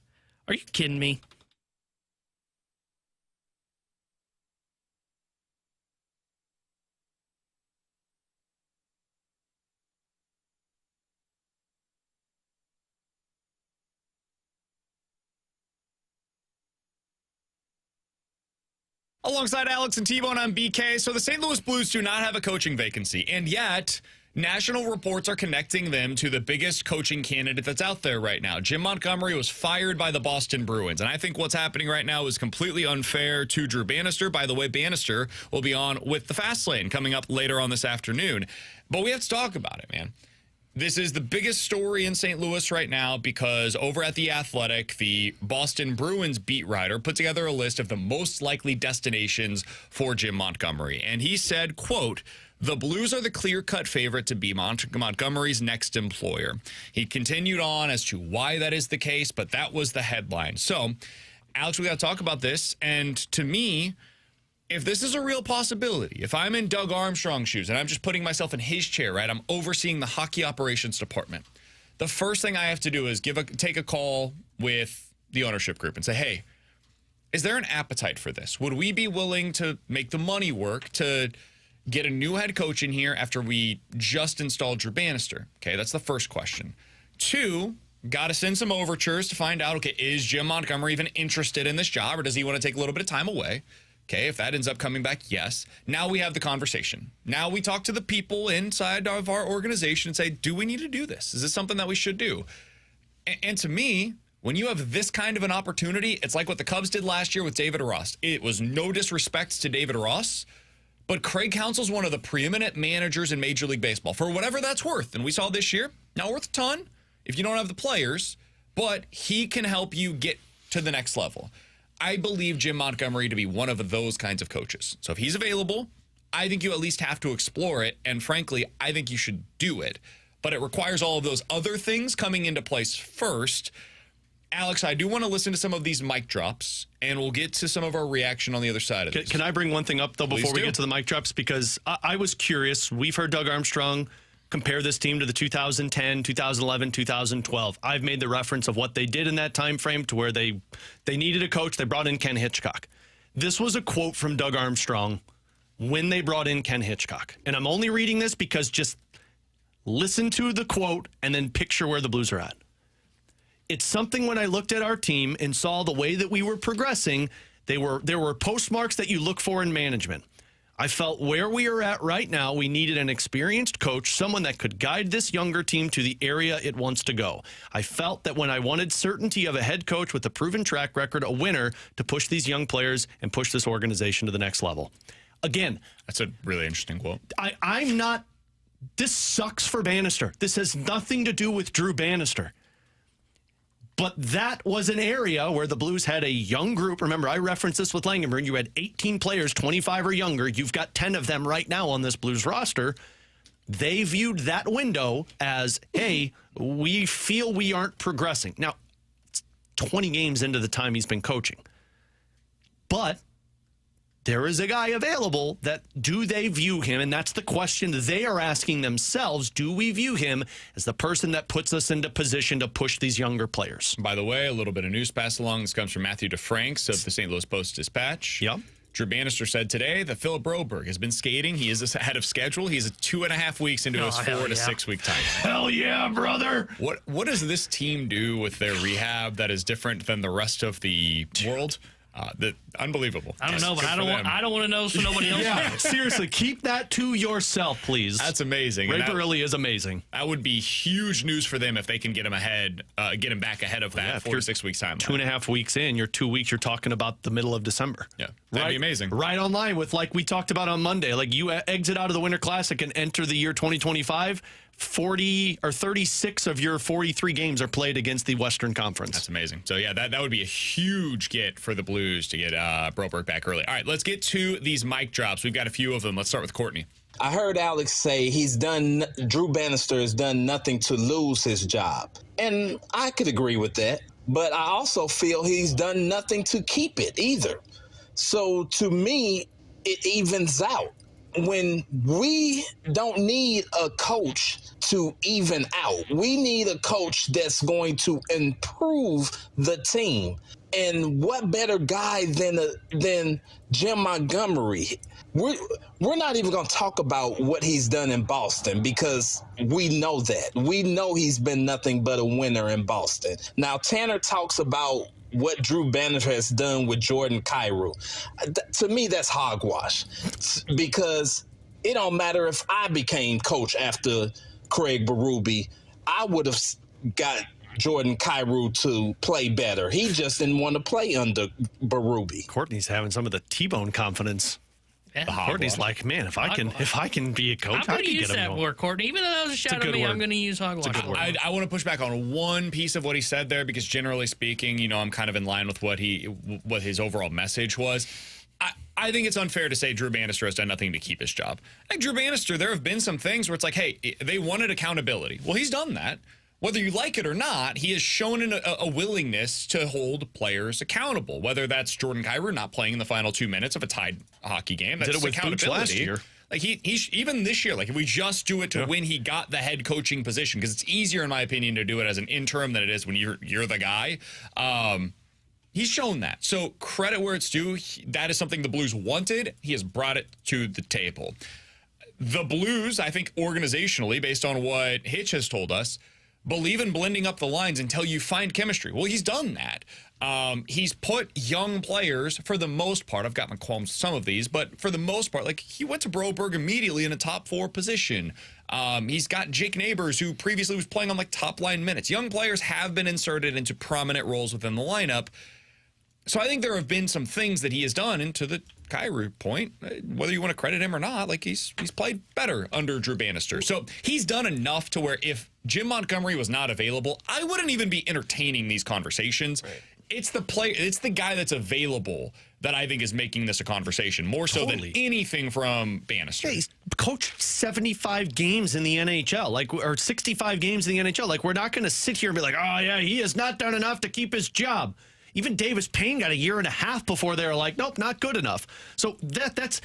Are you kidding me? Alongside Alex and T-Bone, I'm BK. So the St. Louis Blues do not have a coaching vacancy, and yet national reports are connecting them to the biggest coaching candidate that's out there right now. Jim Montgomery was fired by the Boston Bruins, and I think what's happening right now is completely unfair to Drew Bannister. By the way, Bannister will be on with the Fast Lane coming up later on this afternoon. But we have to talk about it, man. This is the biggest story in St. Louis right now because over at The Athletic, the Boston Bruins beat writer put together a list of the most likely destinations for Jim Montgomery. And he said, quote, "The Blues are the clear-cut favorite to be Montgomery's next employer." He continued on as to why that is the case, but that was the headline. So, Alex, we got to talk about this. And to me, if this is a real possibility, if I'm in Doug Armstrong's shoes and I'm just putting myself in his chair, right, I'm overseeing the hockey operations department, the first thing I have to do is take a call with the ownership group and say, hey, is there an appetite for this? Would we be willing to make the money work to get a new head coach in here after we just installed Drew Bannister? Okay, that's the first question. 2, got to send some overtures to find out, okay, is Jim Montgomery even interested in this job, or does he want to take a little bit of time away? Okay, if that ends up coming back, yes. Now we have the conversation. Now we talk to the people inside of our organization and say, do we need to do this? Is this something that we should do? And to me, when you have this kind of an opportunity, it's like what the Cubs did last year with David Ross. It was no disrespect to David Ross, but Craig Counsell's one of the preeminent managers in Major League Baseball, for whatever that's worth. And we saw this year, not worth a ton if you don't have the players, but he can help you get to the next level. I believe Jim Montgomery to be one of those kinds of coaches. So if he's available, I think you at least have to explore it. And frankly, I think you should do it. But it requires all of those other things coming into place first. Alex, I do want to listen to some of these mic drops, and we'll get to some of our reaction on the other side of this. Can I bring one thing up, though, before we get to the mic drops? Because I was curious. We've heard Doug Armstrong compare this team to the 2010, 2011, 2012. I've made the reference of what they did in that time frame to where they needed a coach. They brought in Ken Hitchcock. This was a quote from Doug Armstrong when they brought in Ken Hitchcock. And I'm only reading this because just listen to the quote and then picture where the Blues are at. It's something when I looked at our team and saw the way that we were progressing, there were postmarks that you look for in management. I felt where we are at right now, we needed an experienced coach, someone that could guide this younger team to the area it wants to go. I felt that when I wanted certainty of a head coach with a proven track record, a winner, to push these young players and push this organization to the next level. Again, that's a really interesting quote. I'm not, this sucks for Bannister. This has nothing to do with Drew Bannister. But that was an area where the Blues had a young group. Remember, I referenced this with Langenbrunn. You had 18 players, 25 or younger. You've got 10 of them right now on this Blues roster. They viewed that window as, hey, we feel we aren't progressing. Now, it's 20 games into the time he's been coaching. But there is a guy available that, do they view him? And that's the question they are asking themselves. Do we view him as the person that puts us into position to push these younger players? By the way, a little bit of news pass along. This comes from Matthew DeFranks of the St. Louis Post-Dispatch. Yep. Drew Bannister said today that Philip Broberg has been skating. He is ahead of schedule. He's 2.5 weeks into his 4 to 6 week time. Hell yeah, brother. What does this team do with their rehab that is different than the rest of the world? Unbelievable. I don't know, but I don't want to know, so nobody else. Yeah, seriously, keep that to yourself, please. That's amazing. Ray Burley is amazing. That would be huge news for them if they can get him ahead, get him back ahead of that 4 to 6 weeks time. 2.5 weeks in, you're 2 weeks. You're talking about the middle of December. Yeah, that'd be amazing. Right on line with, like we talked about on Monday, like you exit out of the Winter Classic and enter the year 2025. 40 or 36 of your 43 games are played against the Western Conference. That's amazing. So, yeah, that would be a huge get for the Blues to get Broberg back early. All right, let's get to these mic drops. We've got a few of them. Let's start with Courtney. I heard Alex say Drew Bannister has done nothing to lose his job. And I could agree with that. But I also feel he's done nothing to keep it either. So to me, it evens out. When we don't need a coach to even out, we need a coach that's going to improve the team. And what better guy than Jim Montgomery? We're not even going to talk about what he's done in Boston because we know that. We know he's been nothing but a winner in Boston. Now, Tanner talks about what Drew Bannister has done with Jordan Kyrou. To me, that's hogwash because it don't matter if I became coach after Craig Berube. I would have got Jordan Kyrou to play better. He just didn't want to play under Berube. Courtney's having some of the T-bone confidence. Yeah. Courtney's like, man, if I can be a coach, I'm I going to can use get him that going. word, Courtney. Even though that was a shot at me, I'm going to use hogwash. I want to push back on one piece of what he said there because generally speaking, I'm kind of in line with what his overall message was. I think it's unfair to say Drew Bannister has done nothing to keep his job. I think Drew Bannister, there have been some things where it's like, hey, they wanted accountability. Well, he's done that. Whether you like it or not, he has shown a willingness to hold players accountable, whether that's Jordan Kyrou not playing in the final 2 minutes of a tied hockey game. That's did it with Booch last year. Like he even this year, like if we just do it to when he got the head coaching position, because it's easier, in my opinion, to do it as an interim than it is when you're the guy. He's shown that. So credit where it's due. That is something the Blues wanted. He has brought it to the table. The Blues, I think organizationally, based on what Hitch has told us, believe in blending up the lines until you find chemistry. Well, he's done that. He's put young players, for the most part, I've got my qualms with some of these, but for the most part, like he went to Broberg immediately in a top 4 position. He's got Jake Neighbors, who previously was playing on like top line minutes. Young players have been inserted into prominent roles within the lineup. So I think there have been some things that he has done, and to the Kyrou point, whether you want to credit him or not, like he's played better under Drew Bannister. So he's done enough to where if Jim Montgomery was not available, I wouldn't even be entertaining these conversations. Right. It's the guy that's available that I think is making this a conversation more so than anything from Bannister. Yeah, he's coached 75 games in the NHL, or 65 games in the NHL. Like, we're not going to sit here and be like, oh yeah, he has not done enough to keep his job. Even Davis Payne got a year and a half before they were like, nope, not good enough. So that's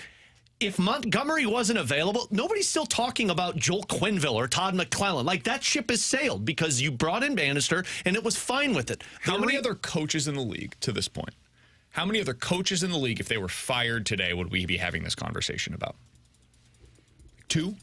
if Montgomery wasn't available, nobody's still talking about Joel Quenneville or Todd McClellan. Like, that ship has sailed because you brought in Bannister and it was fine with it. How many other coaches in the league to this point? How many other coaches in the league, if they were fired today, would we be having this conversation about? 2?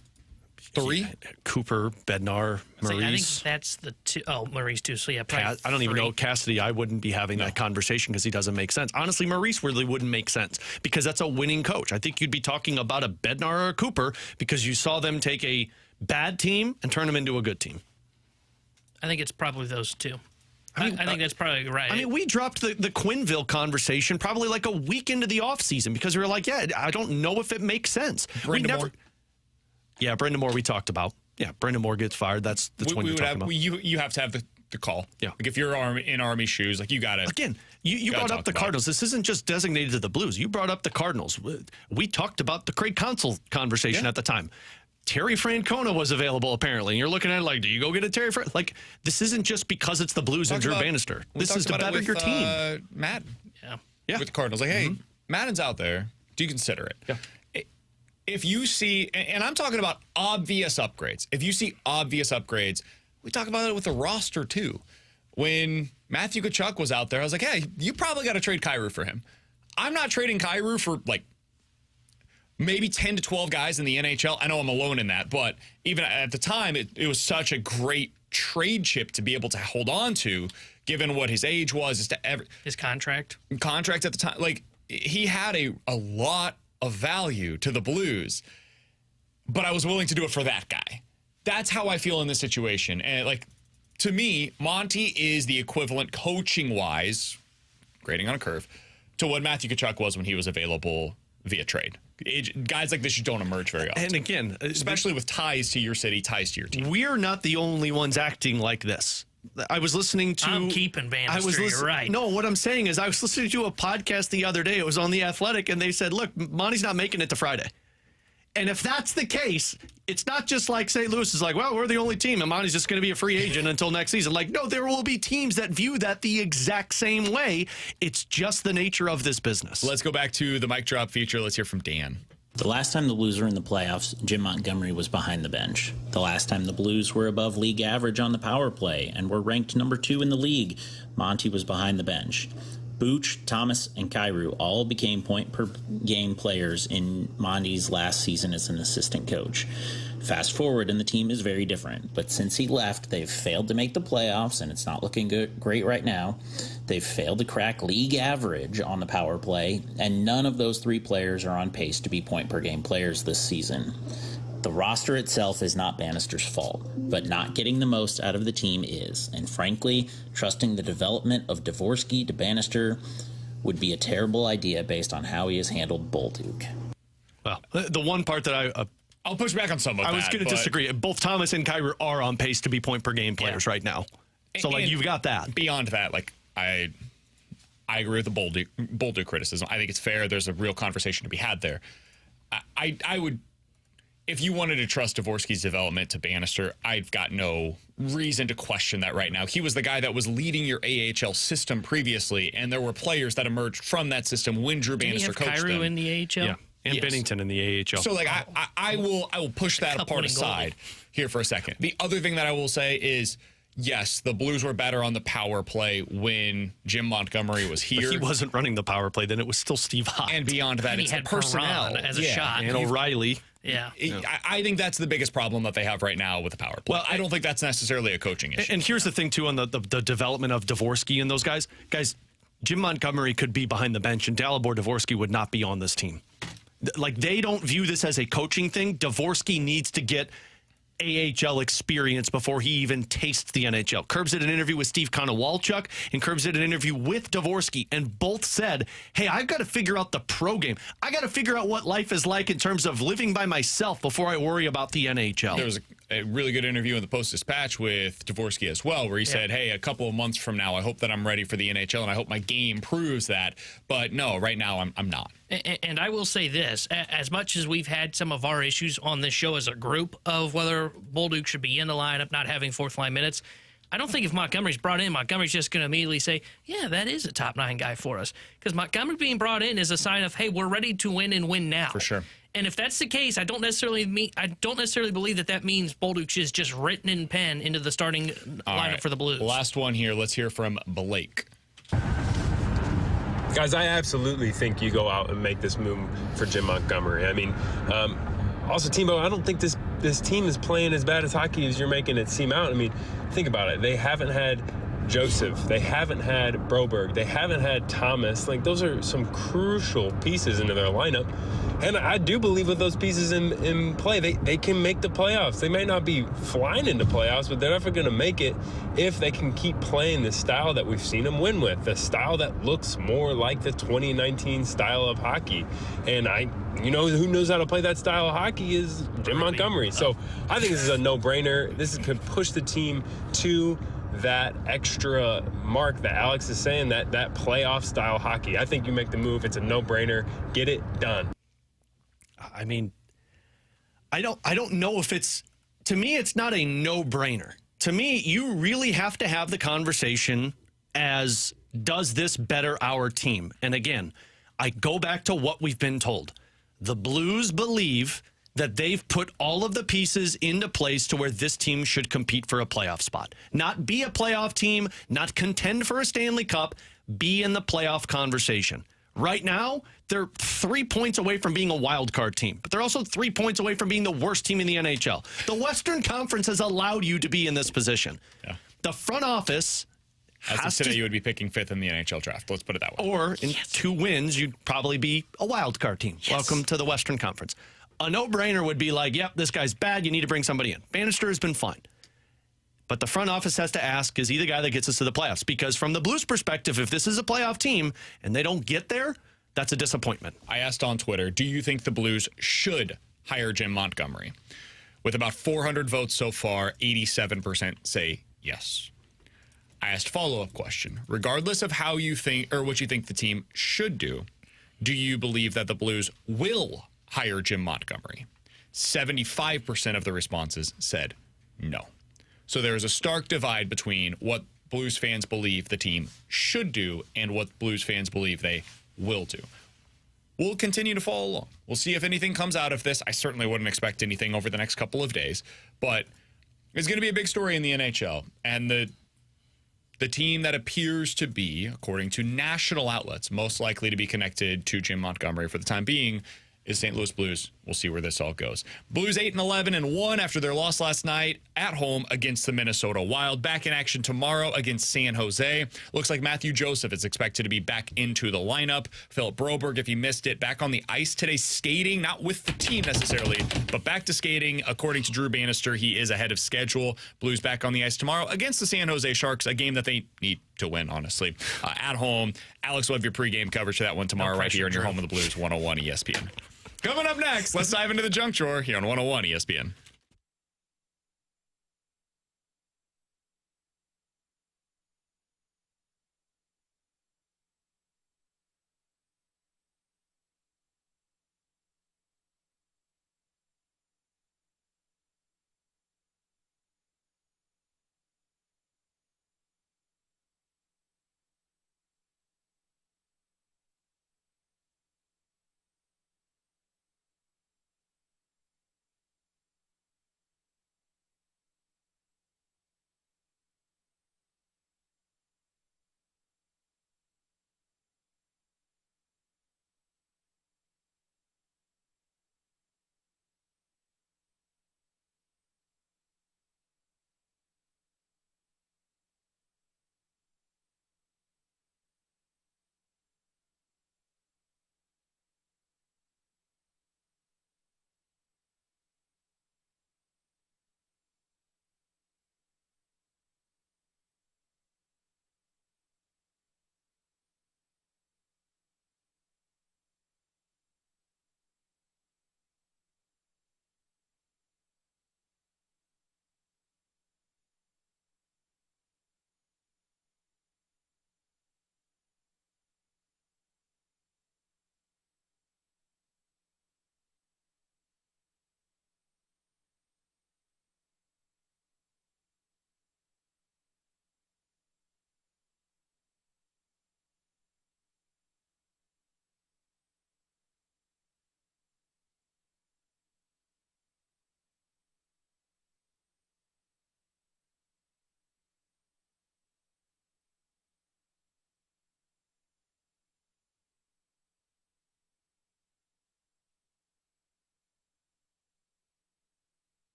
3? Cooper, Bednar, Maurice. I think that's the 2. Oh, Maurice too. So yeah, probably I don't even know Cassidy. I wouldn't be having that conversation because he doesn't make sense. Honestly, Maurice really wouldn't make sense because that's a winning coach. I think you'd be talking about a Bednar or a Cooper because you saw them take a bad team and turn them into a good team. I think it's probably those 2. I think that's probably right. I mean, we dropped the Quenneville conversation probably like a week into the offseason because we were like, yeah, I don't know if it makes sense. Yeah, Brendan Moore we talked about. Yeah, Brendan Moore gets fired. That's when you're talking about. You have to have the call. Yeah. Like if you're in Army shoes, like you got to. Again, you brought up the Cardinals. This isn't just designated to the Blues. You brought up the Cardinals. We talked about the Craig Counsell conversation at the time. Terry Francona was available apparently. And you're looking at it like, do you go get a Terry Francona? Like, this isn't just because it's the Blues and Drew Bannister. This is to better your team. Madden. Yeah. With the Cardinals. Like, hey, Madden's out there. Do you consider it? Yeah. If you see, and I'm talking about obvious upgrades. If you see obvious upgrades, we talk about it with the roster too. When Matthew Tkachuk was out there, I was like, hey, you probably got to trade Kyrou for him. I'm not trading Kyrou for like maybe 10 to 12 guys in the NHL. I know I'm alone in that, but even at the time, it was such a great trade chip to be able to hold on to, given what his age was. His contract at the time. Like, he had a lot of value to the Blues, but I was willing to do it for that guy. That's how I feel in this situation. And like, to me, Monty is the equivalent coaching-wise, grading on a curve, to what Matthew Tkachuk was when he was available via trade. Guys like this just don't emerge very often. And again, especially with ties to your city, ties to your team. We're not the only ones acting like this. I was listening to... I'm keeping Bannister, you're right. No, what I'm saying is I was listening to a podcast the other day. It was on The Athletic, and they said, look, Monty's not making it to Friday. And if that's the case, it's not just like St. Louis is like, well, we're the only team, and Monty's just going to be a free agent until next season. Like, no, there will be teams that view that the exact same way. It's just the nature of this business. Let's go back to the mic drop feature. Let's hear from Dan. The last time the Blues were in the playoffs, Jim Montgomery was behind the bench. The last time the Blues were above league average on the power play and were ranked number 2 in the league, Monty was behind the bench. Booch, Thomas, and Kyrou all became point-per-game players in Monty's last season as an assistant coach. Fast forward, and the team is very different. But since he left, they've failed to make the playoffs, and it's not looking great right now. They've failed to crack league average on the power play, and none of those 3 players are on pace to be point-per-game players this season. The roster itself is not Bannister's fault, but not getting the most out of the team is. And frankly, trusting the development of Dvorsky to Bannister would be a terrible idea based on how he has handled Bolduc. Well, the one part that I'll push back on some of that. I was going to disagree. Both Thomas and Kyrou are on pace to be point-per-game players right now. So, like, you've got that. Beyond that, like, I agree with the Bolduc criticism. I think it's fair. There's a real conversation to be had there. I would... If you wanted to trust Dvorsky's development to Bannister, I've got no reason to question that right now. He was the guy that was leading your AHL system previously, and there were players that emerged from that system when Drew Bannister coached them. Kyrou in the AHL? Yeah, and Bennington in the AHL. So, like, I will push that apart aside here for a second. The other thing that I will say is, yes, the Blues were better on the power play when Jim Montgomery was here. But he wasn't running the power play, then it was still Steve Ott. And beyond that, it's the personnel as a shot. And O'Reilly. Yeah. I think that's the biggest problem that they have right now with the power play. Well, I don't think that's necessarily a coaching issue. And here's the thing, too, on the development of Dvorsky and those guys. Guys, Jim Montgomery could be behind the bench, and Dalibor Dvorsky would not be on this team. Like, they don't view this as a coaching thing. Dvorsky needs to get AHL experience before he even tastes the NHL. Kerbs did an interview with Steve Konowalchuk, and Kerbs did an interview with Dvorsky, and both said, hey, I've got to figure out the pro game. I got to figure out what life is like in terms of living by myself before I worry about the NHL. There was a really good interview in the Post-Dispatch with Dvorsky as well, where he said, hey, a couple of months from now, I hope that I'm ready for the NHL, and I hope my game proves that. But no, right now, I'm not. And I will say this, as much as we've had some of our issues on this show as a group of whether Bolduc should be in the lineup, not having fourth-line minutes, I don't think if Montgomery's brought in, Montgomery's just going to immediately say, yeah, that is a top-9 guy for us. Because Montgomery being brought in is a sign of, hey, we're ready to win and win now. For sure. And if that's the case, I don't necessarily believe that means Bolduc is just written in pen into the starting lineup for the Blues. Last one here. Let's hear from Blake. Guys, I absolutely think you go out and make this move for Jim Montgomery. I mean, also, Timo, I don't think this team is playing as bad as hockey as you're making it seem out. I mean, think about it. They haven't had Joseph. They haven't had Broberg. They haven't had Thomas. Like, those are some crucial pieces into their lineup. And I do believe with those pieces in play, they can make the playoffs. They may not be flying into playoffs, but they're definitely going to make it if they can keep playing the style that we've seen them win with, the style that looks more like the 2019 style of hockey. And who knows how to play that style of hockey is Jim Montgomery. So I think this is a no-brainer. This could push the team to that extra mark that Alex is saying, that playoff style hockey. I think you make the move. It's a no-brainer. Get it done. I mean, I don't know if it's, to me, it's not a no-brainer. To me, you really have to have the conversation as, does this better our team? And again, I go back to what we've been told. The Blues believe that they've put all of the pieces into place to where this team should compete for a playoff spot. Not be a playoff team, not contend for a Stanley Cup, be in the playoff conversation. Right now, they're 3 points away from being a wild card team, but they're also 3 points away from being the worst team in the NHL. The Western Conference has allowed you to be in this position. Yeah. The front office As of today, you would be picking 5th in the NHL draft. Let's put it that way. Or in 2 wins, you'd probably be a wild card team. Yes. Welcome to the Western Conference. A no-brainer would be like, yep, this guy's bad. You need to bring somebody in. Bannister has been fine. But the front office has to ask, is he the guy that gets us to the playoffs? Because from the Blues' perspective, if this is a playoff team and they don't get there, that's a disappointment. I asked on Twitter, do you think the Blues should hire Jim Montgomery? With about 400 votes so far, 87% say yes. I asked a follow-up question. Regardless of how you think or what you think the team should do you believe that the Blues will hire Jim Montgomery? 75% of the responses said no. So there is a stark divide between what Blues fans believe the team should do and what Blues fans believe they will do. We'll continue to follow along. We'll see if anything comes out of this. I certainly wouldn't expect anything over the next couple of days, but it's going to be a big story in the NHL. And the team that appears to be, according to national outlets, most likely to be connected to Jim Montgomery for the time being is St. Louis Blues. We'll see where this all goes. Blues 8-11-1 after their loss last night at home against the Minnesota Wild. Back in action tomorrow against San Jose. Looks like Matthew Joseph is expected to be back into the lineup. Philip Broberg, if he missed it, back on the ice today skating, not with the team necessarily, but back to skating. According to Drew Bannister, he is ahead of schedule. Blues back on the ice tomorrow against the San Jose Sharks, a game that they need to win, honestly. At home, Alex will have your pregame coverage for that one tomorrow right here on your home of the Blues, 101 ESPN. Coming up next, let's dive into the junk drawer here on 101 ESPN.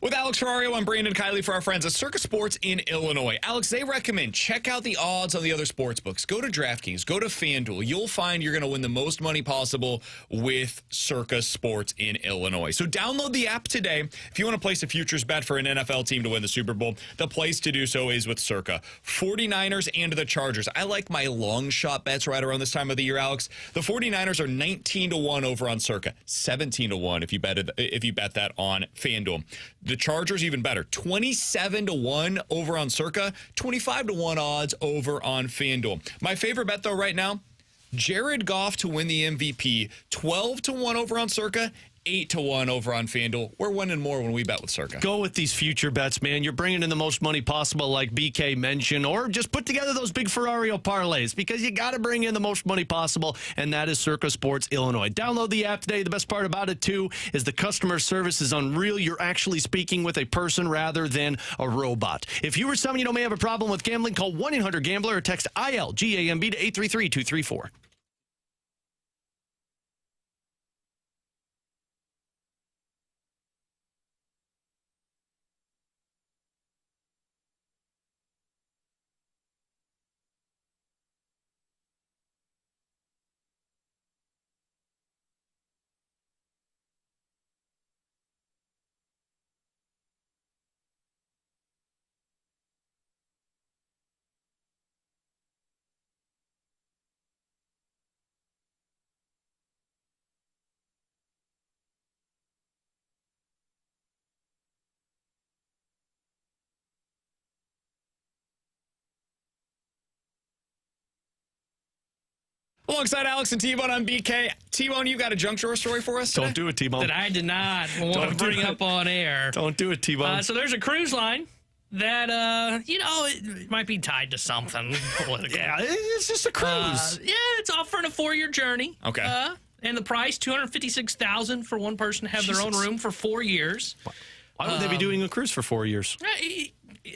With Alex Ferrario, I'm Brandon Kiley for our friends at Circa Sports in Illinois. Alex, they recommend check out the odds on the other sports books. Go to DraftKings, go to FanDuel. You'll find you're going to win the most money possible with Circa Sports in Illinois. So download the app today. If you want to place a futures bet for an NFL team to win the Super Bowl, the place to do so is with Circa. 49ers and the Chargers. I like my long shot bets right around this time of the year, Alex. The 49ers are 19-1 over on Circa. 17-1 if you bet that on FanDuel. The Chargers even better, 27-1 over on Circa, 25-1 odds over on FanDuel. My favorite bet though right now, Jared Goff to win the MVP, 12-1 over on Circa, 8-1 over on FanDuel. We're winning more when we bet with Circa. Go with these future bets, man. You're bringing in the most money possible, like BK mentioned, or just put together those big Ferrario parlays because you got to bring in the most money possible, and that is Circa Sports Illinois. Download the app today. The best part about it, too, is the customer service is unreal. You're actually speaking with a person rather than a robot. If you or someone you know may have a problem with gambling, call 1-800-GAMBLER or text ILGAMB to 833-234. Alongside Alex and T-Bone, I'm BK. T-Bone, you got a junk drawer story for us today? Don't do it, T-Bone. That I did not want to bring up on air. Don't do it, T-Bone. So there's a cruise line that, it might be tied to something political. Yeah, it's just a cruise. It's offering a 4-year journey. Okay. And the price, $256,000 for one person to have their own room for 4 years. Why would they be doing a cruise for 4 years?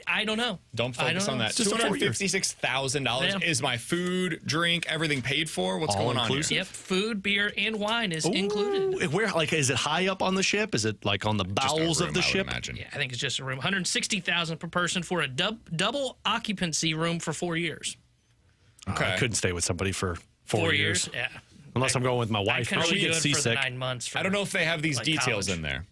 I don't know. Don't focus on that. Just $256,000 is my food, drink, everything paid for. What's going on here? Yep, food, beer, and wine is included. Where, is it high up on the ship? Is it like on the bowels of the ship? Yeah, I think it's just a room. $160,000 per person for a double occupancy room for 4 years. Okay. I couldn't stay with somebody for 4 years. Yeah. Unless I'm going with my wife. She gets seasick. For the 9 months. I don't know if they have these details in there.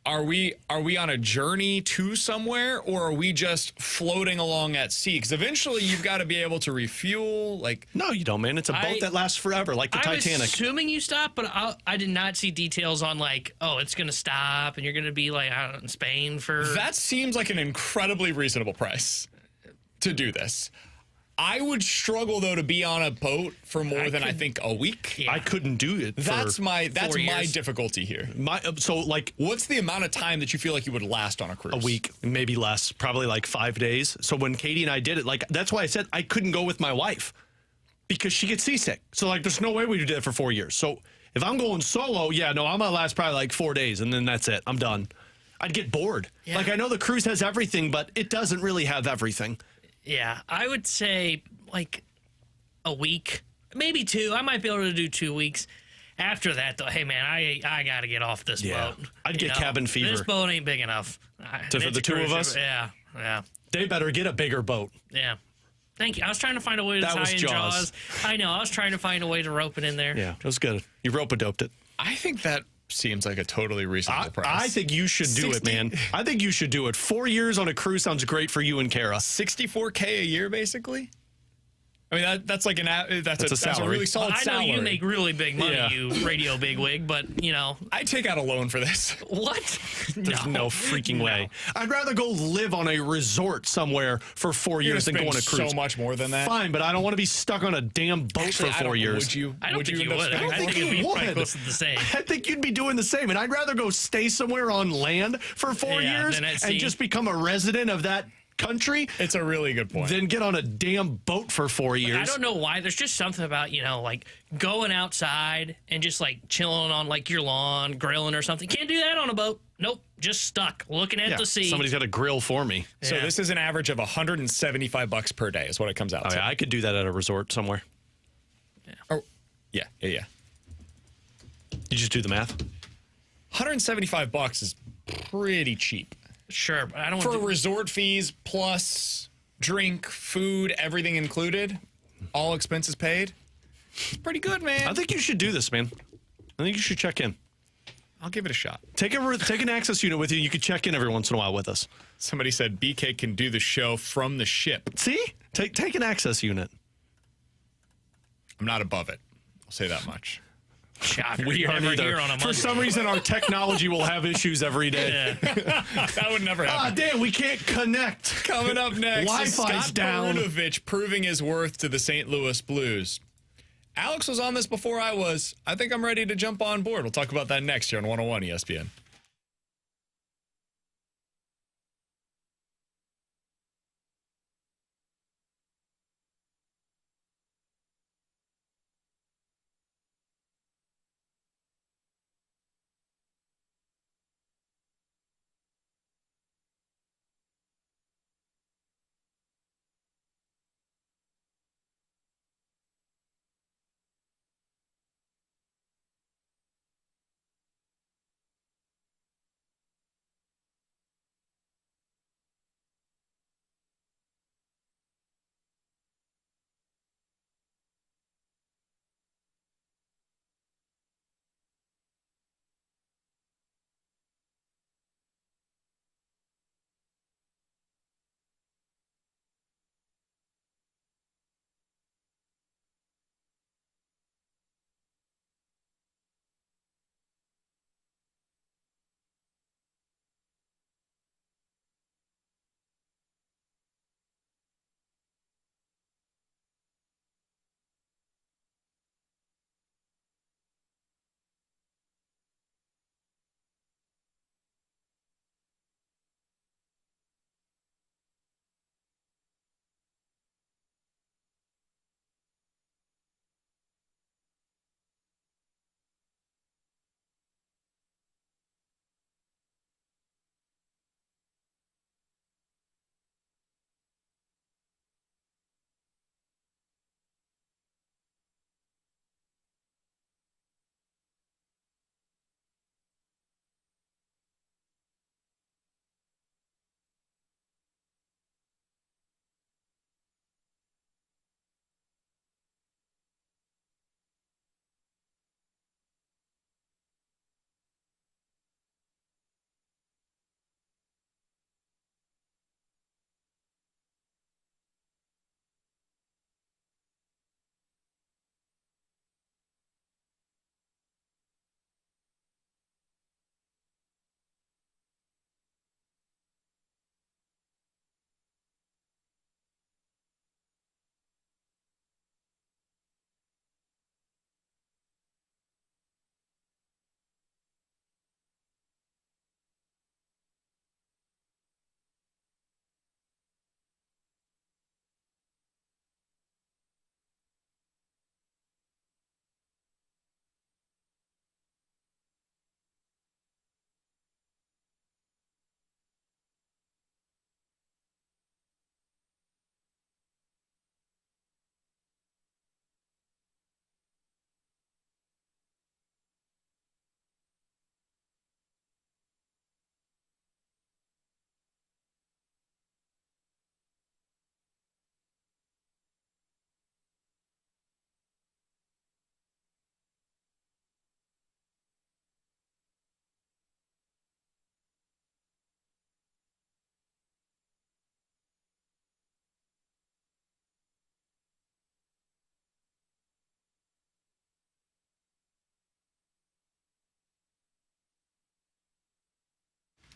Are we on a journey to somewhere, or are we just floating along at sea? Because eventually you've got to be able to refuel. No, you don't, man. It's a boat that lasts forever, like the Titanic. I'm assuming you stop, but I did not see details on it's going to stop and you're going to be out in Spain for. That seems like an incredibly reasonable price to do this. I would struggle though to be on a boat for more than I think a week. Yeah. I couldn't do it. That's my difficulty here. What's the amount of time that you feel like you would last on a cruise? A week, maybe less, probably 5 days. So when Katie and I did it, that's why I said I couldn't go with my wife because she gets seasick. So there's no way we would do that for 4 years. So if I'm going solo, I'm gonna last probably 4 days and then that's it. I'm done. I'd get bored. Yeah. I know the cruise has everything, but it doesn't really have everything. Yeah, I would say a week, maybe 2. I might be able to do 2 weeks. After that, though, hey, man, I got to get off this boat. I'd get cabin fever. This boat ain't big enough. For the two of us? Yeah. They better get a bigger boat. Yeah. Thank you. I was trying to find a way to tie in Jaws. I know. I was trying to find a way to rope it in there. Yeah, it was good. You rope-a-doped it. I think that seems like a totally reasonable price. I think you should do it, man. I think you should do it. 4 years on a cruise sounds great for you and Kara. $64K a year, basically. I mean, that's a salary. That's a really solid salary. I know you make really big money, you radio bigwig, but, I take out a loan for this. What? There's no freaking way. I'd rather go live on a resort somewhere for 4 years than go on a cruise. So much more than that. Fine, but I don't want to be stuck on a damn boat for 4 years. Would you? I don't think you would. I think you'd be probably close to the same. I think you'd be doing the same, and I'd rather go stay somewhere on land for 4 years and just become a resident of that country. It's a really good point. Then get on a damn boat for 4 years. I don't know why. There's just something about, going outside and just chilling on your lawn, grilling or something. Can't do that on a boat. Nope. Just stuck looking at the sea. Somebody's got a grill for me. Yeah. So this is an average of $175 per day is what it comes out to. Yeah, I could do that at a resort somewhere. Yeah. Oh, yeah. You just do the math. $175 is pretty cheap. Sure, but I don't For want to... resort fees plus drink, food, everything included, all expenses paid. It's pretty good, man. I think you should do this, man. I think you should check in. I'll give it a shot. Take an access unit with you. You could check in every once in a while with us. Somebody said BK can do the show from the ship. See? Take an access unit. I'm not above it. I'll say that much. Shocker. We are Never neither. here on a For Monday. some reason, our technology will have issues every day. Yeah. That would never happen. Damn, we can't connect. Coming up next, Wi-Fi's Scott down. Perunovich proving his worth to the St. Louis Blues. Alex was on this before I was. I think I'm ready to jump on board. We'll talk about that next year on 101 ESPN.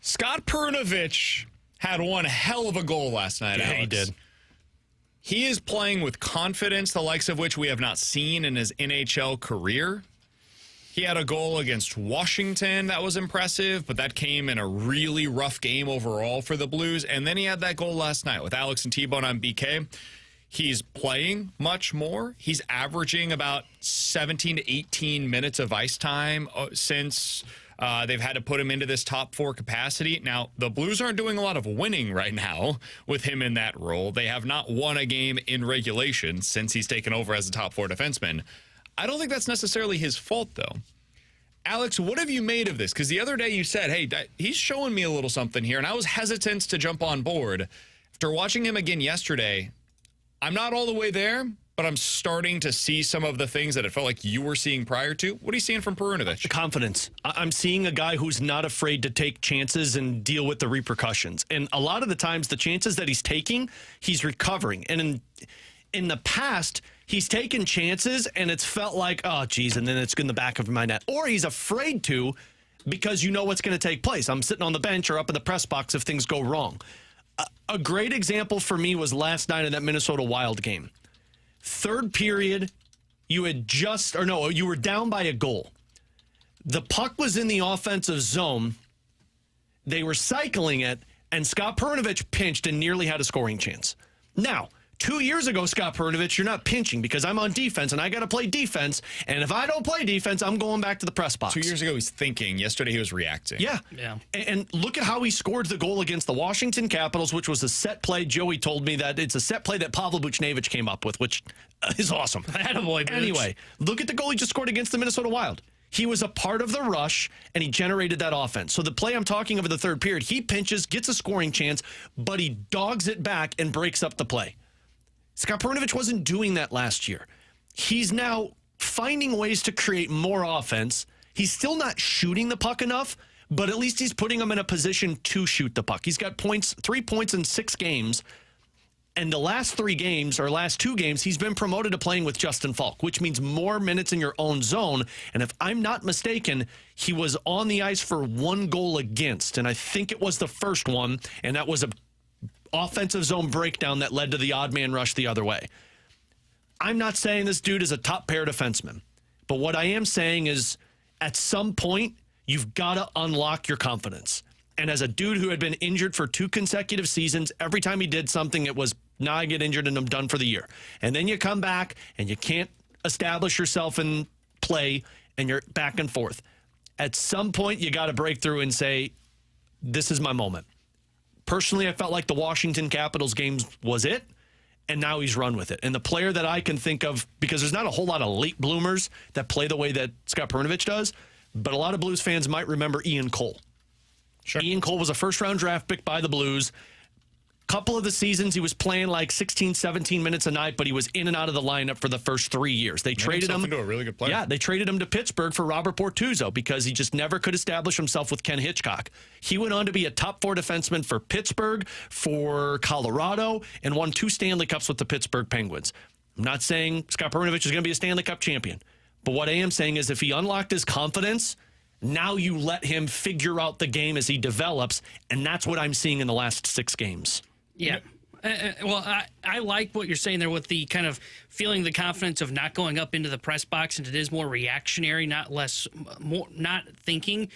Scott Perunovich had one hell of a goal last night, Yeah, Alex. he did. He is playing with confidence, the likes of which we have not seen in his NHL career. He had a goal against Washington that was impressive, but that came in a really rough game overall for the Blues. And then he had that goal last night with Alex and T-Bone on BK. He's playing much more. He's averaging about 17 to 18 minutes of ice time since they've had to put him into this top four capacity. Now, the Blues aren't doing a lot of winning right now with him in that role. They have not won a game in regulation since he's taken over as a top four defenseman. I don't think that's necessarily his fault, though. Alex, what have you made of this? Because the other day you said, hey, he's showing me a little something here, and I was hesitant to jump on board. After watching him again yesterday, I'm not all the way there, but I'm starting to see some of the things that it felt like you were seeing prior to. What are you seeing from Perunovich? Confidence. I'm seeing a guy who's not afraid to take chances and deal with the repercussions. And a lot of the times, the chances that he's taking, he's recovering. And in the past, he's taken chances, and it's felt like, oh, geez, and then it's in the back of my net. Or he's afraid to because you know what's going to take place. I'm sitting on the bench or up in the press box if things go wrong. A great example for me was last night in that Minnesota Wild game. Third period, you were down by a goal. The puck was in the offensive zone. They were cycling it, and Scott Perunovich pinched and nearly had a scoring chance. Now, 2 years ago, Scott Perunovich, you're not pinching because I'm on defense and I got to play defense. And if I don't play defense, I'm going back to the press box. 2 years ago, he's thinking. Yesterday, he was reacting. Yeah. And look at how he scored the goal against the Washington Capitals, which was a set play. Joey told me that it's a set play that Pavel Buchnevich came up with, which is awesome. Attaboy, Buch. Anyway, look at the goal he just scored against the Minnesota Wild. He was a part of the rush, and he generated that offense. So the play I'm talking of in the third period, he pinches, gets a scoring chance, but he dogs it back and breaks up the play. Scott Perunovich wasn't doing that last year. He's now finding ways to create more offense. He's still not shooting the puck enough, but at least he's putting him in a position to shoot the puck. He's got 3 points in 6 games. And the last 2 games, he's been promoted to playing with Justin Falk, which means more minutes in your own zone. And if I'm not mistaken, he was on the ice for 1 goal against. And I think it was the first one, and that was a offensive zone breakdown that led to the odd man rush the other way. I'm not saying this dude is a top pair defenseman, but what I am saying is at some point, you've got to unlock your confidence. And as a dude who had been injured for 2 consecutive seasons, every time he did something, it was, now I get injured and I'm done for the year. And then you come back and you can't establish yourself in play and you're back and forth. At some point, you got to break through and say, this is my moment. Personally, I felt like the Washington Capitals games was it, and now he's run with it. And the player that I can think of, because there's not a whole lot of late bloomers that play the way that Scott Perunovich does, but a lot of Blues fans might remember Ian Cole. Sure. Ian Cole was a first-round draft pick by the Blues. Couple of the seasons, he was playing like 16, 17 minutes a night, but he was in and out of the lineup for the first 3 years. They traded him into a really good player. Yeah, they traded him to Pittsburgh for Robert Bortuzzo because he just never could establish himself with Ken Hitchcock. He went on to be a top 4 defenseman for Pittsburgh, for Colorado, and won 2 Stanley Cups with the Pittsburgh Penguins. I'm not saying Scott Perunovich is going to be a Stanley Cup champion, but what I am saying is if he unlocked his confidence, now you let him figure out the game as he develops, and that's what I'm seeing in the last 6 games. Yeah. Well, I like what you're saying there with the kind of feeling the confidence of not going up into the press box, and it is more reactionary, not thinking.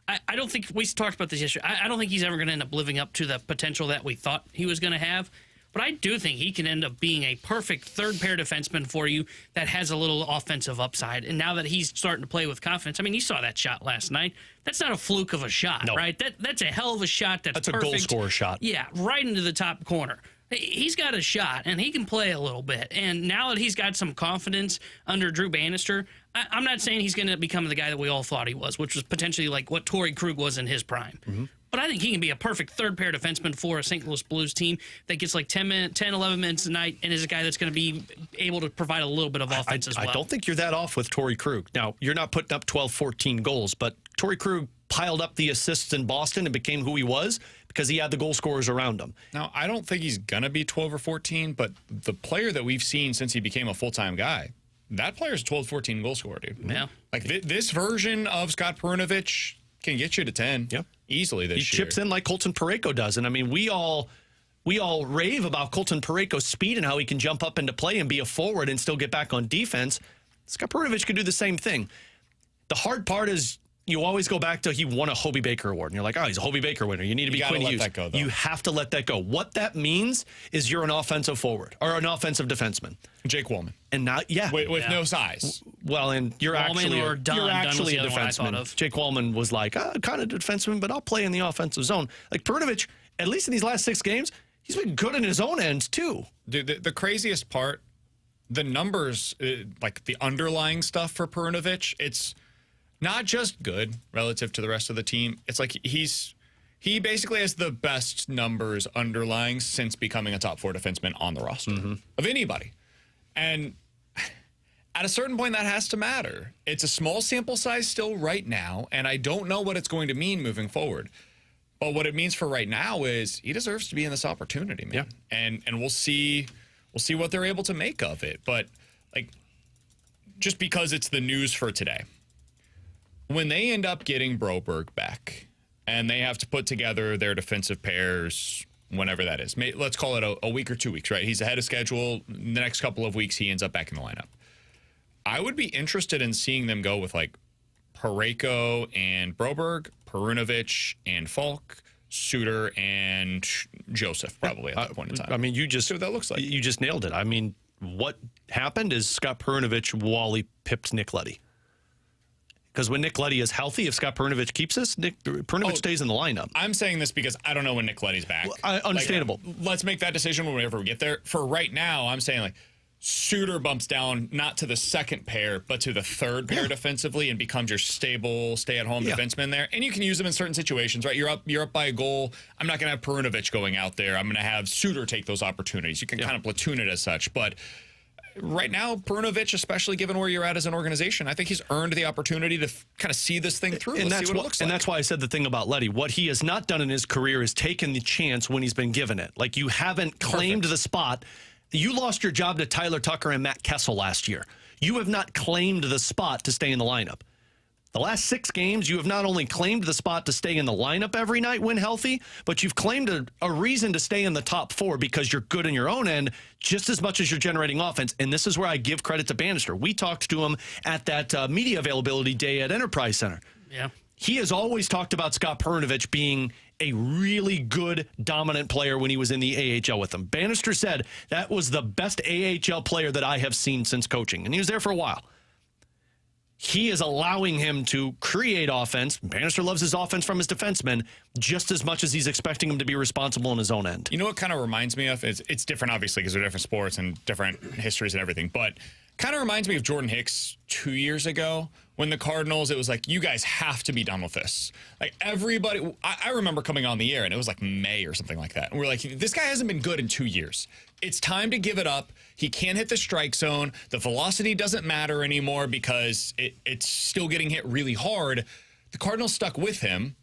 I don't think, we talked about this yesterday, I don't think he's ever going to end up living up to the potential that we thought he was going to have. But I do think he can end up being a perfect third-pair defenseman for you that has a little offensive upside. And now that he's starting to play with confidence, I mean, you saw that shot last night. That's not a fluke of a shot, right? That's a hell of a shot. That's perfect. A goal scorer shot. Yeah, right into the top corner. He's got a shot, and he can play a little bit. And now that he's got some confidence under Drew Bannister, I'm not saying he's going to become the guy that we all thought he was, which was potentially like what Torrey Krug was in his prime. Mm-hmm. But I think he can be a perfect third-pair defenseman for a St. Louis Blues team that gets like 10, 11 minutes a night and is a guy that's going to be able to provide a little bit of offense as well. I don't think you're that off with Torrey Krug. Now, you're not putting up 12, 14 goals, but Torrey Krug piled up the assists in Boston and became who he was because he had the goal scorers around him. Now, I don't think he's going to be 12 or 14, but the player that we've seen since he became a full-time guy, that player's a 12, 14 goal scorer, dude. Yeah. Like this version of Scott Perunovich can get you to 10 easily this year. He chips in like Colton Parayko does. And I mean, we all rave about Colton Parayko's speed and how he can jump up into play and be a forward and still get back on defense. Scott Perunovich could do the same thing. The hard part is you always go back to he won a Hobie Baker Award. And you're like, oh, he's a Hobie Baker winner. You need to be Quinn Hughes. You have to let that go. What that means is you're an offensive forward or an offensive defenseman. Jake Wallman. And not, with no size. Well, and you're actually a defenseman. Jake Wallman was like, kind of defenseman, but I'll play in the offensive zone. Like Perunovich, at least in these last 6 games, he's been good in his own ends too. Dude, the craziest part, the numbers, like the underlying stuff for Perunovich, not just good relative to the rest of the team. It's like he basically has the best numbers underlying since becoming a top 4 defenseman on the roster of anybody. And at a certain point, that has to matter. It's a small sample size still right now, and I don't know what it's going to mean moving forward. But what it means for right now is he deserves to be in this opportunity, man. Yeah. And we'll see what they're able to make of it. But like, just because it's the news for today, when they end up getting Broberg back and they have to put together their defensive pairs, whenever that is, let's call it a week or 2 weeks, right? He's ahead of schedule. The next couple of weeks, he ends up back in the lineup. I would be interested in seeing them go with like Parayko and Broberg, Perunovich and Falk, Suter and Joseph, probably at that point in time. I mean, you just see what that looks like. You just nailed it. I mean, what happened is Scott Perunovich Wally pipped Nick Leddy. Because when Nick Leddy is healthy, if Scott Perunovich keeps us, Perunovich stays in the lineup. I'm saying this because I don't know when Nick Leddy's back. Well, understandable. Like, let's make that decision whenever we get there. For right now, I'm saying like Suter bumps down not to the second pair, but to the third pair defensively and becomes your stable, stay-at-home defenseman there. And you can use them in certain situations, right? You're up by a goal. I'm not going to have Perunovich going out there. I'm going to have Suter take those opportunities. You can kind of platoon it as such, but right now, Perunovich, especially given where you're at as an organization, I think he's earned the opportunity to kind of see this thing through. And Let's see what it looks like. And that's why I said the thing about Leddy. What he has not done in his career is taken the chance when he's been given it. Like, you haven't claimed the spot. You lost your job to Tyler Tucker and Matt Kessel last year. You have not claimed the spot to stay in the lineup. The last 6 games, you have not only claimed the spot to stay in the lineup every night when healthy, but you've claimed a reason to stay in the top 4 because you're good in your own end just as much as you're generating offense. And this is where I give credit to Bannister. We talked to him at that media availability day at Enterprise Center. Yeah. He has always talked about Scott Perunovich being a really good, dominant player when he was in the AHL with them. Bannister said that was the best AHL player that I have seen since coaching, and he was there for a while. He is allowing him to create offense. Bannister loves his offense from his defensemen just as much as he's expecting him to be responsible on his own end. You know what kind of reminds me of? It's different, obviously, because they're different sports and different histories and everything, but kind of reminds me of Jordan Hicks 2 years ago when the Cardinals, it was like, you guys have to be done with this. Like, everybody, I remember coming on the air, and it was like May or something like that. And we're like, this guy hasn't been good in 2 years. It's time to give it up. He can't hit the strike zone. The velocity doesn't matter anymore because it's still getting hit really hard. The Cardinals stuck with him,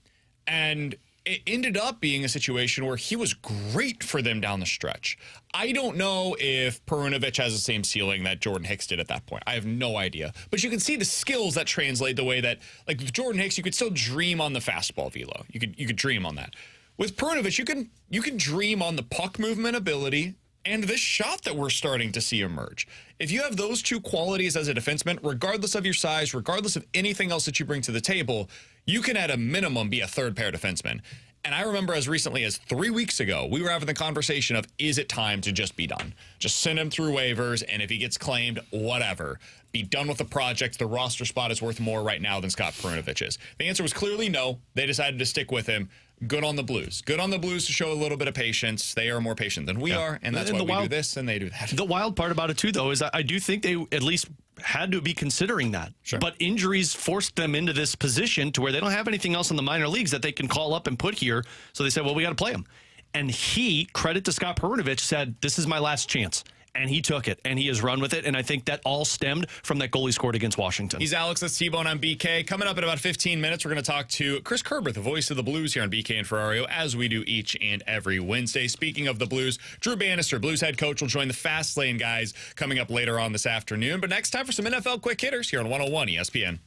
and it ended up being a situation where he was great for them down the stretch. I don't know if Perunovich has the same ceiling that Jordan Hicks did at that point. I have no idea. But you can see the skills that translate the way that, like with Jordan Hicks, you could still dream on the fastball velo. You could dream on that. With Perunovich, you can dream on the puck movement ability and this shot that we're starting to see emerge. If you have those two qualities as a defenseman, regardless of your size, regardless of anything else that you bring to the table, you can at a minimum be a third pair defenseman. And I remember as recently as 3 weeks ago, we were having the conversation of, is it time to just be done? Just send him through waivers, and if he gets claimed, whatever. Be done with the project. The roster spot is worth more right now than Scott Perunovich's. The answer was clearly no. They decided to stick with him. Good on the Blues. Good on the Blues to show a little bit of patience. They are more patient than we are, and that's why we do this and they do that. The wild part about it, too, though, is I do think they at least had to be considering that. Sure. But injuries forced them into this position to where they don't have anything else in the minor leagues that they can call up and put here. So they said, well, we got to play him. And he, credit to Scott Perunovich, said, this is my last chance. And he took it, and he has run with it. And I think that all stemmed from that goal he scored against Washington. He's Alex, that's T-Bone on BK. Coming up in about 15 minutes, we're going to talk to Chris Kerber, the voice of the Blues here on BK and Ferrario, as we do each and every Wednesday. Speaking of the Blues, Drew Bannister, Blues head coach, will join the Fast Lane guys coming up later on this afternoon. But next, time for some NFL quick hitters here on 101 ESPN.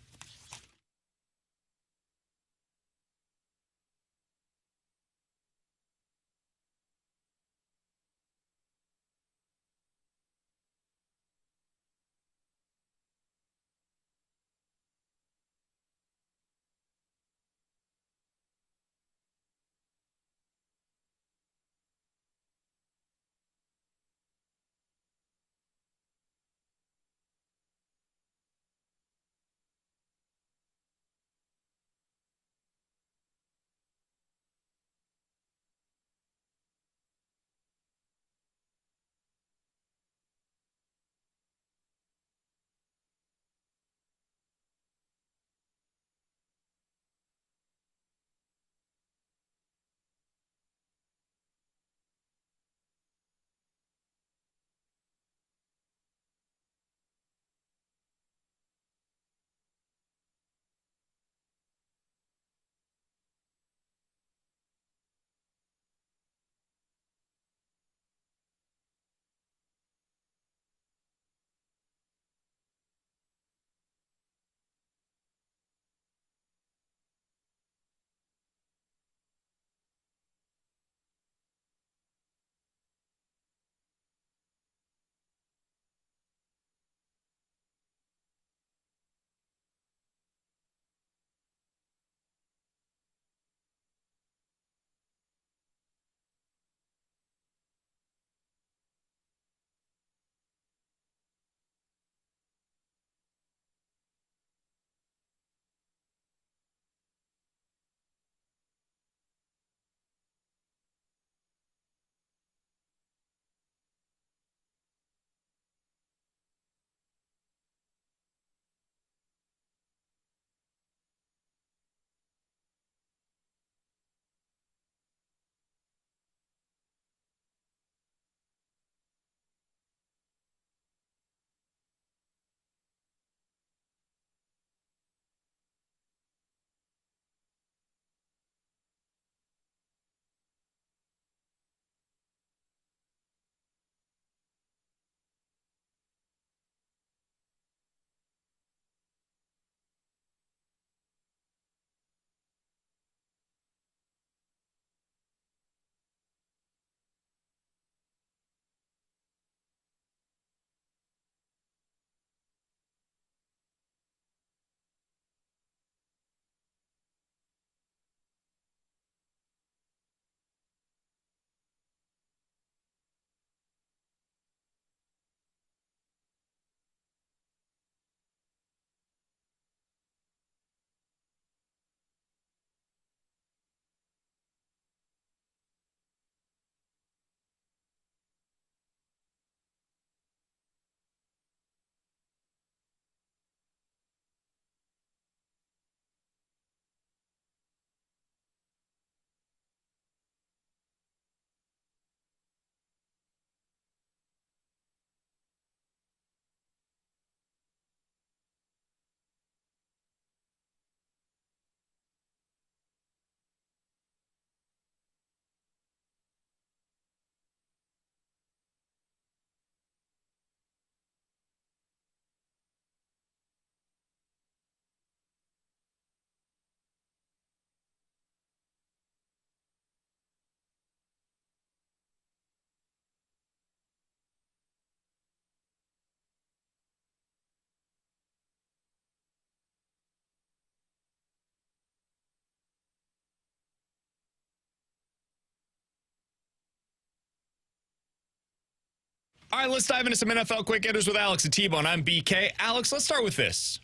All right, let's dive into some NFL quick hitters with Alex and T-Bone. I'm BK. Alex, let's start with this.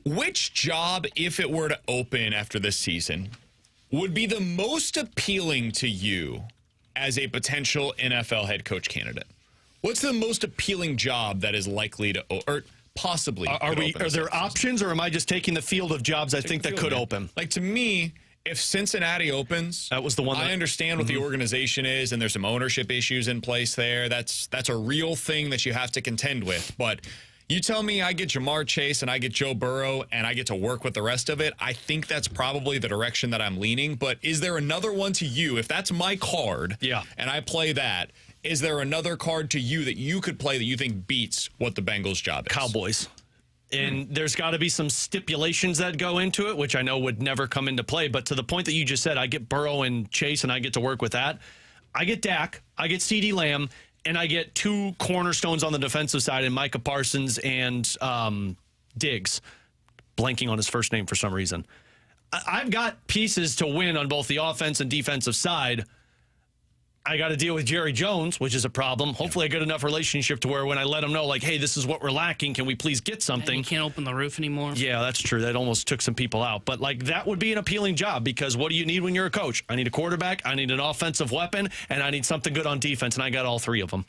Which job, if it were to open after this season, would be the most appealing to you as a potential NFL head coach candidate? What's the most appealing job that is likely to, or possibly, are there options, or am I just taking the field of jobs I think that could open? Like, to me, if Cincinnati opens, that was the one. I understand what the organization is, and there's some ownership issues in place there. That's a real thing that you have to contend with. But you tell me I get Jamar Chase and I get Joe Burrow and I get to work with the rest of it, I think that's probably the direction that I'm leaning. But is there another one to you? If that's my card, and I play that, is there another card to you that you could play that you think beats what the Bengals' job is? Cowboys. And there's got to be some stipulations that go into it, which I know would never come into play. But to the point that you just said, I get Burrow and Chase, and I get to work with that. I get Dak, I get CeeDee Lamb, and I get two cornerstones on the defensive side in Micah Parsons and Diggs. Blanking on his first name for some reason. I've got pieces to win on both the offense and defensive side. I got to deal with Jerry Jones, which is a problem. Hopefully, a good enough relationship to where when I let him know, like, hey, this is what we're lacking. Can we please get something? And you can't open the roof anymore. Yeah, that's true. That almost took some people out. But, like, that would be an appealing job because what do you need when you're a coach? I need a quarterback, I need an offensive weapon, and I need something good on defense, and I got all three of them.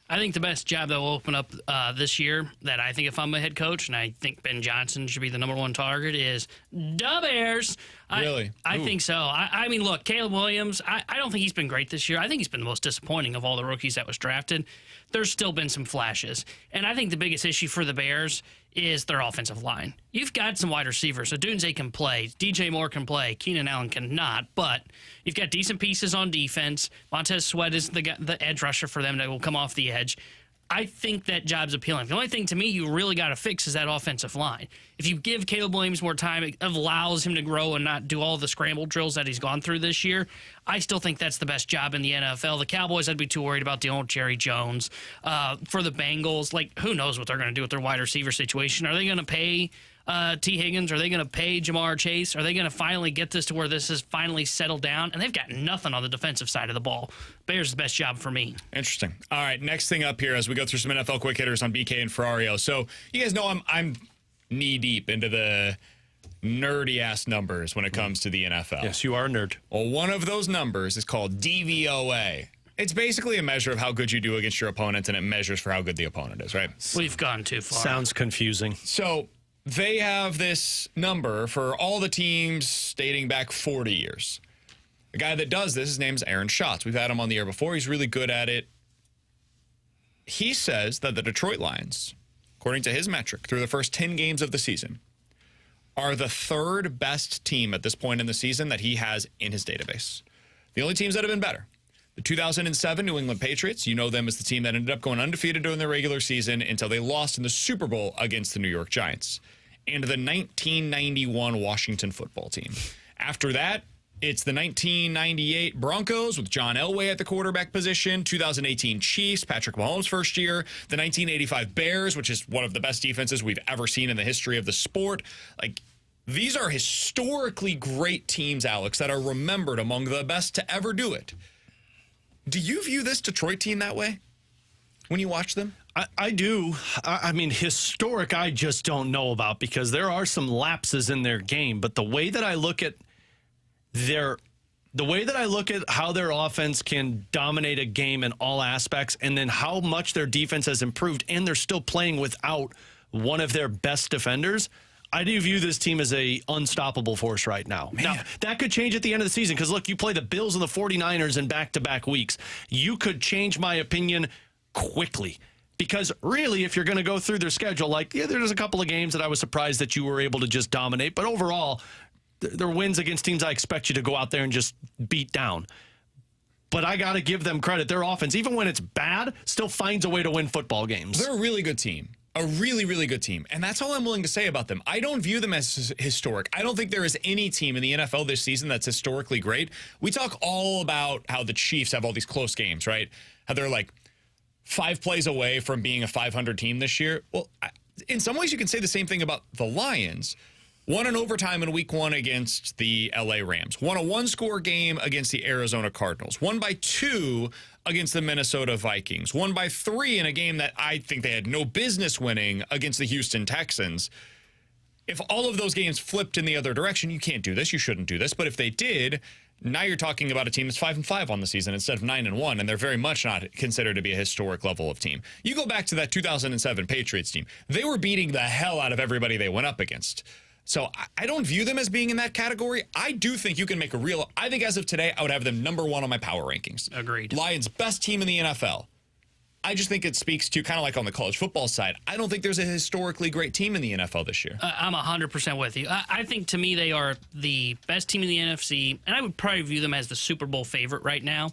I think the best job that will open up this year that I think if I'm a head coach, and I think Ben Johnson should be the number one target, is the Bears. Really? I think so. I mean, look, Caleb Williams, I don't think he's been great this year. I think he's been the most disappointing of all the rookies that was drafted. There's still been some flashes. And I think the biggest issue for the Bears is their offensive line. You've got some wide receivers. So Dunze can play. DJ Moore can play. Keenan Allen cannot. But you've got decent pieces on defense. Montez Sweat is the edge rusher for them that will come off the edge. I think that job's appealing. The only thing to me you really got to fix is that offensive line. If you give Caleb Williams more time, it allows him to grow and not do all the scramble drills that he's gone through this year. I still think that's the best job in the NFL. The Cowboys, I'd be too worried about dealing with Jerry Jones. For the Bengals, like, who knows what they're going to do with their wide receiver situation. Are they going to pay T. Higgins? Are they going to pay Jamar Chase? Are they going to finally get this to where this is finally settled down? And they've got nothing on the defensive side of the ball. Bears is the best job for me. Interesting. All right, next thing up here as we go through some NFL quick hitters on BK and Ferrario. So you guys know I'm knee deep into the nerdy ass numbers when it comes to the NFL. Yes, you are a nerd. Well, one of those numbers is called DVOA. It's basically a measure of how good you do against your opponent, and it measures for how good the opponent is, right? We've gone too far. Sounds confusing. So they have this number for all the teams dating back 40 years. The guy that does this, his name's Aaron Schatz. We've had him on the air before. He's really good at it. He says that the Detroit Lions, according to his metric, through the first 10 games of the season, are the third best team at this point in the season that he has in his database. The only teams that have been better: the 2007 New England Patriots. You know them as the team that ended up going undefeated during the regular season until they lost in the Super Bowl against the New York Giants. And the 1991 Washington football team. After that, it's the 1998 Broncos with John Elway at the quarterback position, 2018 Chiefs, Patrick Mahomes' first year, the 1985 Bears, which is one of the best defenses we've ever seen in the history of the sport. Like, these are historically great teams, Alex, that are remembered among the best to ever do it. Do you view this Detroit team that way when you watch them? I do. I mean, historic, I just don't know about because there are some lapses in their game. But the way that I look at how their offense can dominate a game in all aspects, and then how much their defense has improved, and they're still playing without one of their best defenders, I do view this team as a unstoppable force right now. Man. Now, that could change at the end of the season because, look, you play the Bills and the 49ers in back-to-back weeks. You could change my opinion quickly. Because really, if you're going to go through their schedule, like, yeah, there's a couple of games that I was surprised that you were able to just dominate. But overall, they're wins against teams I expect you to go out there and just beat down. But I got to give them credit. Their offense, even when it's bad, still finds a way to win football games. They're a really good team. A really, really good team. And that's all I'm willing to say about them. I don't view them as historic. I don't think there is any team in the NFL this season that's historically great. We talk all about how the Chiefs have all these close games, right? How they're like 5 plays away from being a 500 team this year. Well, in some ways you can say the same thing about the Lions. Won in overtime in week 1 against the LA Rams. Won a 1-score game against the Arizona Cardinals. Won by 2 against the Minnesota Vikings. Won by 3 in a game that I think they had no business winning against the Houston Texans. If all of those games flipped in the other direction, you can't do this. You shouldn't do this. But if they did, now you're talking about a team that's 5-5 on the season instead of 9-1, and they're very much not considered to be a historic level of team. You go back to that 2007 Patriots team. They were beating the hell out of everybody they went up against. So I don't view them as being in that category. I do think you can make a real... I think as of today, I would have them number 1 on my power rankings. Agreed. Lions, best team in the NFL. I just think it speaks to kind of like on the college football side. I don't think there's a historically great team in the NFL this year. I'm 100% with you. I think to me they are the best team in the NFC, and I would probably view them as the Super Bowl favorite right now.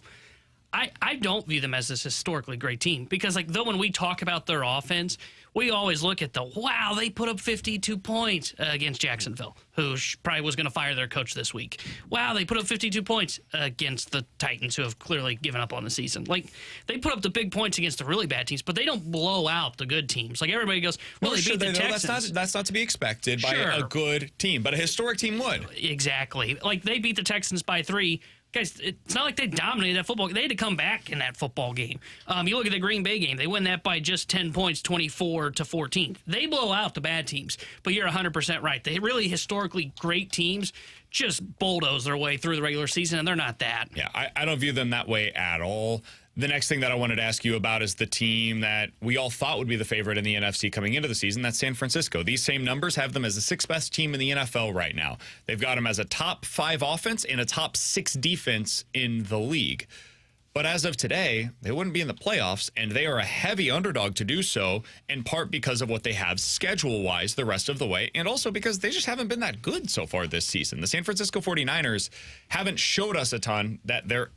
I don't view them as this historically great team because, like, though when we talk about their offense, we always look at wow, they put up 52 points against Jacksonville, who probably was going to fire their coach this week. Wow, they put up 52 points against the Titans, who have clearly given up on the season. Like, they put up the big points against the really bad teams, but they don't blow out the good teams. Like, everybody goes, well, they beat the Texans. That's not to be expected by a good team, but a historic team would. Exactly. Like, they beat the Texans by 3. Guys, it's not like they dominated that football. They had to come back in that football game. You look at the Green Bay game. They win that by just 10 points, 24-14. They blow out the bad teams, but you're 100% right. The really historically great teams just bulldoze their way through the regular season, and they're not that. Yeah, I don't view them that way at all. The next thing that I wanted to ask you about is the team that we all thought would be the favorite in the NFC coming into the season. That's San Francisco. These same numbers have them as the 6th best team in the NFL right now. They've got them as a top 5 offense and a top 6 defense in the league. But as of today, they wouldn't be in the playoffs, and they are a heavy underdog to do so, in part because of what they have schedule-wise the rest of the way, and also because they just haven't been that good so far this season. The San Francisco 49ers haven't showed us a ton that they're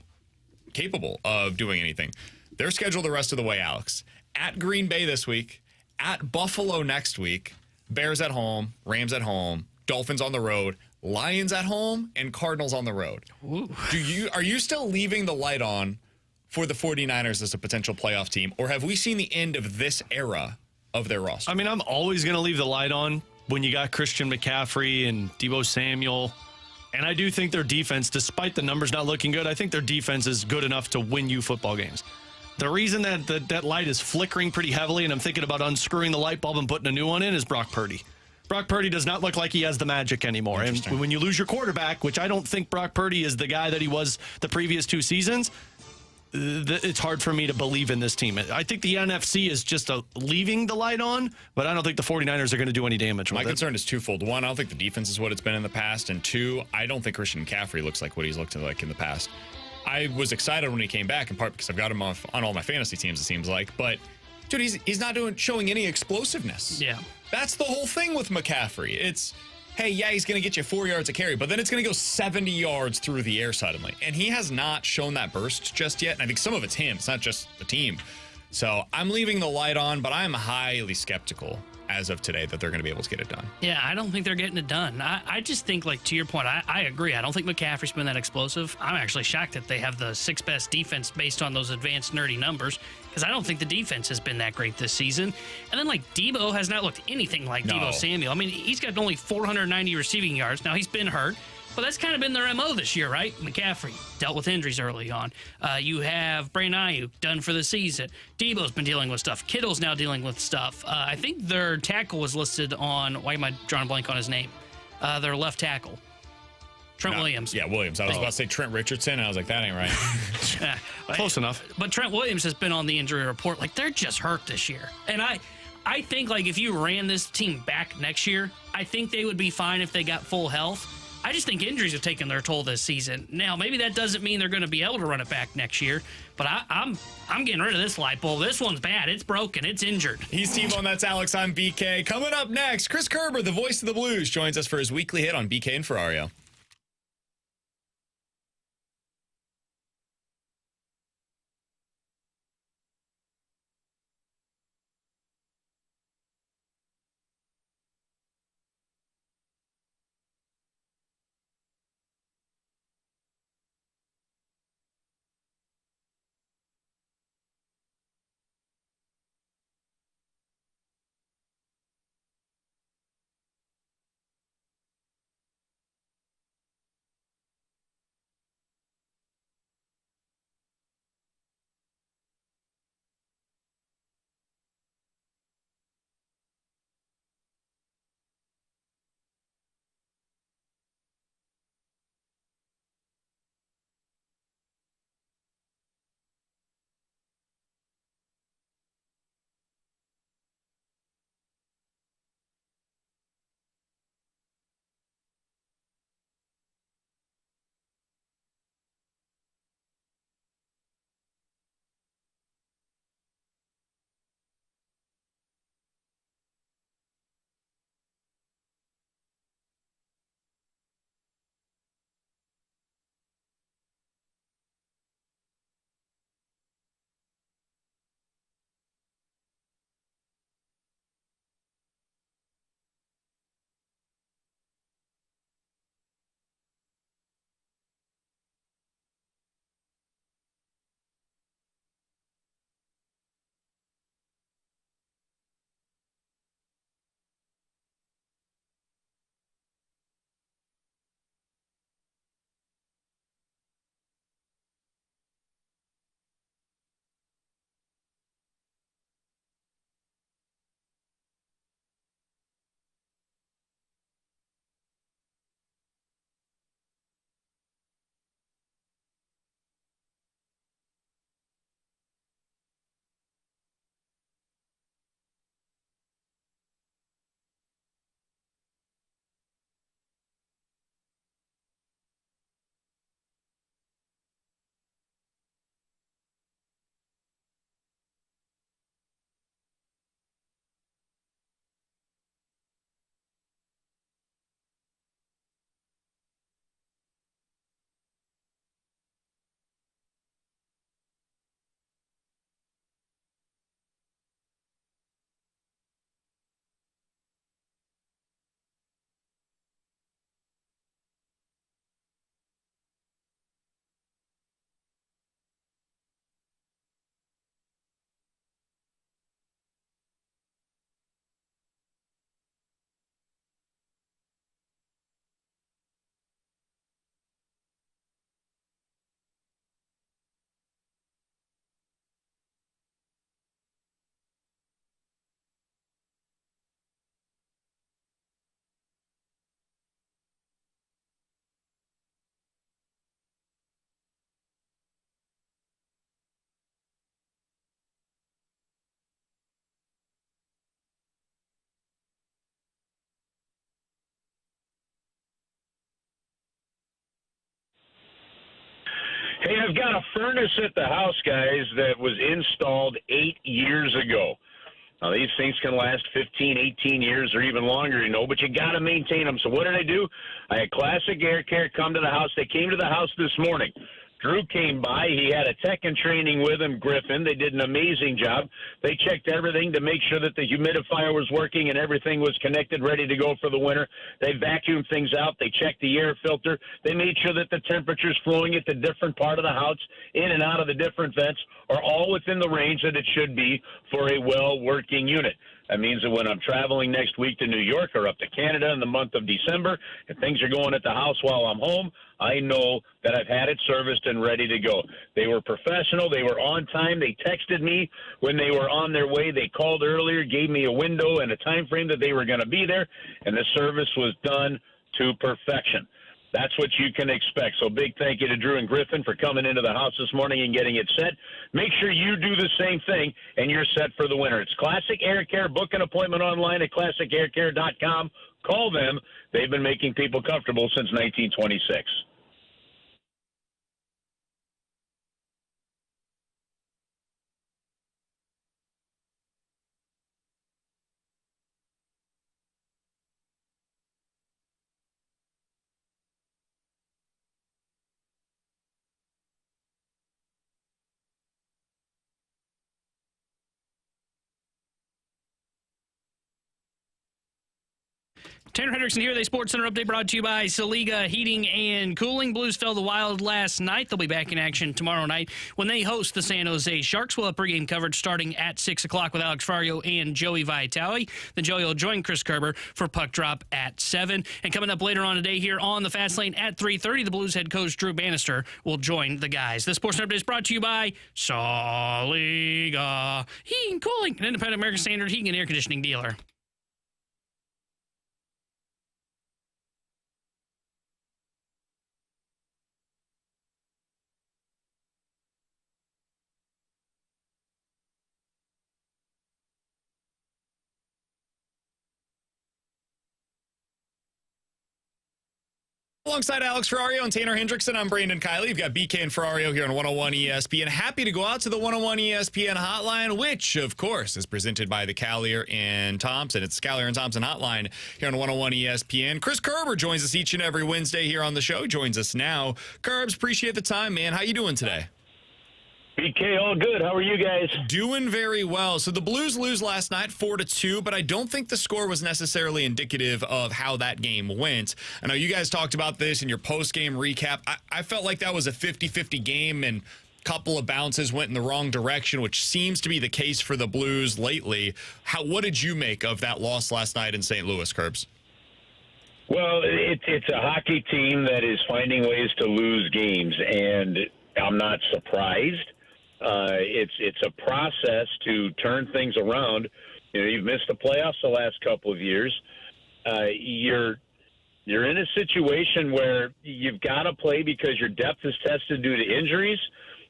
capable of doing anything. They're scheduled the rest of the way, Alex. At Green Bay this week, at Buffalo next week, Bears at home, Rams at home, Dolphins on the road, Lions at home, and Cardinals on the road. Ooh. Are you still leaving the light on for the 49ers as a potential playoff team, or have we seen the end of this era of their roster? I mean, I'm always going to leave the light on when you got Christian McCaffrey and Deebo Samuel. And I do think their defense, despite the numbers not looking good, I think their defense is good enough to win you football games. The reason that light is flickering pretty heavily, and I'm thinking about unscrewing the light bulb and putting a new one in, is Brock Purdy. Brock Purdy does not look like he has the magic anymore. And when you lose your quarterback, which I don't think Brock Purdy is the guy that he was the previous 2 seasons, it's hard for me to believe in this team. I think the NFC is just leaving the light on, but I don't think the 49ers are going to do any damage with it. My concern is twofold. 1, I don't think the defense is what it's been in the past. And 2, I don't think Christian McCaffrey looks like what he's looked like in the past. I was excited when he came back, in part because I've got him on all my fantasy teams, it seems like. But, dude, he's not showing any explosiveness. Yeah. That's the whole thing with McCaffrey. It's, hey, yeah, he's going to get you 4 yards a carry, but then it's going to go 70 yards through the air suddenly. And he has not shown that burst just yet. And I think some of it's him. It's not just the team. So I'm leaving the light on, but I'm highly skeptical as of today that they're going to be able to get it done. Yeah, I don't think they're getting it done. I just think, like, to your point, I agree. I don't think McCaffrey's been that explosive. I'm actually shocked that they have the 6th best defense based on those advanced nerdy numbers, because I don't think the defense has been that great this season. And then, like, Deebo has not looked anything like Deebo Samuel. I mean, he's got only 490 receiving yards. Now, he's been hurt, but that's kind of been their MO this year, right? McCaffrey dealt with injuries early on. You have Brandon Ayuk done for the season. Debo's been dealing with stuff. Kittle's now dealing with stuff. I think their tackle was listed on, why am I drawing a blank on his name? Their left tackle. Trent Williams. Yeah, Williams. I was about to say Trent Richardson, and I was like, that ain't right. Close enough. But Trent Williams has been on the injury report. Like, they're just hurt this year. And I think, like, if you ran this team back next year, I think they would be fine if they got full health. I just think injuries have taken their toll this season. Now, maybe that doesn't mean they're going to be able to run it back next year, but I'm getting rid of this light bulb. This one's bad. It's broken. It's injured. He's T-Bone. That's Alex. I'm BK. Coming up next, Chris Kerber, the voice of the Blues, joins us for his weekly hit on BK and Ferrario. Hey, I've got a furnace at the house, guys, that was installed 8 years ago. Now, these things can last 15, 18 years or even longer, but you got to maintain them. So what did I do? I had Classic Air Care come to the house. They came to the house this morning. Drew came by. He had a tech in training with him, Griffin. They did an amazing job. They checked everything to make sure that the humidifier was working and everything was connected, ready to go for the winter. They vacuumed things out. They checked the air filter. They made sure that the temperatures flowing at the different part of the house, in and out of the different vents, are all within the range that it should be for a well-working unit. That means that when I'm traveling next week to New York or up to Canada in the month of December, if things are going at the house while I'm home, I know that I've had it serviced and ready to go. They were professional. They were on time. They texted me when they were on their way. They called earlier, gave me a window and a time frame that they were going to be there, and the service was done to perfection. That's what you can expect. So big thank you to Drew and Griffin for coming into the house this morning and getting it set. Make sure you do the same thing, and you're set for the winter. It's Classic Air Care. Book an appointment online at classicaircare.com. Call them. They've been making people comfortable since 1926. Tanner Hendrickson here. The Sports Center update brought to you by Saliga Heating and Cooling. Blues fell the Wild last night. They'll be back in action tomorrow night when they host the San Jose Sharks. We'll have pregame coverage starting at 6 o'clock with Alex Ferrario and Joey Vitale. Then Joey will join Chris Kerber for Puck Drop at 7. And coming up later on today here on the Fast Lane at 3:30, the Blues head coach Drew Bannister will join the guys. The Sports Center update is brought to you by Saliga Heating and Cooling, an independent American Standard heating and air conditioning dealer. Alongside Alex Ferrario and Tanner Hendrickson, I'm Brandon Kiley. You've got BK and Ferrario here on 101 ESPN. Happy to go out to the 101 ESPN hotline, which, of course, is presented by the Callier and Thompson. It's the Callier and Thompson hotline here on 101 ESPN. Chris Kerber joins us each and every Wednesday here on the show. Joins us now. Kerbs, appreciate the time, man. How you doing today? BK, all good. How are you guys? Doing very well. So the Blues lose last night 4-2, but I don't think the score was necessarily indicative of how that game went. I know you guys talked about this in your post-game recap. I felt like that was a 50-50 game, and a couple of bounces went in the wrong direction, which seems to be the case for the Blues lately. What did you make of that loss last night in St. Louis, Kerbs? Well, it's a hockey team that is finding ways to lose games, and I'm not surprised. It's a process to turn things around. You've missed the playoffs the last couple of years. You're in a situation where you've got to play because your depth is tested due to injuries.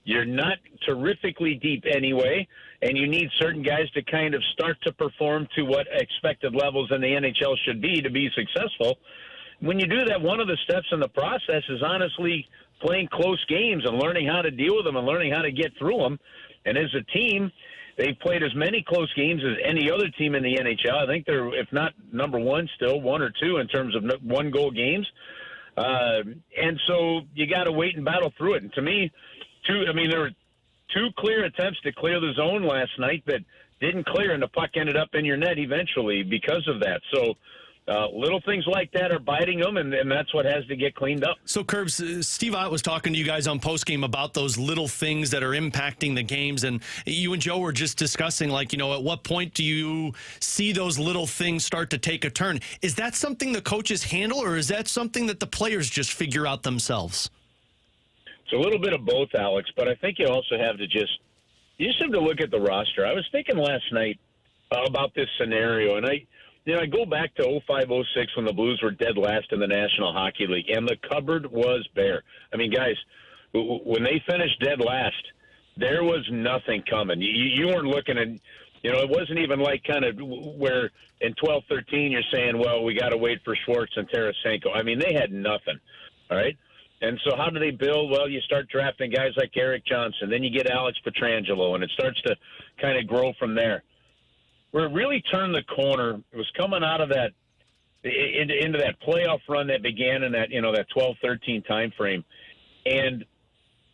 You're not terrifically deep anyway, and you need certain guys to kind of start to perform to what expected levels in the NHL should be to be successful. When you do that, one of the steps in the process is honestly playing close games and learning how to deal with them and learning how to get through them. And as a team, they've played as many close games as any other team in the NHL. I think they're, if not number one, still one or two in terms of one-goal games. And so you got to wait and battle through it. And to me, there were two clear attempts to clear the zone last night that didn't clear, and the puck ended up in your net eventually because of that. So little things like that are biting them, and that's what has to get cleaned up. So, Kerbs, Steve Ott was talking to you guys on postgame about those little things that are impacting the games, and you and Joe were just discussing, at what point do you see those little things start to take a turn? Is that something the coaches handle, or is that something that the players just figure out themselves? It's a little bit of both, Alex, but I think you also have to you just have to look at the roster. I was thinking last night about this scenario, and I go back to 05-06 when the Blues were dead last in the National Hockey League, and the cupboard was bare. I mean, guys, when they finished dead last, there was nothing coming. You weren't looking at, it wasn't even like kind of where in 12-13 you're saying, well, we got to wait for Schwartz and Tarasenko. I mean, they had nothing, all right? And so how do they build? Well, you start drafting guys like Eric Johnson. Then you get Alex Pietrangelo, and it starts to kind of grow from there. Where it really turned the corner, it was coming out of that into that playoff run that began in that 12-13 time frame. And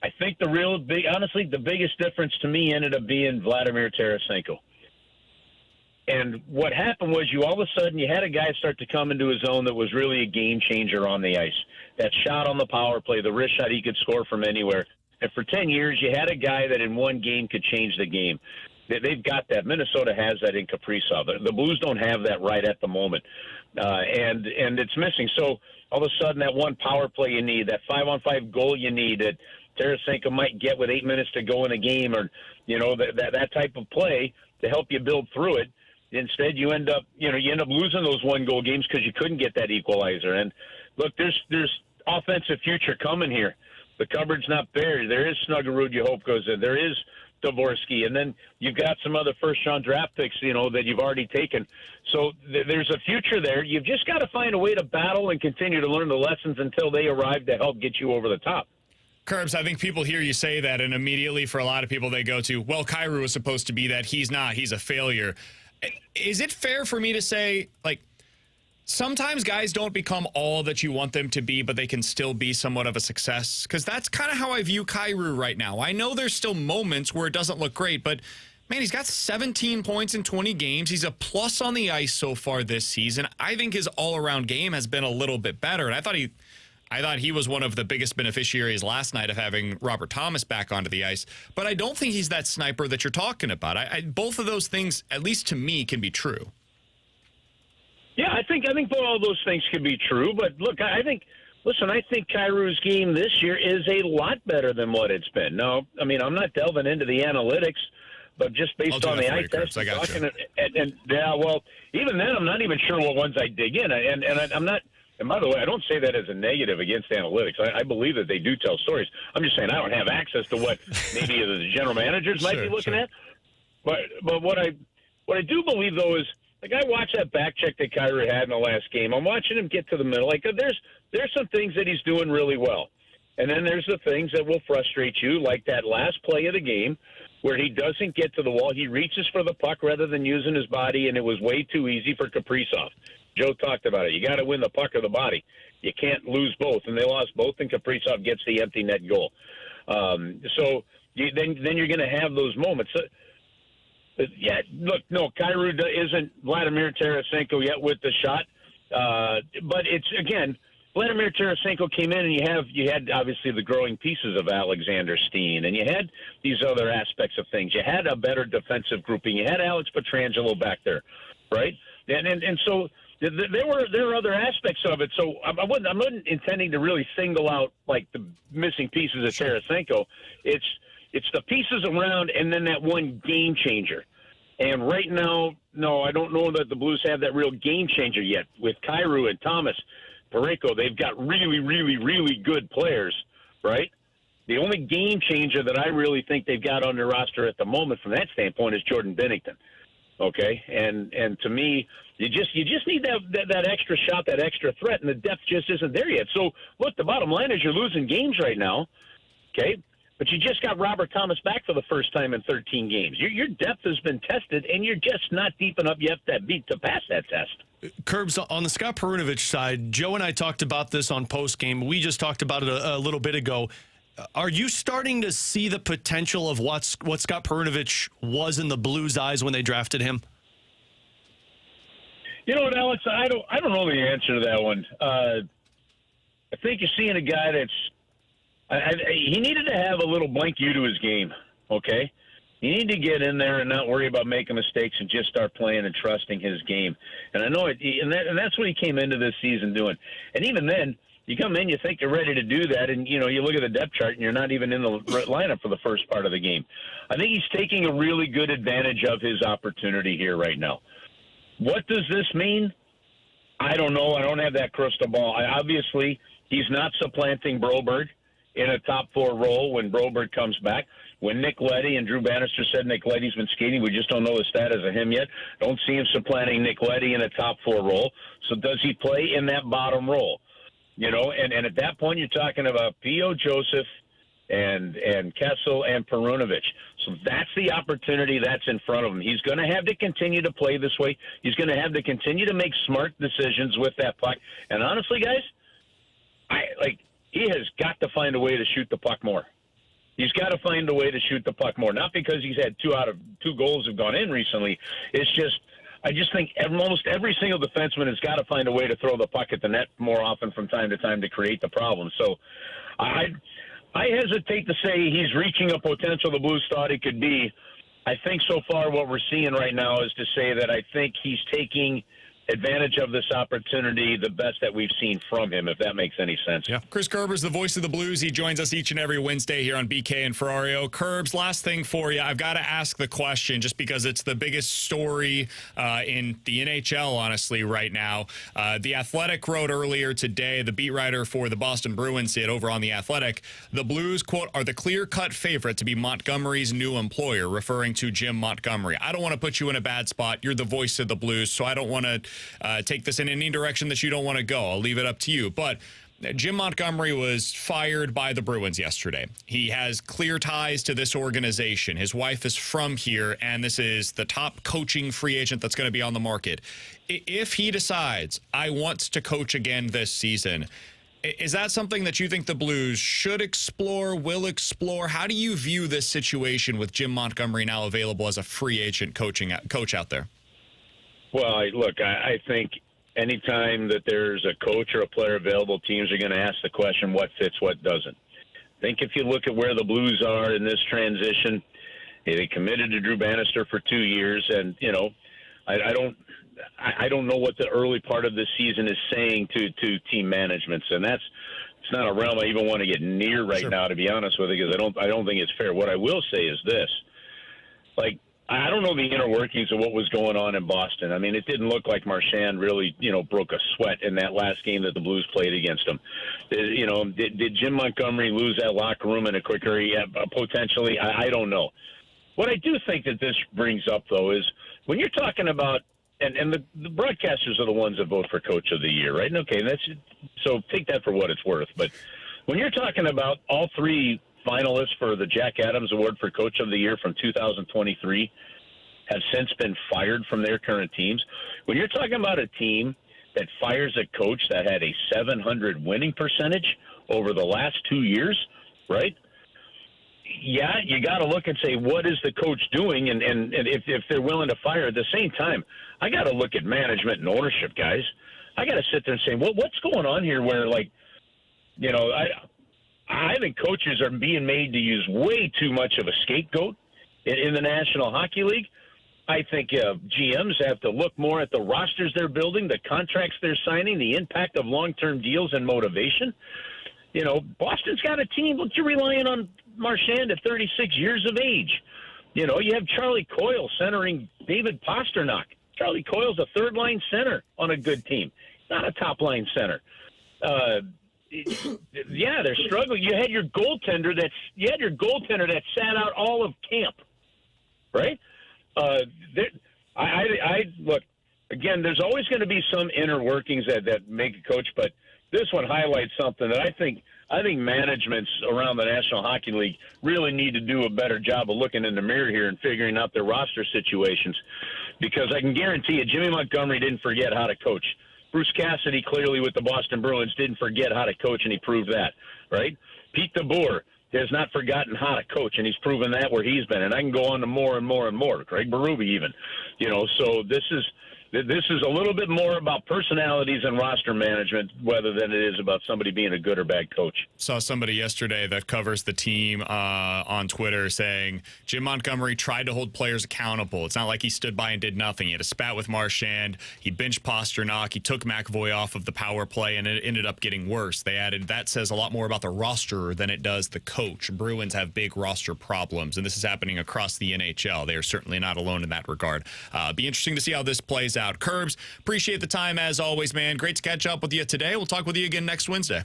I think honestly, the biggest difference to me ended up being Vladimir Tarasenko. And what happened was all of a sudden you had a guy start to come into his own that was really a game changer on the ice. That shot on the power play, the wrist shot he could score from anywhere. And for 10 years, you had a guy that in one game could change the game. They've got that. Minnesota has that in Kaprizov. The Blues don't have that right at the moment. And it's missing. So all of a sudden that one power play you need, that 5-on-5 goal you need that Tarasenko might get with 8 minutes to go in a game, or that type of play to help you build through it. Instead, you end up losing those 1-goal games because you couldn't get that equalizer. And look, there's offensive future coming here. The cupboard's not bare. There is Snuggerud, you hope goes in. There is Dvorsky, and then you've got some other first-round draft picks, that you've already taken. So there's a future there. You've just got to find a way to battle and continue to learn the lessons until they arrive to help get you over the top. Curbs, I think people hear you say that, and immediately for a lot of people they go to, well, Kyrou was supposed to be that. He's not. He's a failure. Is it fair for me to say, sometimes guys don't become all that you want them to be, but they can still be somewhat of a success? Because that's kind of how I view Kyrou right now. I know there's still moments where it doesn't look great, but, man, he's got 17 points in 20 games. He's a plus on the ice so far this season. I think his all-around game has been a little bit better, and I thought he was one of the biggest beneficiaries last night of having Robert Thomas back onto the ice. But I don't think he's that sniper that you're talking about. Both of those things, at least to me, can be true. Yeah, I think all those things can be true. But look, I think Kyrou's game this year is a lot better than what it's been. Now, I mean, I'm not delving into the analytics, but just based on the eye test, even then, I'm not even sure what ones I dig in, and I'm not. And by the way, I don't say that as a negative against analytics. I believe that they do tell stories. I'm just saying I don't have access to what maybe the general managers might be looking at. But what I do believe, though, is I watched that back check that Kyrou had in the last game. I'm watching him get to the middle. There's some things that he's doing really well. And then there's the things that will frustrate you, like that last play of the game where he doesn't get to the wall. He reaches for the puck rather than using his body, and it was way too easy for Kaprizov. Joe talked about it. You got to win the puck or the body. You can't lose both, and they lost both, and Kaprizov gets the empty net goal. Then you're going to have those moments. Kyrou isn't Vladimir Tarasenko yet with the shot, but it's, again, Vladimir Tarasenko came in, and you had obviously the growing pieces of Alexander Steen, and you had these other aspects of things. You had a better defensive grouping. You had Alex Pietrangelo back there, right? And so there were other aspects of it. So I'm not intending to really single out the missing pieces of Tarasenko. It's the pieces around, and then that one game changer. And right now, no, I don't know that the Blues have that real game changer yet. With Kyrou and Thomas, Parayko, they've got really, really, really good players, right? The only game changer that I really think they've got on their roster at the moment from that standpoint is Jordan Binnington. Okay, and to me, you just need that extra shot, that extra threat, and the depth just isn't there yet. So look, the bottom line is you're losing games right now, okay? But you just got Robert Thomas back for the first time in 13 games. Your depth has been tested, and you're just not deep enough yet to pass that test. Curbs, on the Scott Perunovich side, Joe and I talked about this on postgame. We just talked about it a little bit ago. Are you starting to see the potential of what Scott Perunovich was in the Blues' eyes when they drafted him? You know what, Alex? I don't know the answer to that one. I think you're seeing a guy he needed to have a little blank you to his game, okay? You need to get in there and not worry about making mistakes and just start playing and trusting his game. And I know it, and that's what he came into this season doing. And even then, you come in, you think you're ready to do that, and you look at the depth chart, and you're not even in the lineup for the first part of the game. I think he's taking a really good advantage of his opportunity here right now. What does this mean? I don't know. I don't have that crystal ball. Obviously, he's not supplanting Broberg in a top four role when Broberg comes back. When Nick Leddy and Drew Bannister said Nick Leddy's been skating, we just don't know the status of him yet. Don't see him supplanting Nick Leddy in a top four role. So does he play in that bottom role? And at that point, you're talking about P.O. Joseph and Kessel and Perunovich. So that's the opportunity that's in front of him. He's going to have to continue to play this way. He's going to have to continue to make smart decisions with that puck. And honestly, guys, he has got to find a way to shoot the puck more. He's got to find a way to shoot the puck more. Not because he's had 2 out of 2 goals have gone in recently. It's just, I just think almost every single defenseman has got to find a way to throw the puck at the net more often from time to time to create the problem. So I hesitate to say he's reaching a potential the Blues thought he could be. I think so far what we're seeing right now is to say that I think he's taking advantage of this opportunity the best that we've seen from him, if that makes any sense. Yeah. Chris Kerber's the voice of the Blues. He joins us each and every Wednesday here on BK and Ferrario. Kerbs, last thing for you. I've got to ask the question just because it's the biggest story in the NHL, honestly, right now. The Athletic wrote earlier today, the beat writer for the Boston Bruins said over on The Athletic, the Blues, quote, are the clear-cut favorite to be Montgomery's new employer, referring to Jim Montgomery. I don't want to put you in a bad spot. You're the voice of the Blues, so I don't want to take this in any direction that you don't want to go. I'll leave it up to you. But Jim Montgomery was fired by the Bruins yesterday. He has clear ties to this organization. His wife is from here, and this is the top coaching free agent that's going to be on the market. If he decides, I want to coach again this season, is that something that you think the Blues should explore, will explore? How do you view this situation with Jim Montgomery now available as a free agent coach out there? Well, look, I think anytime that there's a coach or a player available, teams are going to ask the question, what fits, what doesn't. I think if you look at where the Blues are in this transition, they committed to Drew Bannister for 2 years, and, I don't know what the early part of this season is saying to team managements, and it's not a realm I even want to get near right now, to be honest with you, because I don't think it's fair. What I will say is this, I don't know the inner workings of what was going on in Boston. I mean, it didn't look like Marchand really, broke a sweat in that last game that the Blues played against him. Did Jim Montgomery lose that locker room in a quick hurry? Yeah, potentially. I don't know. What I do think that this brings up, though, is when you're talking about, and the broadcasters are the ones that vote for Coach of the Year, right? And okay, so take that for what it's worth. But when you're talking about all 3 finalists for the Jack Adams Award for Coach of the Year from 2023 have since been fired from their current teams. When you're talking about a team that fires a coach that had a .700 winning percentage over the last 2 years, right? Yeah, you got to look and say, what is the coach doing? And if they're willing to fire at the same time, I got to look at management and ownership, guys. I got to sit there and say, what's going on here where, I think coaches are being made to use way too much of a scapegoat in the National Hockey League. I think GMs have to look more at the rosters they're building, the contracts they're signing, the impact of long-term deals and motivation. Boston's got a team. Look, you're relying on Marchand at 36 years of age. You have Charlie Coyle centering David Pasternak. Charlie Coyle's a third-line center on a good team, not a top-line center. Yeah, they're struggling. You had your goaltender that sat out all of camp, right? I look again. There's always going to be some inner workings that make a coach, but this one highlights something that I think managements around the National Hockey League really need to do a better job of looking in the mirror here and figuring out their roster situations, because I can guarantee you, Jimmy Montgomery didn't forget how to coach. Bruce Cassidy, clearly with the Boston Bruins, didn't forget how to coach, and he proved that, right? Pete DeBoer has not forgotten how to coach, and he's proven that where he's been. And I can go on to more and more and more. Craig Berube even. So this is a little bit more about personalities and roster management rather than it is about somebody being a good or bad coach. Saw somebody yesterday that covers the team on Twitter saying Jim Montgomery tried to hold players accountable. It's not like he stood by and did nothing. He had a spat with Marchand. He benched Pasternak. He took McAvoy off of the power play, and it ended up getting worse. They added, that says a lot more about the roster than it does the coach. Bruins have big roster problems, and this is happening across the NHL. They are certainly not alone in that regard. Be interesting to see how this plays out. Kerbs, appreciate the time as always, man. Great to catch up with you today. We'll talk with you again next Wednesday.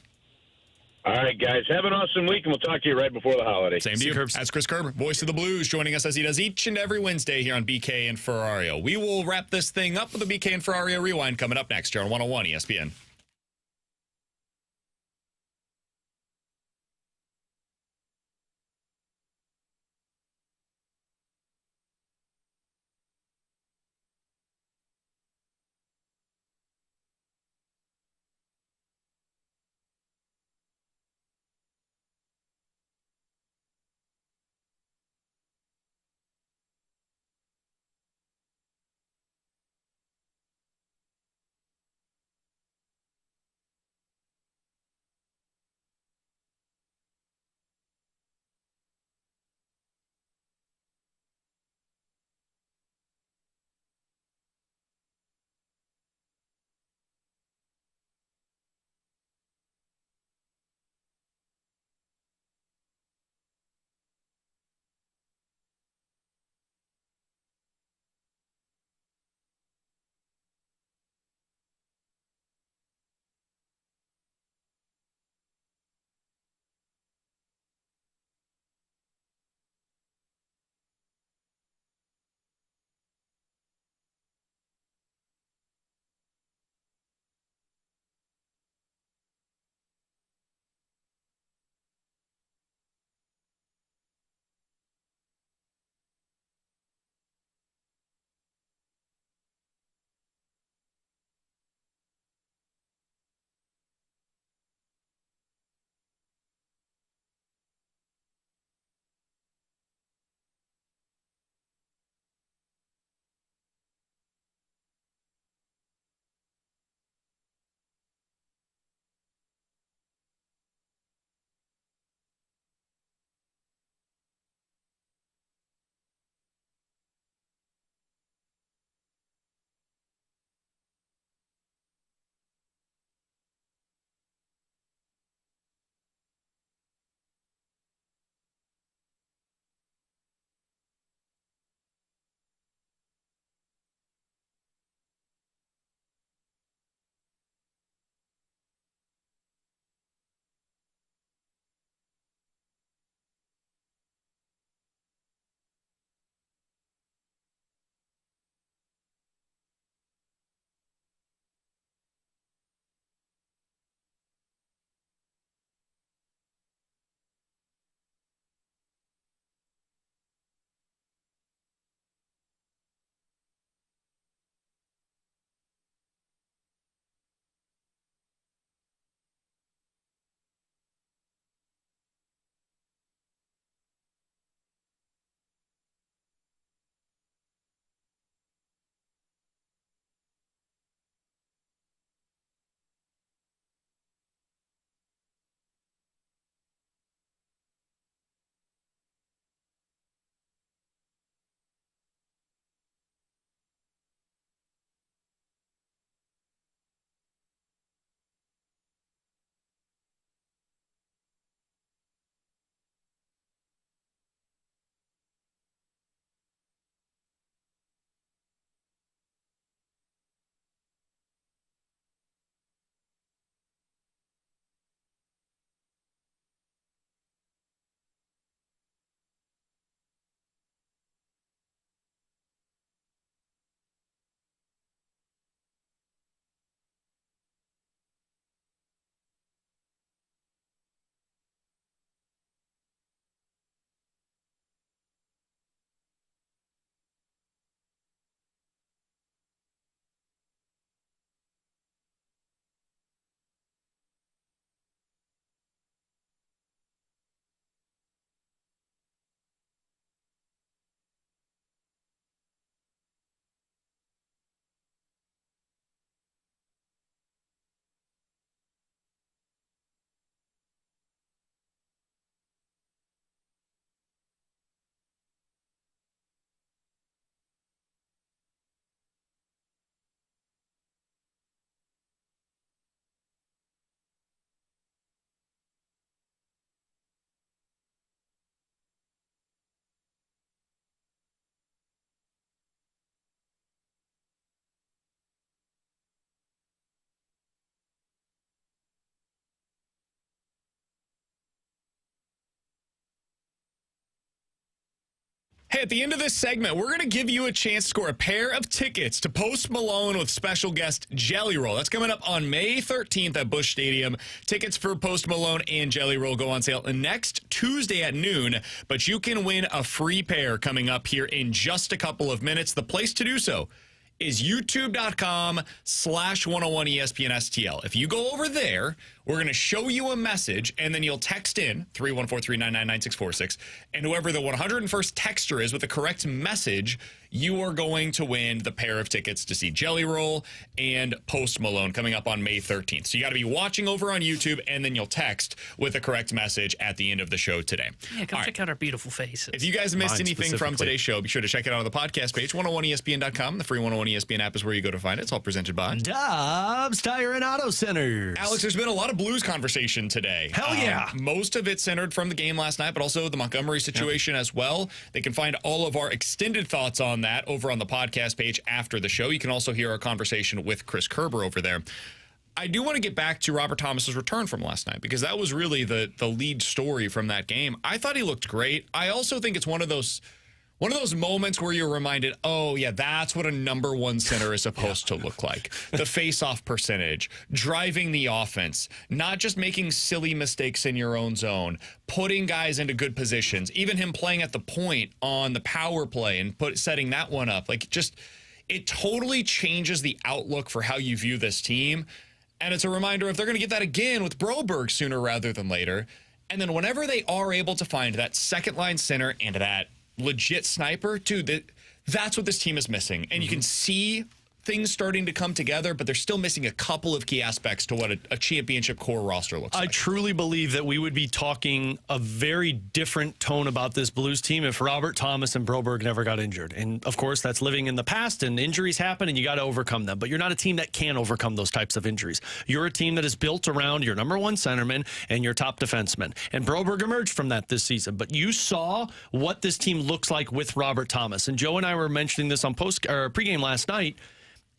All right, guys. Have an awesome week, and we'll talk to you right before the holiday. Same to you. That's Chris Kerber, voice of the Blues, joining us as he does each and every Wednesday here on BK and Ferrario. We will wrap this thing up with the BK and Ferrario Rewind coming up next here on 101 ESPN. Hey, at the end of this segment, we're going to give you a chance to score a pair of tickets to Post Malone with special guest Jelly Roll. That's coming up on May 13th at Busch Stadium. Tickets for Post Malone and Jelly Roll go on sale next Tuesday at noon, but you can win a free pair coming up here in just a couple of minutes. The place to do so is youtube.com/101ESPNSTL. If you go over there, we're going to show you a message, and then you'll text in 314-399-9646, and whoever the 101st texter is with the correct message, you are going to win the pair of tickets to see Jelly Roll and Post Malone coming up on May 13th. So you got to be watching over on YouTube, and then you'll text with the correct message at the end of the show today. Yeah, come check out our beautiful faces. If you guys missed anything from today's show, be sure to check it out on the podcast page, 101ESPN.com. The free 101 ESPN app is where you go to find it. It's all presented by Dobbs Tire and Auto Centers. Alex, there's been a lot of Blues conversation today. Hell yeah. Most of it centered from the game last night, but also the Montgomery situation as well. They can find all of our extended thoughts on that over on the podcast page after the show. You can also hear our conversation with Chris Kerber over there. I do want to get back to Robert Thomas's return from last night because that was really the lead story from that game. I thought he looked great. I also think it's one of those moments where you're reminded, oh, yeah, that's what a number one center is supposed to look like. The face-off percentage, driving the offense, not just making silly mistakes in your own zone, putting guys into good positions, even him playing at the point on the power play and setting that one up. Like, just, it totally changes the outlook for how you view this team. And it's a reminder if they're going to get that again with Broberg sooner rather than later. And then whenever they are able to find that second-line center and that legit sniper, dude, that's what this team is missing. And you can see things starting to come together, but they're still missing a couple of key aspects to what a championship core roster looks like. I truly believe that we would be talking a very different tone about this Blues team if Robert Thomas and Broberg never got injured. And, of course, that's living in the past, and injuries happen, and you got to overcome them. But you're not a team that can overcome those types of injuries. You're a team that is built around your number one centerman and your top defenseman. And Broberg emerged from that this season. But you saw what this team looks like with Robert Thomas. And Joe and I were mentioning this on pregame last night.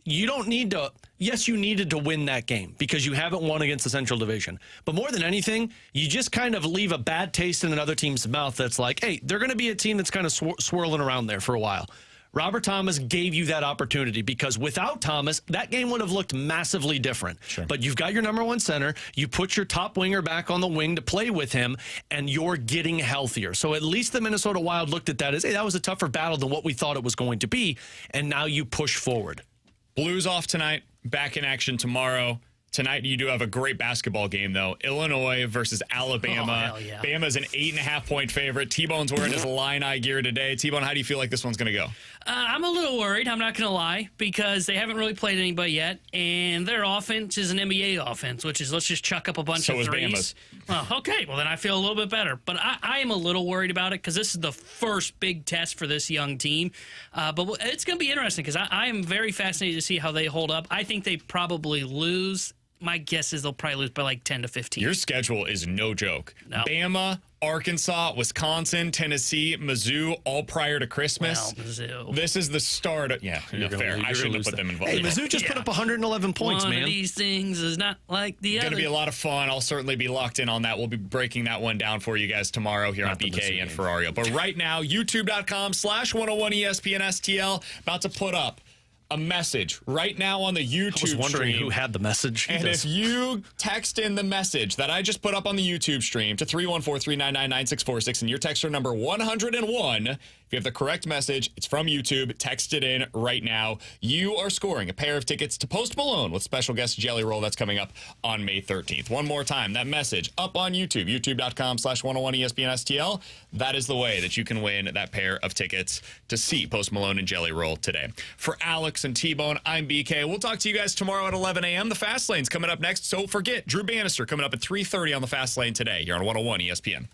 You don't need to, yes, you needed to win that game because you haven't won against the Central Division. But more than anything, you just kind of leave a bad taste in another team's mouth that's like, hey, they're going to be a team that's kind of swirling around there for a while. Robert Thomas gave you that opportunity because without Thomas, that game would have looked massively different. Sure. But you've got your number one center. You put your top winger back on the wing to play with him, and you're getting healthier. So at least the Minnesota Wild looked at that as, hey, that was a tougher battle than what we thought it was going to be, and now you push forward. Blues off tonight, back in action tomorrow. Tonight, you do have a great basketball game, though. Illinois versus Alabama. Oh, hell yeah. Bama's an 8.5-point favorite. T-Bone's wearing his Illini gear today. T-Bone, how do you feel like this one's going to go? I'm a little worried, I'm not going to lie, because they haven't really played anybody yet, and their offense is an NBA offense, which is let's just chuck up a bunch of threes. So is Bama's. Well, okay, well, then I feel a little bit better. But I am a little worried about it because this is the first big test for this young team. But it's going to be interesting because I am very fascinated to see how they hold up. I think they probably lose. My guess is they'll probably lose by like 10 to 15. Your schedule is no joke. No. Bama, Arkansas, Wisconsin, Tennessee, Mizzou, all prior to Christmas. Well, Mizzou. This is the start of, fair. I shouldn't have put them involved. Hey, Mizzou just put up 111 points, One man. of these things is not like the other. Going to be a lot of fun. I'll certainly be locked in on that. We'll be breaking that one down for you guys tomorrow here on BK and Ferrario. But right now, youtube.com/101ESPNSTL, about to put up a message right now on the YouTube stream. I was wondering who had the message. And if you text in the message that I just put up on the YouTube stream to 314-399-9646 and your texter number 101, if you have the correct message, it's from YouTube, text it in right now. You are scoring a pair of tickets to Post Malone with special guest Jelly Roll that's coming up on May 13th. One more time, that message up on YouTube, youtube.com/101ESPNSTL. That is the way that you can win that pair of tickets to see Post Malone and Jelly Roll today. For Alex and T-Bone, I'm BK. We'll talk to you guys tomorrow at 11 a.m. The Fast Lane's coming up next. So forget Drew Bannister coming up at 3:30 on the Fast Lane today here on 101 ESPN.